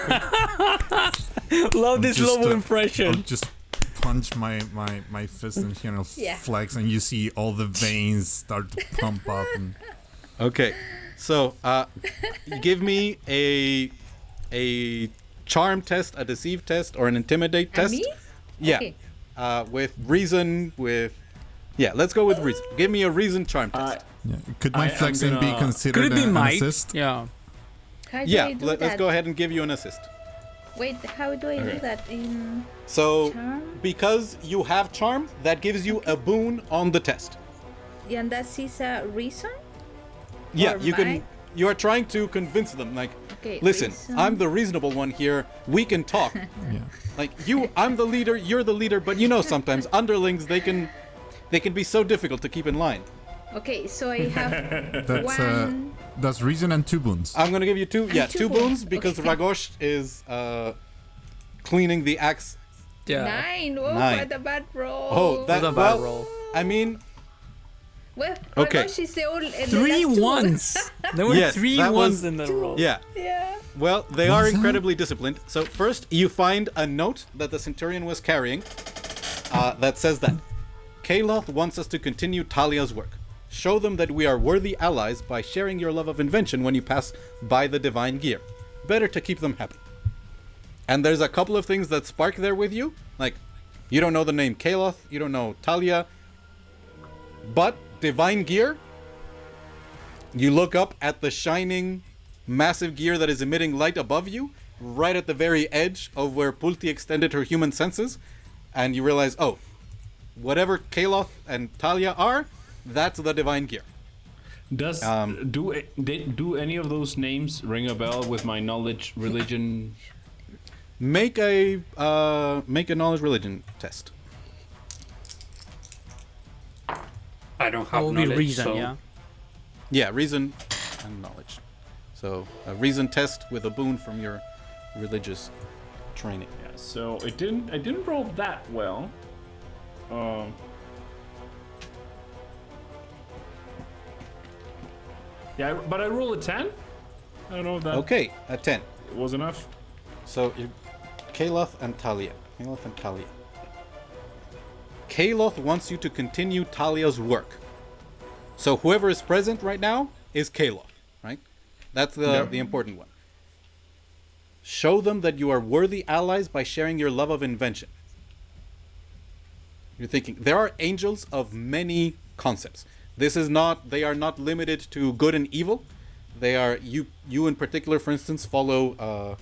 Love this Just, Lobo I'll impression. just punch my fist and Yeah. flex, and you see all the veins start to pump up. And Okay, so give me a charm test, a deceive test, or an intimidate And test. me? Yeah, Okay. with reason. Let's go with reason. Give me a reason charm test. yeah. Could my I am flexing be gonna- considered Could it be an might? assist? Yeah. How do I do let's that? go ahead and give you an assist. Wait, how do I do that in So, charm? because you have charm, that gives you a boon on the test. And that is a reason? Yeah, Or you can. might? You are trying to convince them, like, Okay, listen, reason. I'm the reasonable one here. We can talk. Yeah. Like I'm the leader, you're the leader, but sometimes underlings they can be so difficult to keep in line. Okay, so I have That's one. that's reason and 2 boons. I'm gonna give you two two boons boons, because okay. Ragosh is cleaning the axe. Yeah. 9. Oh, Nine. what a bad roll. Oh, that That's a bad well, roll. I mean, Well, Okay. Ragosh is the only. the 3 last two. ones. There were Yes, 3 that ones was- in the roll. yeah. Yeah. Well, they are What's that? incredibly disciplined. So first, you find a note that the Centurion was carrying that says that Kaloth wants us to continue Talia's work. Show them that we are worthy allies by sharing your love of invention when you pass by the divine gear. Better to keep them happy. And there's a couple of things that spark there with you. Like, you don't know the name Kaloth, you don't know Talia, but divine gear, you look up at the shining massive gear that is emitting light above you, right at the very edge of where Pulti extended her human senses, and you realize, oh, whatever Kaloth and Talia are, that's the divine gear. Does do any of those names ring a bell with my knowledge religion? Make a knowledge religion test. I don't That have will be knowledge, reason, so yeah. Yeah, reason and knowledge. So a reason test with a boon from your religious training. Yeah. So I didn't roll that well. Yeah, but I rolled a 10. I don't know if that Okay, a 10. was enough. So you Kaloth and Talia. Kaloth and Talia. Kaloth wants you to continue Talia's work. So whoever is present right now is Kaloth, right? That's the important one. Show them that you are worthy allies by sharing your love of invention. You're thinking, there are angels of many concepts. They are not limited to good and evil. They are, you in particular, for instance, follow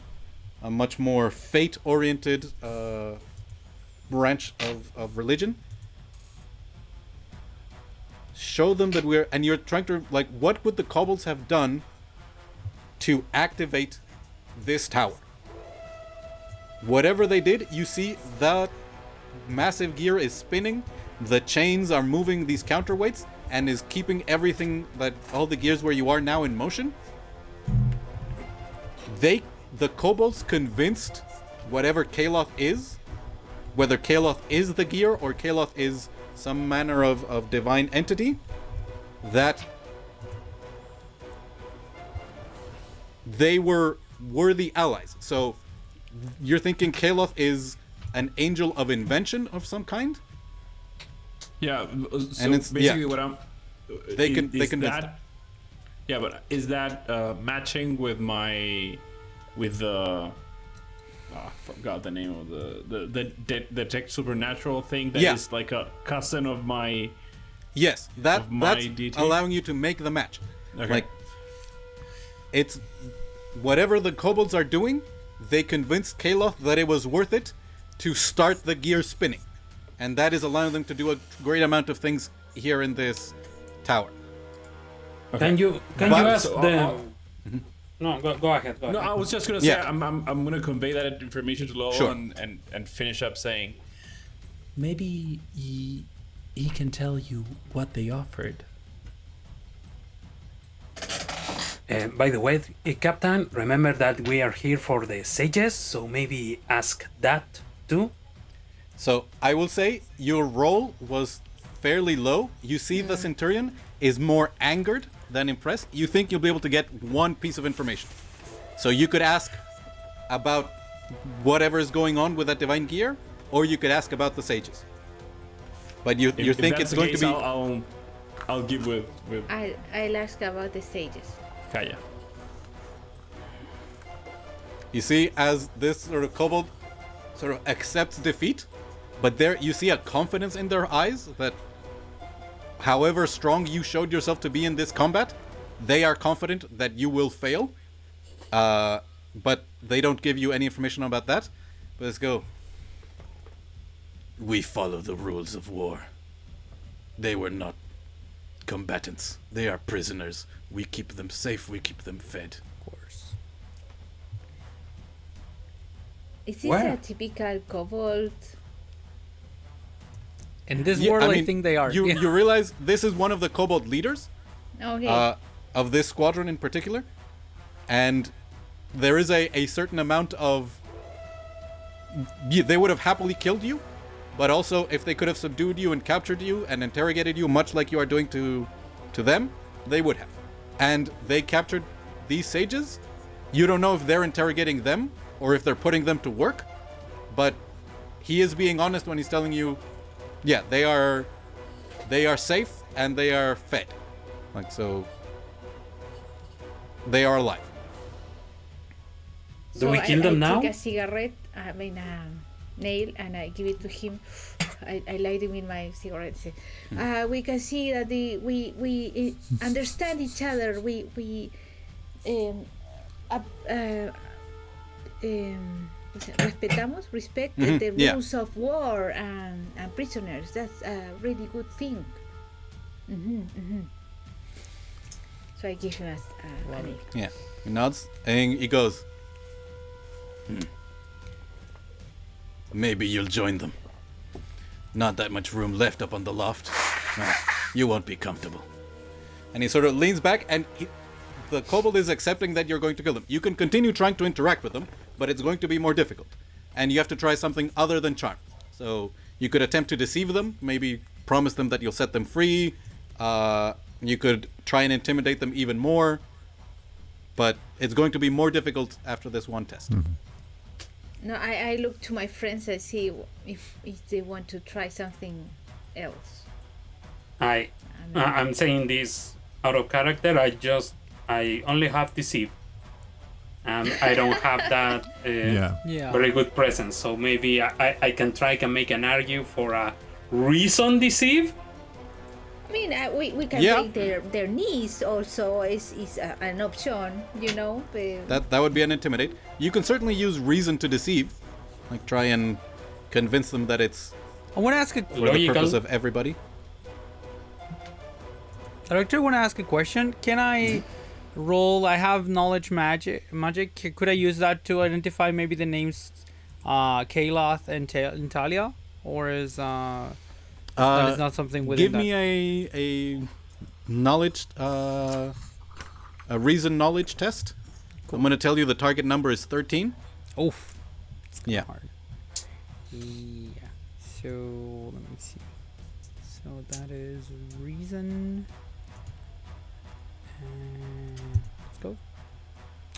a much more fate-oriented branch of religion. Show them that and you're trying to, like, what would the Kobolds have done to activate this tower? Whatever they did, you see that massive gear is spinning, the chains are moving these counterweights, and is keeping everything, all the gears where you are now, in motion. The Kobolds convinced whatever Kaloth is, whether Kaloth is the gear or Kaloth is some manner of divine entity, that they were worthy allies. So you're thinking Kaloth is an angel of invention of some kind? Yeah. So And it's- basically, yeah. what I'm They is convinced that. them. Yeah, but is that matching with the? I forgot the name of the tech supernatural thing that is Yeah. like a cousin of my. Yes, that's deity? allowing you to make the match. Okay. Like, it's whatever the Kobolds are doing, they convinced Kaloth that it was worth it to start the gear spinning. And that is allowing them to do a great amount of things here in this tower. Can you But- ask So, the? No, go ahead. No, I was just gonna say Yeah. I'm gonna convey that information to Lowell Sure. and finish up saying maybe he can tell you what they offered. By the way, Captain, remember that we are here for the sages, so maybe ask that too. So I will say your roll was fairly low. You see the Centurion is more angered than impressed. You think you'll be able to get one piece of information. So you could ask about whatever is going on with that divine gear, or you could ask about the sages. But you If think that's it's the going case, to be... I'll give with I'll ask about the sages. Kaya. You see, as this sort of kobold sort of accepts defeat, but there you see a confidence in their eyes that however strong you showed yourself to be in this combat, they are confident that you will fail. But they don't give you any information about that. But let's go. We follow the rules of war. They were not combatants. They are prisoners. We keep them safe. We keep them fed. Of course. Is this Where? a typical kobold? In this Yeah, world, I mean, think they are. You Yeah. you realize this is one of the kobold leaders Okay. of this squadron in particular, and there is a certain amount of. They would have happily killed you, but also if they could have subdued you and captured you and interrogated you, much like you are doing to them, they would have. And they captured these sages. You don't know if they're interrogating them or if they're putting them to work, but he is being honest when he's telling you, yeah, they are safe and they are fed. Like, so they are alive. Do we kill them I now? take a cigarette, I mean a nail, and I give it to him. I light him in my cigarette. Say, we can see that we understand each other. We respect Mhm, the yeah. rules of war and prisoners. That's a really good thing. So I give him an egg. Yeah. He nods and he goes, Maybe you'll join them. Not that much room left up on the loft. Well, you won't be comfortable. And he sort of leans back, and the kobold is accepting that you're going to kill them. You can continue trying to interact with them, but it's going to be more difficult. And you have to try something other than charm. So you could attempt to deceive them, maybe promise them that you'll set them free. You could try and intimidate them even more. But it's going to be more difficult after this one test. No, I look to my friends and see if they want to try something else. I'm saying this out of character. I only have deceive, and I don't have that Yeah. very good presence. So maybe I can make an argue for a reason deceive. I mean, we can break their knees also is an option, you know. That would be an intimidate. You can certainly use reason to deceive. Like try and convince them that it's I want to ask a for the purpose of everybody. Director, I want to ask a question. Can I roll? I have knowledge magic. Could I use that to identify maybe the names, Kaloth and Talia, or is that is not something within Give me a knowledge, a reason knowledge test. Cool. I'm going to tell you the target number is 13. Oof. Yeah. Hard. Yeah. So let me see. So that is reason. Let's go.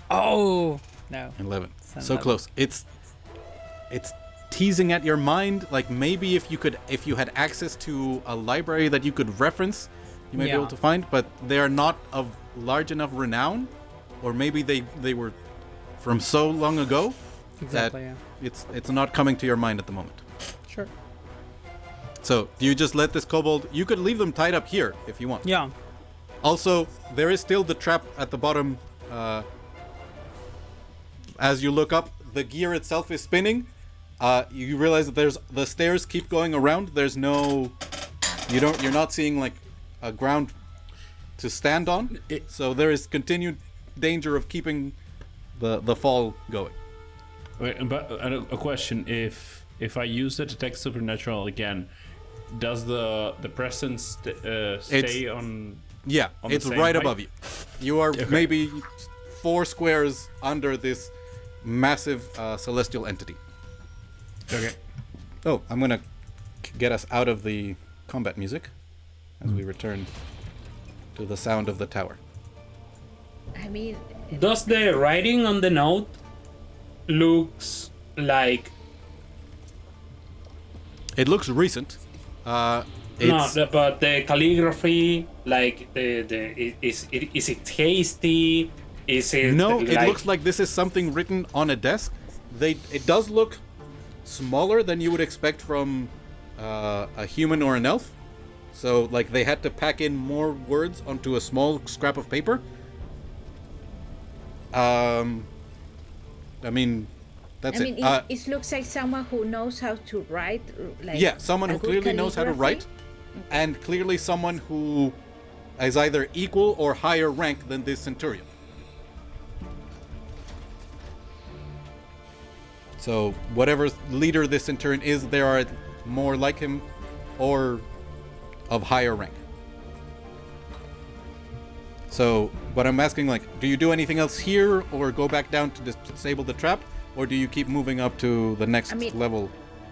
Oh no. 11. It's So 11. close. It's teasing at your mind. Like maybe if you had access to a library that you could reference, you might be able to find. But they are not of large enough renown, or maybe they were from so long ago Exactly. that Yeah. it's not coming to your mind at the moment. Sure. So do you just let this kobold? You could leave them tied up here if you want. Yeah. Also, there is still the trap at the bottom. As you look up, the gear itself is spinning. You realize that the stairs keep going around. There's no, you're not seeing like a ground to stand on. So there is continued danger of keeping the fall going. Wait, but a question: If I use the detect supernatural again, does the presence stay on? Yeah, on the it's same right height? above you. You are maybe 4 squares under this massive celestial entity. Okay. Oh, I'm gonna get us out of the combat music as we return to the sound of the tower. I mean, Does the writing on the note looks like? It looks recent. It's, No, but the calligraphy, like is it hasty? Is it no, it looks like this is something written on a desk. It does look smaller than you would expect from a human or an elf. So, like, they had to pack in more words onto a small scrap of paper. I mean, that's it. It looks like someone who knows how to write. Like Yeah, someone who a good clearly knows how to write, calligraphy. and clearly someone who is either equal or higher rank than this centurion. So whatever leader this centurion is, there are more like him or of higher rank. So, but I'm asking, like, do you do anything else here, or go back down to disable the trap, or do you keep moving up to the next level?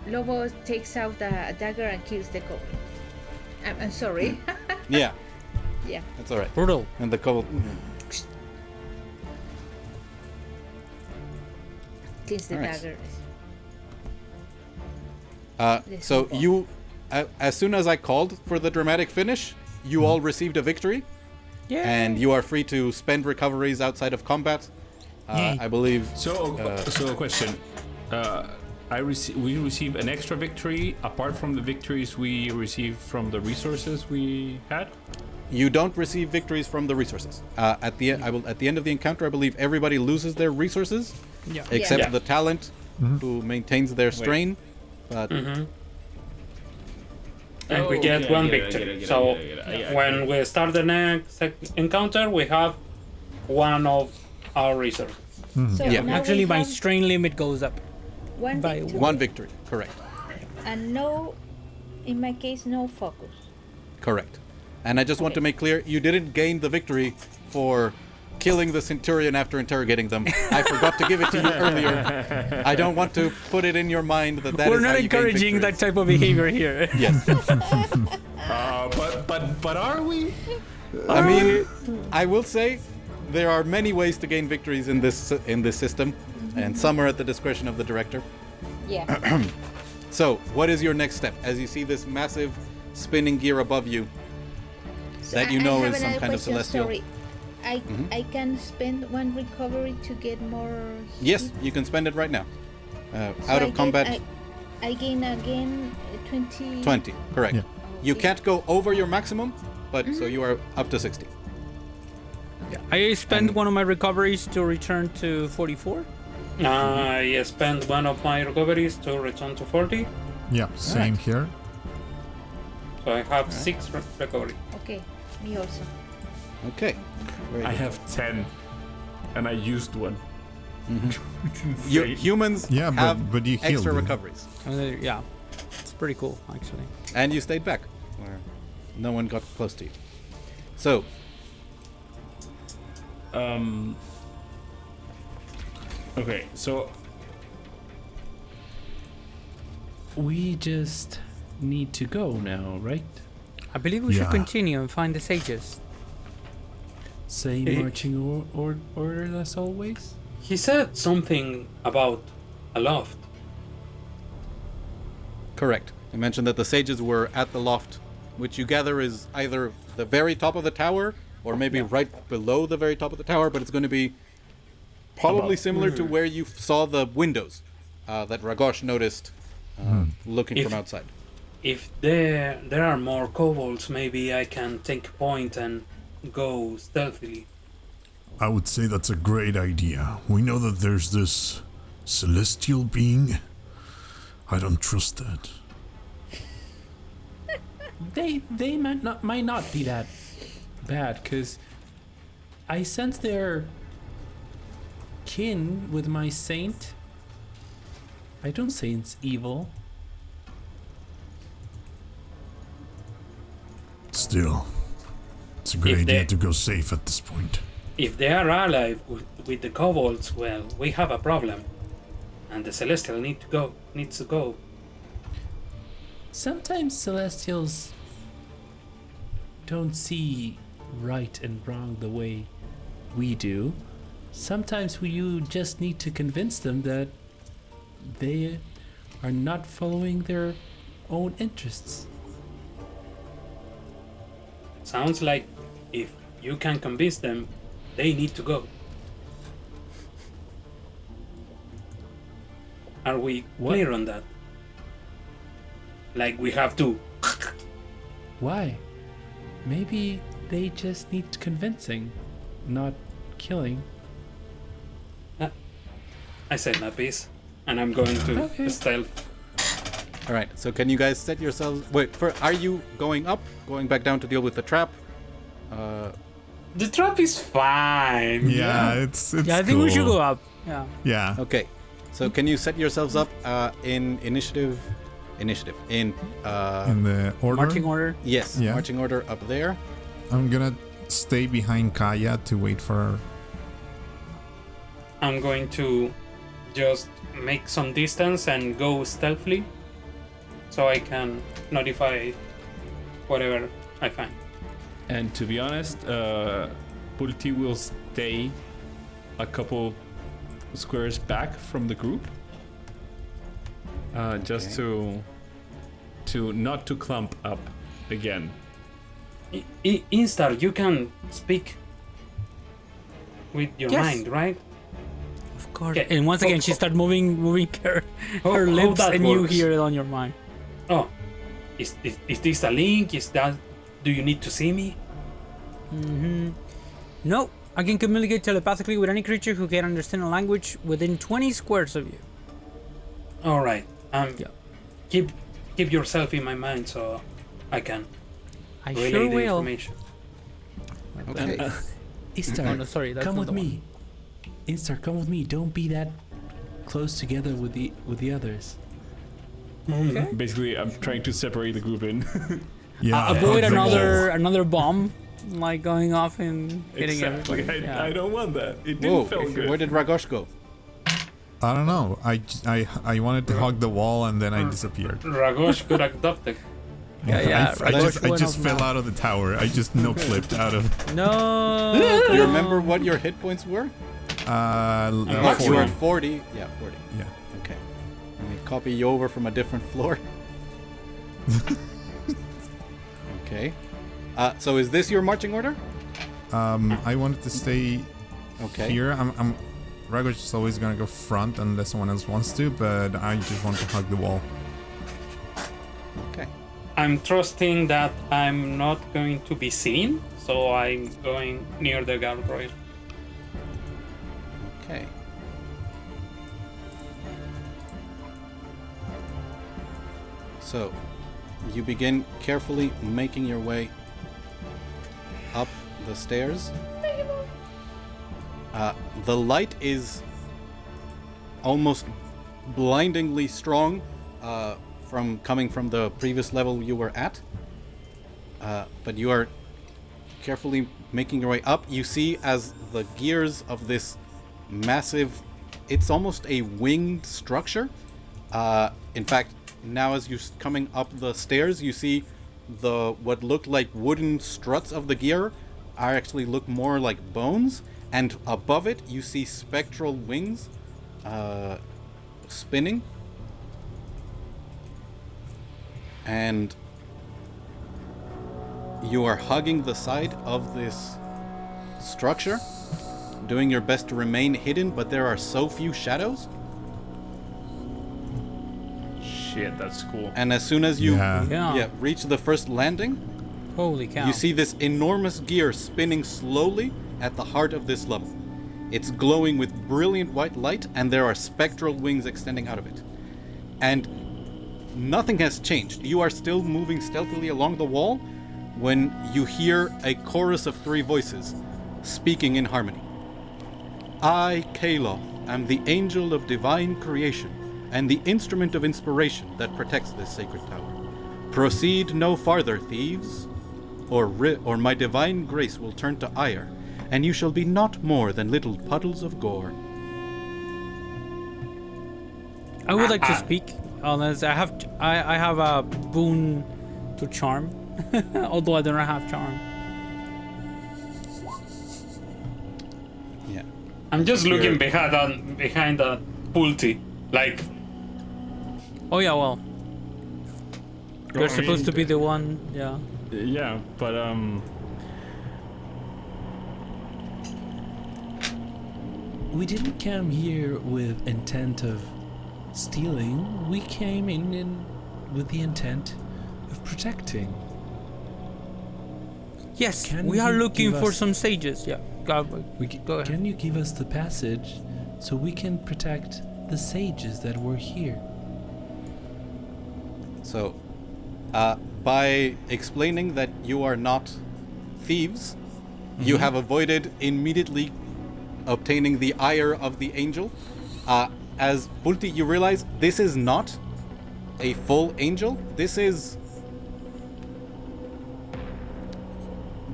Lobo takes out a dagger and kills the kobold. I'm sorry. Yeah, Yeah. that's all right. Brutal. And the kobold. Kills the Alright. dagger. Let's So move on. you, as soon as I called for the dramatic finish, you all received a victory, Yeah. and you are free to spend recoveries outside of combat. I believe. So a question: we receive an extra victory apart from the victories we received from the resources we had. You don't receive victories from the resources. At the end of the encounter, I believe everybody loses their resources, Yeah. except Yeah. the talent who maintains their strain. But And we get one victory. So when we start the next encounter, we have one of our resources. So Yeah. now Actually, we my have strain limit goes up. one by victory, one victory, correct, and no, in my case, no focus. correct. And I just want to make clear, you didn't gain the victory for killing the Centurion after interrogating them. I forgot to give it to you earlier. I don't want to put it in your mind that We're is not how you gain encouraging that victories. type of behavior here. Yes. But are we? I mean, I will say there are many ways to gain victories in this system, and some are at the discretion of the director. Yeah. So, what is your next step? As you see this massive spinning gear above you, that you know I have is some another kind of question, celestial. Sorry. I can spend one recovery to get more. Yes, hit. you can spend it right now. So Out I of combat, I gain again 20. 20, correct. Yeah. You Okay. can't go over your maximum, but so you are up to 60. I spend And- one of my recoveries to return to 44. I spend one of my recoveries to return to 40. Yeah, same here. So I have 6 recovery. Okay, me also. Okay. Very I good. have 10, and I used one. You, humans Yeah, have but you healed extra them. recoveries. Yeah, it's pretty cool actually. And you stayed back, where no one got close to you. So, Okay, so we just need to go now, right? I believe we should Yeah. continue and find the sages. Same Eh. marching order as always. He said something about a loft. correct. I mentioned that the sages were at the loft, which you gather is either the very top of the tower or maybe right below the very top of the tower, but it's going to be probably similar to where you saw the windows that Ragosh noticed looking If- from outside. If there are more kobolds, maybe I can take point and go stealthily. I would say that's a great idea. We know that there's this celestial being. I don't trust that. They might not be that bad, cause I sense they're kin with my saint. I don't say it's evil. Still, it's a great If idea they- to go safe at this point. If they are allied with the kobolds, well, we have a problem, and the celestial needs to go. Sometimes celestials don't see right and wrong the way we do. Sometimes you just need to convince them that they are not following their own interests. Sounds like if you can convince them, they need to go. Are we What? clear on that? Like we have to. Why? Maybe they just need convincing, not killing. I said my piece, and I'm going to Okay. stealth. All right, so can you guys set yourselves... Wait, are you going up, going back down to deal with the trap? The trap is fine. Yeah, it's Yeah, I think we should cool. go up. Yeah. Yeah. Okay, so can you set yourselves up in initiative, in In the order, Marching order. yes, Yeah. marching order up there. I'm gonna stay behind Kaya to wait for her. I'm going to just make some distance and go stealthily, so I can notify whatever I find. And to be honest, Pulti will stay a couple squares back from the group, just to not to clump up again. Instar, you can speak with your Yes. mind, right? Of course. Okay. And once again, she started moving her How lips, that and you works. hear it on your mind. Oh, is this a link? Is that? Do you need to see me? No, I can communicate telepathically with any creature who can understand a language within 20 squares of you. All right. Yeah. Keep yourself in my mind so I can I relay sure the will. information. Okay. Istar, Oh, no, sorry, that's come not with the one. me. Istar, come with me. Don't be that close together with the others. Okay. Basically, I'm trying to separate the group in. Yeah. Avoid hug the wall. another bomb, like going off and hitting Exactly. everybody. Yeah. I don't want that. It Whoa, didn't feel good. where did Ragosh go? I don't know. I wanted to hug the wall and then I disappeared. Ragosh got adopted. Yeah, I just Ragosh went fell off out of the tower. I just no clipped out of. No. Do you remember what your hit points were? Uh, You were 40. 40. Yeah, 40. Yeah. Okay. Let me copy you over from a different floor. Okay. So is this your marching order? I wanted to stay Okay. here. Ragosh is always gonna go front unless someone else wants to, but I just want to hug the wall. Okay. I'm trusting that I'm not going to be seen, so I'm going near the guardrail. Okay. So, you begin carefully making your way up the stairs. The light is almost blindingly strong from coming from the previous level you were at. But you are carefully making your way up. You see as the gears of this massive, it's almost a winged structure. In fact, now as you're coming up the stairs, you see the what look like wooden struts of the gear are actually look more like bones, and above it you see spectral wings spinning. And you are hugging the side of this structure, doing your best to remain hidden, but there are so few shadows. Shit, that's cool. And as soon as you Yeah. reach the first landing, Holy cow. you see this enormous gear spinning slowly at the heart of this level. It's glowing with brilliant white light, and there are spectral wings extending out of it. And nothing has changed. You are still moving stealthily along the wall when you hear a chorus of 3 voices speaking in harmony. I, Kaloth, am the angel of divine creation and the instrument of inspiration that protects this sacred tower. Proceed no farther, thieves, or my divine grace will turn to ire, and you shall be not more than little puddles of gore. I would like to speak. Unless I have a boon to charm, although I do not have charm. Yeah. I'm just looking behind that pulti, like Oh yeah, well, you're supposed to be the one. Yeah. Yeah, but We didn't come here with intent of stealing. We came in with the intent of protecting. Yes, Can we are you looking give for us- some sages. Yeah. Go ahead. Can you give us the passage so we can protect the sages that were here? So, by explaining that you are not thieves, you have avoided immediately obtaining the ire of the angel. As Pulti, you realize this is not a full angel. This is...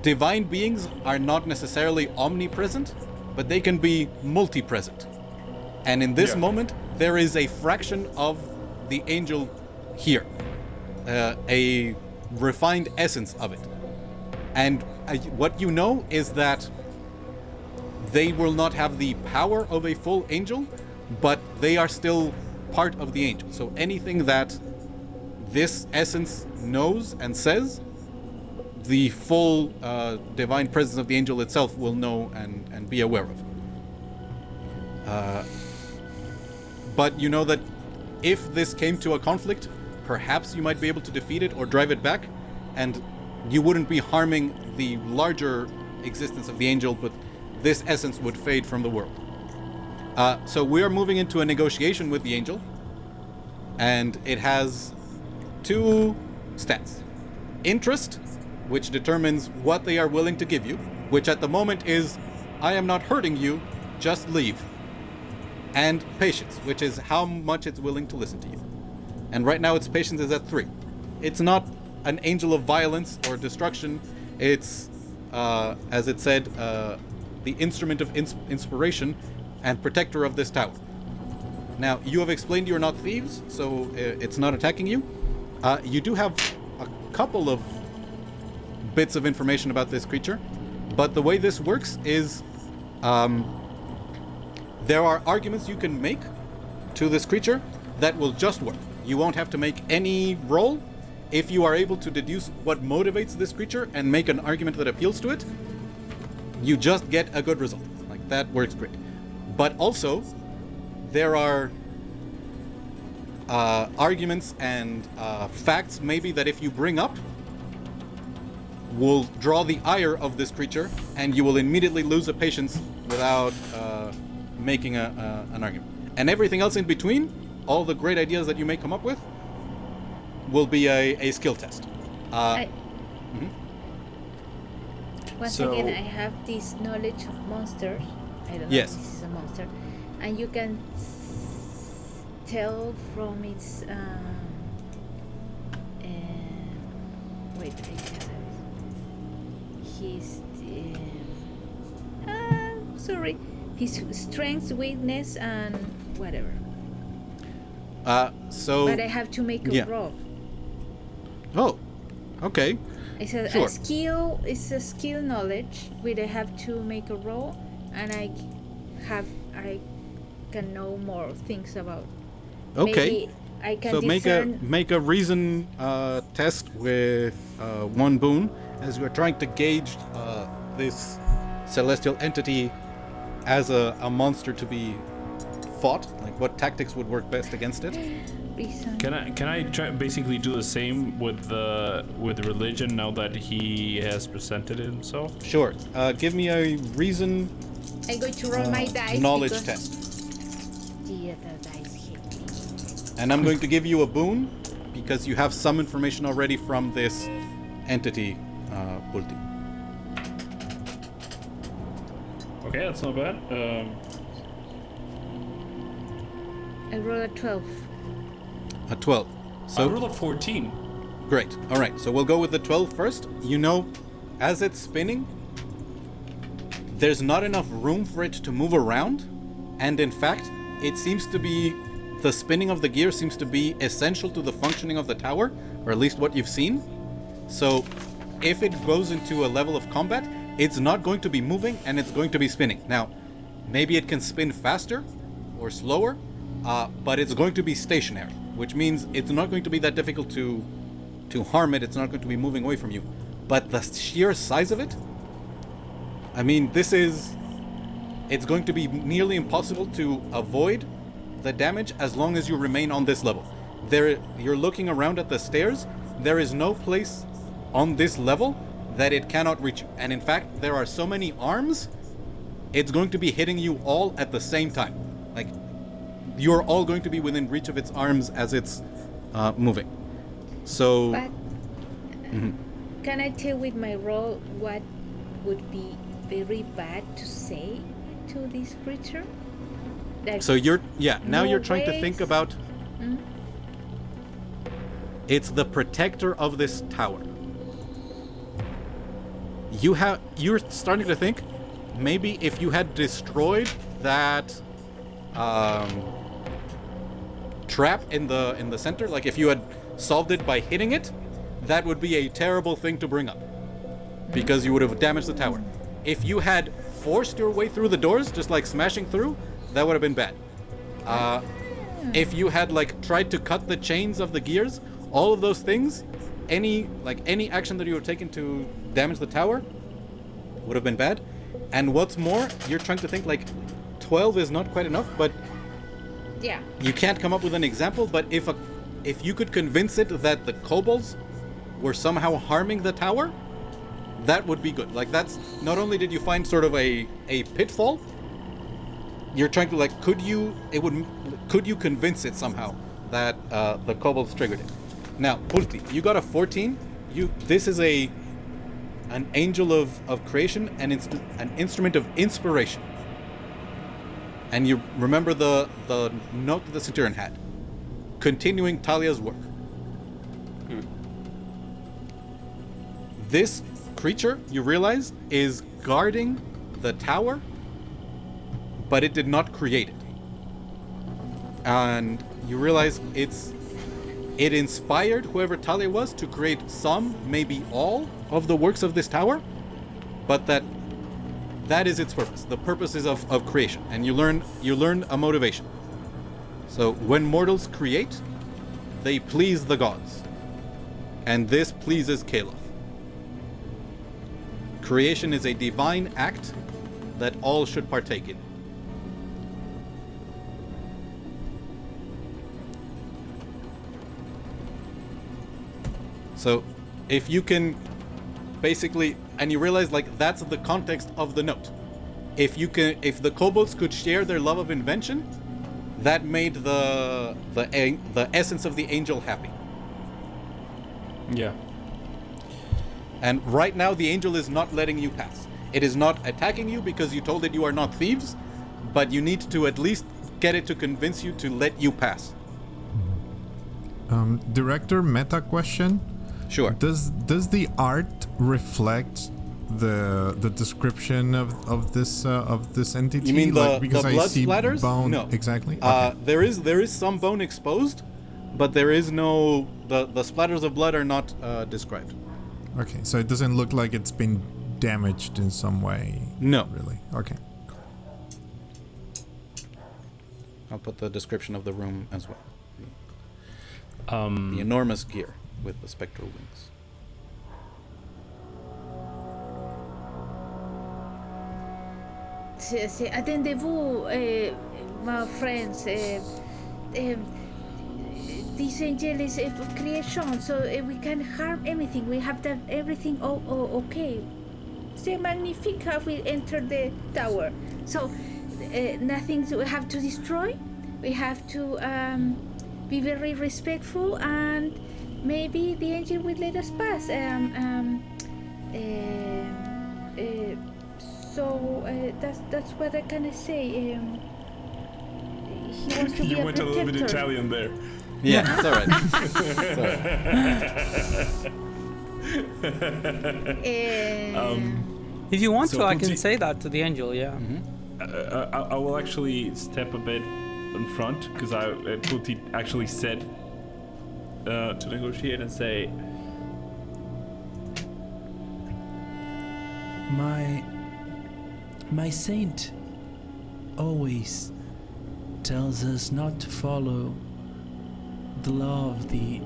Divine beings are not necessarily omnipresent, but they can be multi-present. And in this moment, there is a fraction of the angel here. A refined essence of it. And what you know is that they will not have the power of a full angel, but they are still part of the angel. So anything that this essence knows and says, the full divine presence of the angel itself will know and be aware of. But you know that if this came to a conflict, perhaps you might be able to defeat it or drive it back, and you wouldn't be harming the larger existence of the angel, but this essence would fade from the world. So we are moving into a negotiation with the angel, and it has 2 stats. Interest, which determines what they are willing to give you, which at the moment is, I am not hurting you, just leave. And patience, which is how much it's willing to listen to you. And right now its patience is at 3. It's not an angel of violence or destruction. It's, as it said, the instrument of inspiration and protector of this tower. Now, you have explained you're not thieves, so it's not attacking you. You do have a couple of bits of information about this creature, but the way this works is there are arguments you can make to this creature that will just work. You won't have to make any roll. If you are able to deduce what motivates this creature and make an argument that appeals to it, you just get a good result. Like, that works great. But also, there are arguments and facts maybe that if you bring up will draw the ire of this creature, and you will immediately lose a patience without making an argument. And everything else in between, all the great ideas that you may come up with, will be a skill test. Once again, I have this knowledge of monsters. I don't know Yes. if this is a monster. And you can tell from its... wait, I have his... sorry. His strength, weakness, and whatever. So... But I have to make a roll. Oh, okay. It's a Sure. skill. It's a skill knowledge where I have to make a roll, and I can know more things about. Okay. Maybe I can So discern. make a reason test with 1 boon, as you are trying to gauge this celestial entity as a monster to be fought. Like, what tactics would work best against it? Reason. Can I try basically do the same with religion now that he has presented himself? Sure. Give me a reason I'm going to roll my dice. knowledge because test. the other dice hit me. And I'm going to give you a boon because you have some information already from this entity, Pulti. Okay, that's not bad. I rolled a 12. A 12. I So rolled a 14. great. All right. So we'll go with the 12 first. You know, as it's spinning, there's not enough room for it to move around, and in fact, it seems to be the spinning of the gear seems to be essential to the functioning of the tower, or at least what you've seen. So if it goes into a level of combat, it's not going to be moving and it's going to be spinning. Now, maybe it can spin faster or slower, but it's going to be stationary, which means it's not going to be that difficult to harm it. It's not going to be moving away from you. But the sheer size of it, I mean, it's going to be nearly impossible to avoid the damage as long as you remain on this level. You're looking around at the stairs. There is no place on this level that it cannot reach you. And in fact, there are so many arms, it's going to be hitting you all at the same time. Like, you're all going to be within reach of its arms as it's moving. So... But can I tell with my roll what would be very bad to say to this creature? Like, So you're now no you're trying to ways. think about it's the protector of this tower. You're starting to think maybe if you had destroyed that trap in the center, like if you had solved it by hitting it, that would be a terrible thing to bring up because you would have damaged the tower. If you had forced your way through the doors, just like smashing through, that would have been bad. If you had like tried to cut the chains of the gears, all of those things, any action that you had taken to damage the tower would have been bad. And what's more, you're trying to think like 12 is not quite enough, but yeah. you can't come up with an example. But if you could convince it that the kobolds were somehow harming the tower, that would be good. Like, that's not only did you find sort of a pitfall, you're trying to, like, could you convince it somehow that the kobolds triggered it. Now, Pulti, you got a 14. This is an angel of creation and an instrument of inspiration. And you remember the note that the Centurion had, continuing Talia's work. This creature, you realize, is guarding the tower, but it did not create it. And you realize it inspired whoever Talia was to create some, maybe all, of the works of this tower, but that is its purpose. The purpose is of creation, and you learn a motivation. So when mortals create, they please the gods, and this pleases Kaloth. Creation is a divine act that all should partake in. So, if you can basically, and you realize, like, that's the context of the note. If the kobolds could share their love of invention, that made the essence of the angel happy. Yeah. And right now, the angel is not letting you pass. It is not attacking you because you told it you are not thieves, but you need to at least get it to convince you to let you pass. Director, meta question. Sure. Does the art reflect the description of this entity? You mean like, the because blood I see splatters? bone. No. Exactly. Okay. There is some bone exposed, but there is no the splatters of blood are not described. Okay, so it doesn't look like it's been damaged in some way. No. Really. Okay. I'll put the description of the room as well. Um, The enormous gear with the spectral wings. Attendez-vous, my friends. This angel is a creation, so we can harm anything. We have done everything okay. C'est magnifique how we enter the tower. So nothing we have to destroy. We have to be very respectful, and maybe the angel will let us pass. So that's what I can say. He wants to be you a went a little bit protector. Italian there. Yeah, it's alright. If you want So to, I Pulti- can say that to the angel. Yeah. I will actually step a bit in front because Pulti actually said to negotiate and say, My saint always tells us not to follow the law of the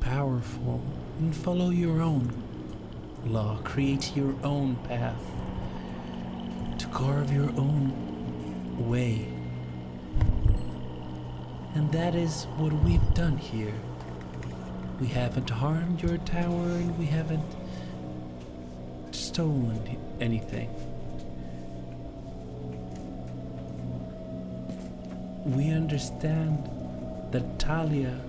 powerful, and follow your own law. Create your own path, to carve your own way. And that is what we've done here. We haven't harmed your tower, and we haven't stolen anything. We understand that Talia's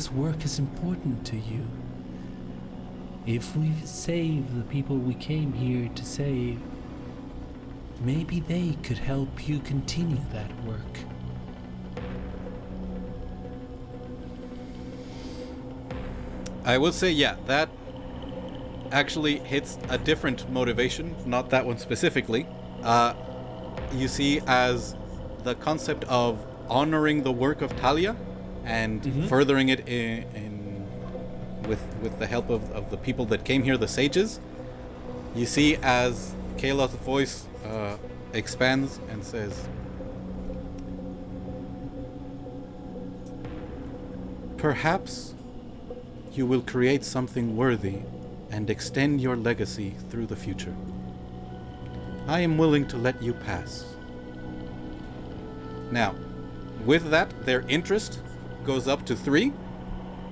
work is important to you. If we save the people we came here to save, maybe they could help you continue that work. I will say, yeah, that actually hits a different motivation, not that one specifically. You see, as the concept of honoring the work of Talia and furthering it with the help of the people that came here, the sages. You see, as Kayla's voice expands and says, "Perhaps you will create something worthy and extend your legacy through the future. I am willing to let you pass." Now, with that, their interest goes up to 3,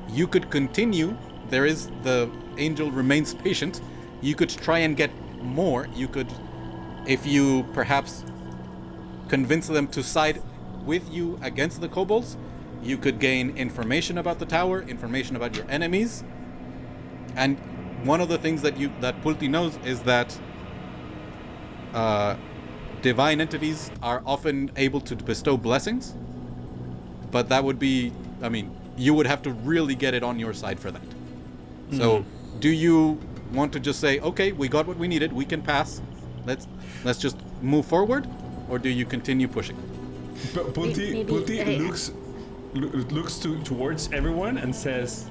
you could continue. There is the angel remains patient. You could try and get more. You could, if you perhaps convince them to side with you against the kobolds, you could gain information about the tower, information about your enemies. And one of the things that Pulti knows is that divine entities are often able to bestow blessings, but that would be, I mean, you would have to really get it on your side for that. So, do you want to just say, okay, we got what we needed, we can pass, let's just move forward, or do you continue pushing? But Pulti looks towards everyone and says,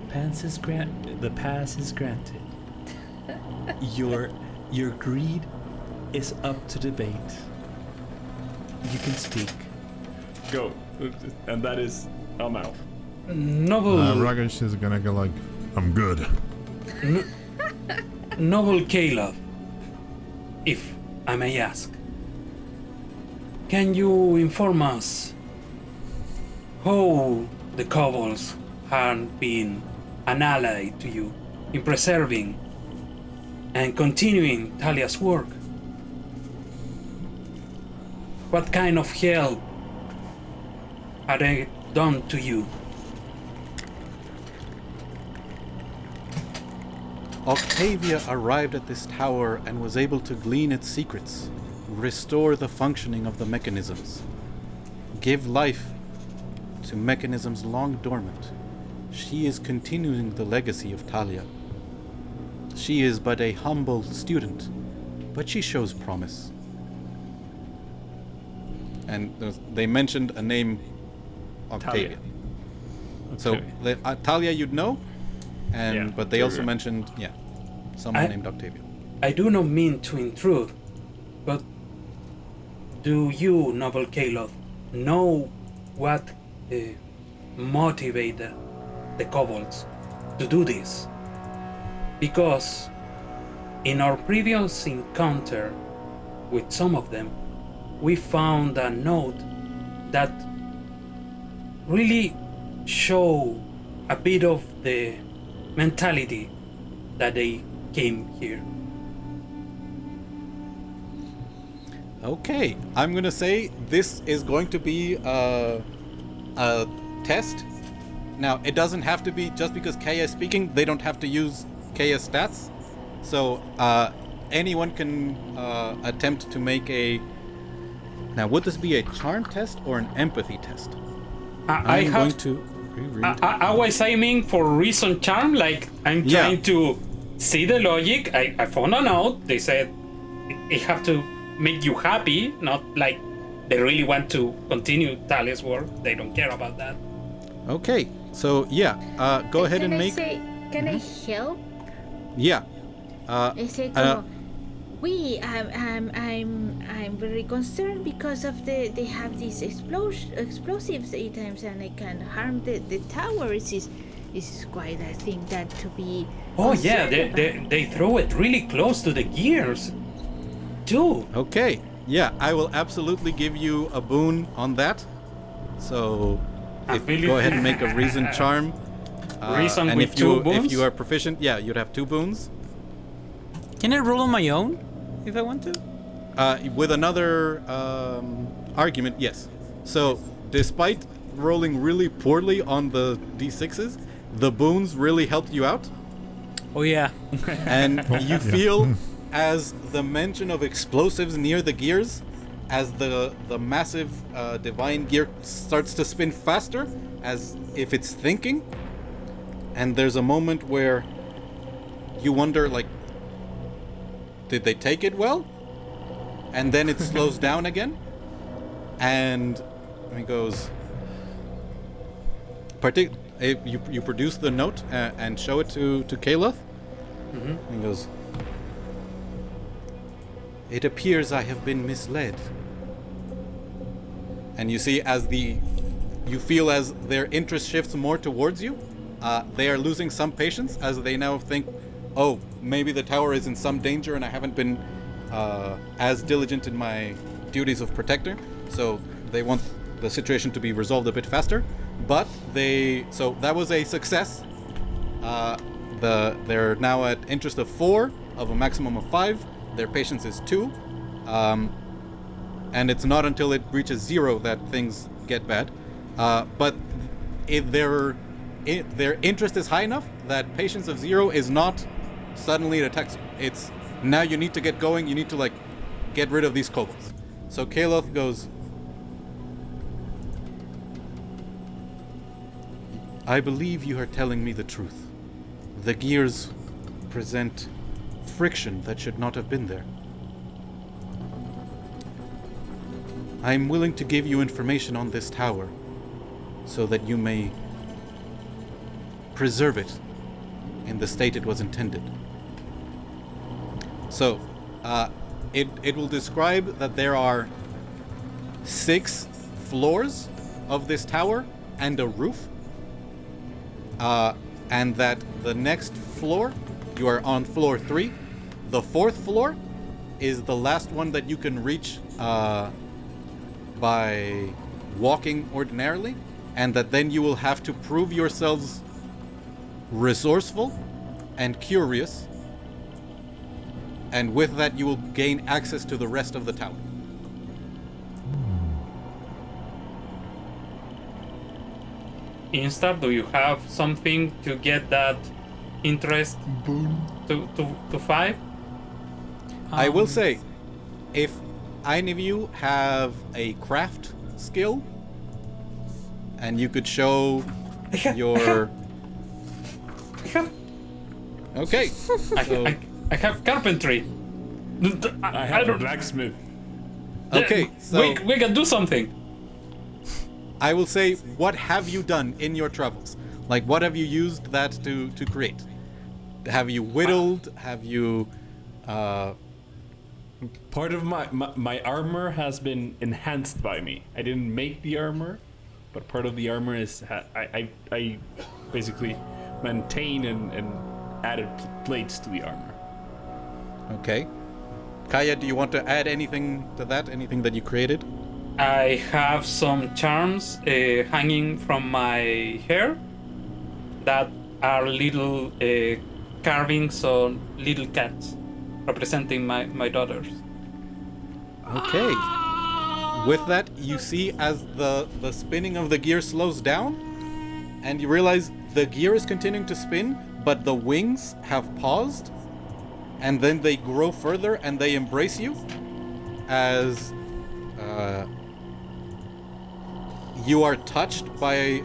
The pass is granted. Your greed is up to debate. You can speak. go. And that is our mouth. Noble, Ragesh is gonna go like, I'm good. Noble Caleb, if I may ask, can you inform us how the Kobolds have been an ally to you in preserving and continuing Talia's work? What kind of help have they done to you? Octavia arrived at this tower and was able to glean its secrets, restore the functioning of the mechanisms, give life to mechanisms long dormant. She is continuing the legacy of Talia. She is but a humble student, but she shows promise. And they mentioned a name, Octavia. So Talia you'd know, but they also mentioned someone named Octavia. I do not mean to intrude, but do you, Noble Caleb, know what motivated the Kobolds to do this? Because in our previous encounter with some of them, we found a note that really show a bit of the mentality that they came here. Okay, I'm gonna say this is going to be a test. Now, it doesn't have to be just because Kaya is speaking. They don't have to use Kaya's stats. So anyone can attempt to make a. Now, would this be a charm test or an empathy test? I was aiming for reason charm, like I'm trying to see the logic. I found a note. They said it have to make you happy, not like they really want to continue Talia's work. They don't care about that. Okay, so go ahead and make. Can I help? Yeah. I say, I'm very concerned because of they have these explosives 8 times and they can harm the tower. This is quite, I think, that to be. Oh yeah, they throw it really close to the gears, too. Okay, I will absolutely give you a boon on that. So, go ahead and make a reason charm. Reason and with two boons? If you are proficient, you'd have 2 boons. Can I roll on my own if I want to? With another argument, yes. So, despite rolling really poorly on the d6s, the boons really helped you out. Oh yeah. And you feel as the mention of explosives near the gears, as the massive divine gear starts to spin faster, as if it's thinking. And there's a moment where you wonder, like, did they take it well? And then it slows down again. And he goes, you produce the note and show it to Caleb. And he goes, it appears I have been misled. And you see you feel as their interest shifts more towards you, they are losing some patience as they now think, oh, maybe the tower is in some danger and I haven't been as diligent in my duties of protector. So they want the situation to be resolved a bit faster. But so that was a success. They're now at interest of 4 of a maximum of 5. Their patience is 2. And it's not until it reaches 0 that things get bad. But their interest is high enough that patience of 0 is not suddenly it attacks you. It's now you need to get going. You need to like get rid of these kobolds. So Kaloth goes, I believe you are telling me the truth. The gears present friction that should not have been there. I am willing to give you information on this tower so that you may preserve it in the state it was intended. So, it will describe that there are 6 floors of this tower and a roof. And that the next floor, you are on floor 3. The 4th floor is the last one that you can reach by walking ordinarily, and that then you will have to prove yourselves resourceful and curious, and with that you will gain access to the rest of the tower. Instar, do you have something to get that interest to 5? I will say, if any of you have a craft skill, and you could show your... Okay. I have carpentry. I have a blacksmith. Okay, so... We can do something. I will say, what have you done in your travels? Like, what have you used that to create? Have you whittled? Have you... Part of my armor has been enhanced by me. I didn't make the armor, but part of the armor is I basically maintain and added plates to the armor. Okay. Kaya, do you want to add anything to that? Anything that you created? I have some charms hanging from my hair that are little carvings on little cats representing my daughters. Okay. With that, you see as the spinning of the gear slows down, and you realize the gear is continuing to spin, but the wings have paused, and then they grow further and they embrace you as you are touched by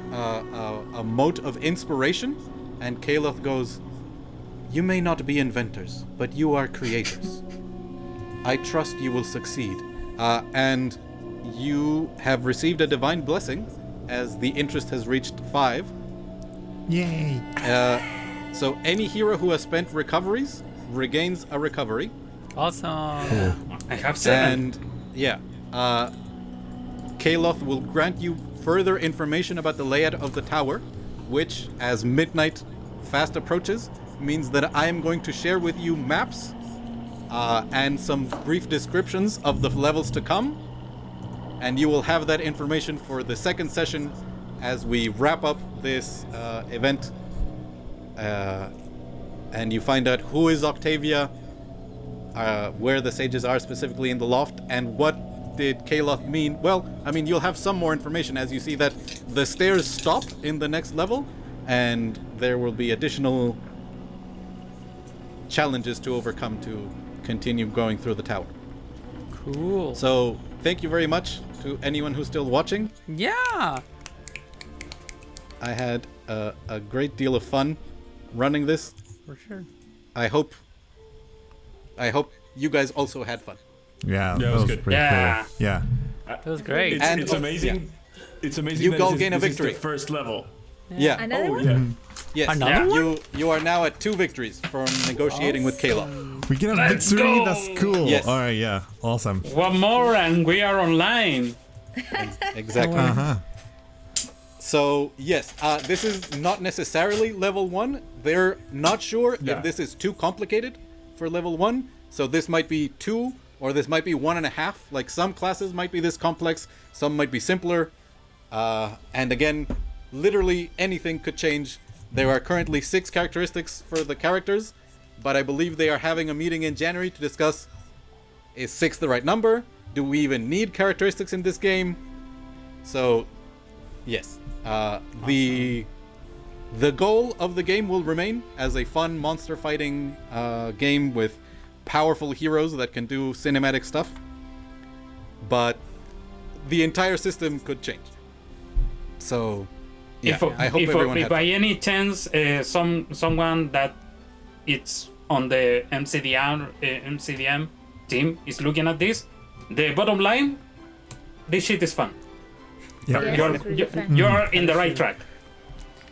a mote of inspiration, and Kaloth goes, you may not be inventors, but you are creators. I trust you will succeed. And you have received a divine blessing as the interest has reached 5. Yay! So any hero who has spent recoveries regains a recovery. Awesome. Cool. I have 7. And yeah, Kaloth will grant you further information about the layout of the tower, which, as midnight fast approaches, means that I am going to share with you maps and some brief descriptions of the levels to come, and you will have that information for the second session as we wrap up this event, and you find out who is Octavia, where the sages are specifically in the loft, and what did Kaloth mean. Well, I mean, you'll have some more information as you see that the stairs stop in the next level, and there will be additional challenges to overcome to continue going through the tower. Cool. So, thank you very much to anyone who's still watching. Yeah. I had a great deal of fun running this. For sure. I hope you guys also had fun. Yeah, Yeah, that it was was good. pretty Yeah. cool. Yeah. That was great. It's, And- it's amazing. yeah. It's amazing. You that all this is- gain a this is the victory. first level. Yeah. Another one? Yeah. Yes. Another one? You are now at 2 victories from negotiating with Kaloth. We get a Let's victory. go! That's cool. Yes. All right. Yeah. Awesome. One more and we are online. Exactly. Uh-huh. So, yes, this is not necessarily level 1. They're not sure Yeah. if this is too complicated for level 1. So this might be 2, or this might be 1.5. Like, some classes might be this complex, some might be simpler. And again, literally anything could change. There are currently 6 characteristics for the characters, but I believe they are having a meeting in January to discuss, is 6 the right number? Do we even need characteristics in this game? So, yes. The goal of the game will remain as a fun monster fighting game with powerful heroes that can do cinematic stuff. But the entire system could change. So, yeah, I hope everyone if had by fun. any chance someone that it's on the MCDM team is looking at this, the bottom line, this shit is fun. Yeah. Yes, You're, it's really you're, fun. you're in the right track.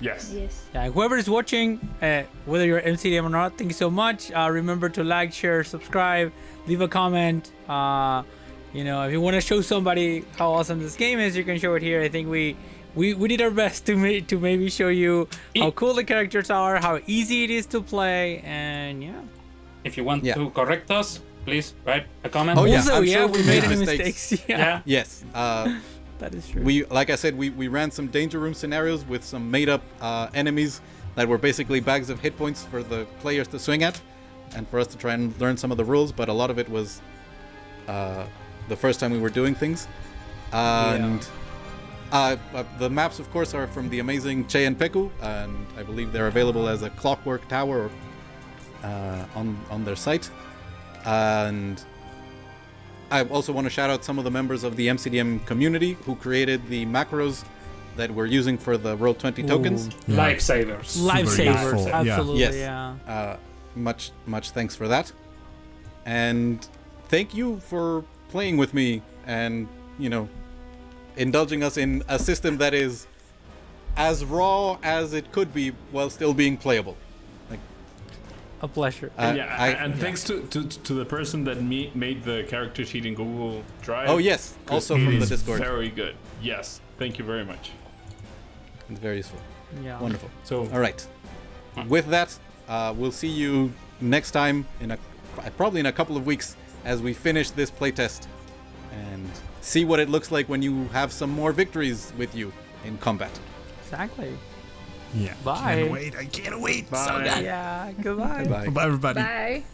Yes. Yes. Yeah, whoever is watching, whether you're MCDM or not, thank you so much. Remember to like, share, subscribe, leave a comment. You know, if you want to show somebody how awesome this game is, you can show it here. I think we did our best to maybe show you how cool the characters are, how easy it is to play, and yeah. If you want to correct us, please write a comment. Oh, yeah. Also, I'm yeah, sure we we made made any mistakes. mistakes. Yeah. Yes. That is true. We, like I said, we ran some danger room scenarios with some made-up enemies that were basically bags of hit points for the players to swing at, and for us to try and learn some of the rules. But a lot of it was the first time we were doing things. And the maps, of course, are from the amazing Cze and Peku, and I believe they're available as a clockwork tower on their site. And I also want to shout out some of the members of the MCDM community who created the macros that we're using for the Roll20 tokens. Yeah. Lifesavers. Lifesavers, useful. Yeah. absolutely, Yes. yeah. Much thanks for that. And thank you for playing with me and, you know, indulging us in a system that is as raw as it could be while still being playable. A pleasure. And thanks to the person that made the character sheet in Google Drive. Oh, yes. Also from the It's Discord. very good. Yes. Thank you very much. It's very useful. Yeah. Wonderful. So, All right. With that, we'll see you next time probably in a couple of weeks as we finish this playtest and see what it looks like when you have some more victories with you in combat. Exactly. Yeah. Bye. I can't wait. Bye. So good. Yeah. Goodbye. Bye. Bye, everybody. Bye.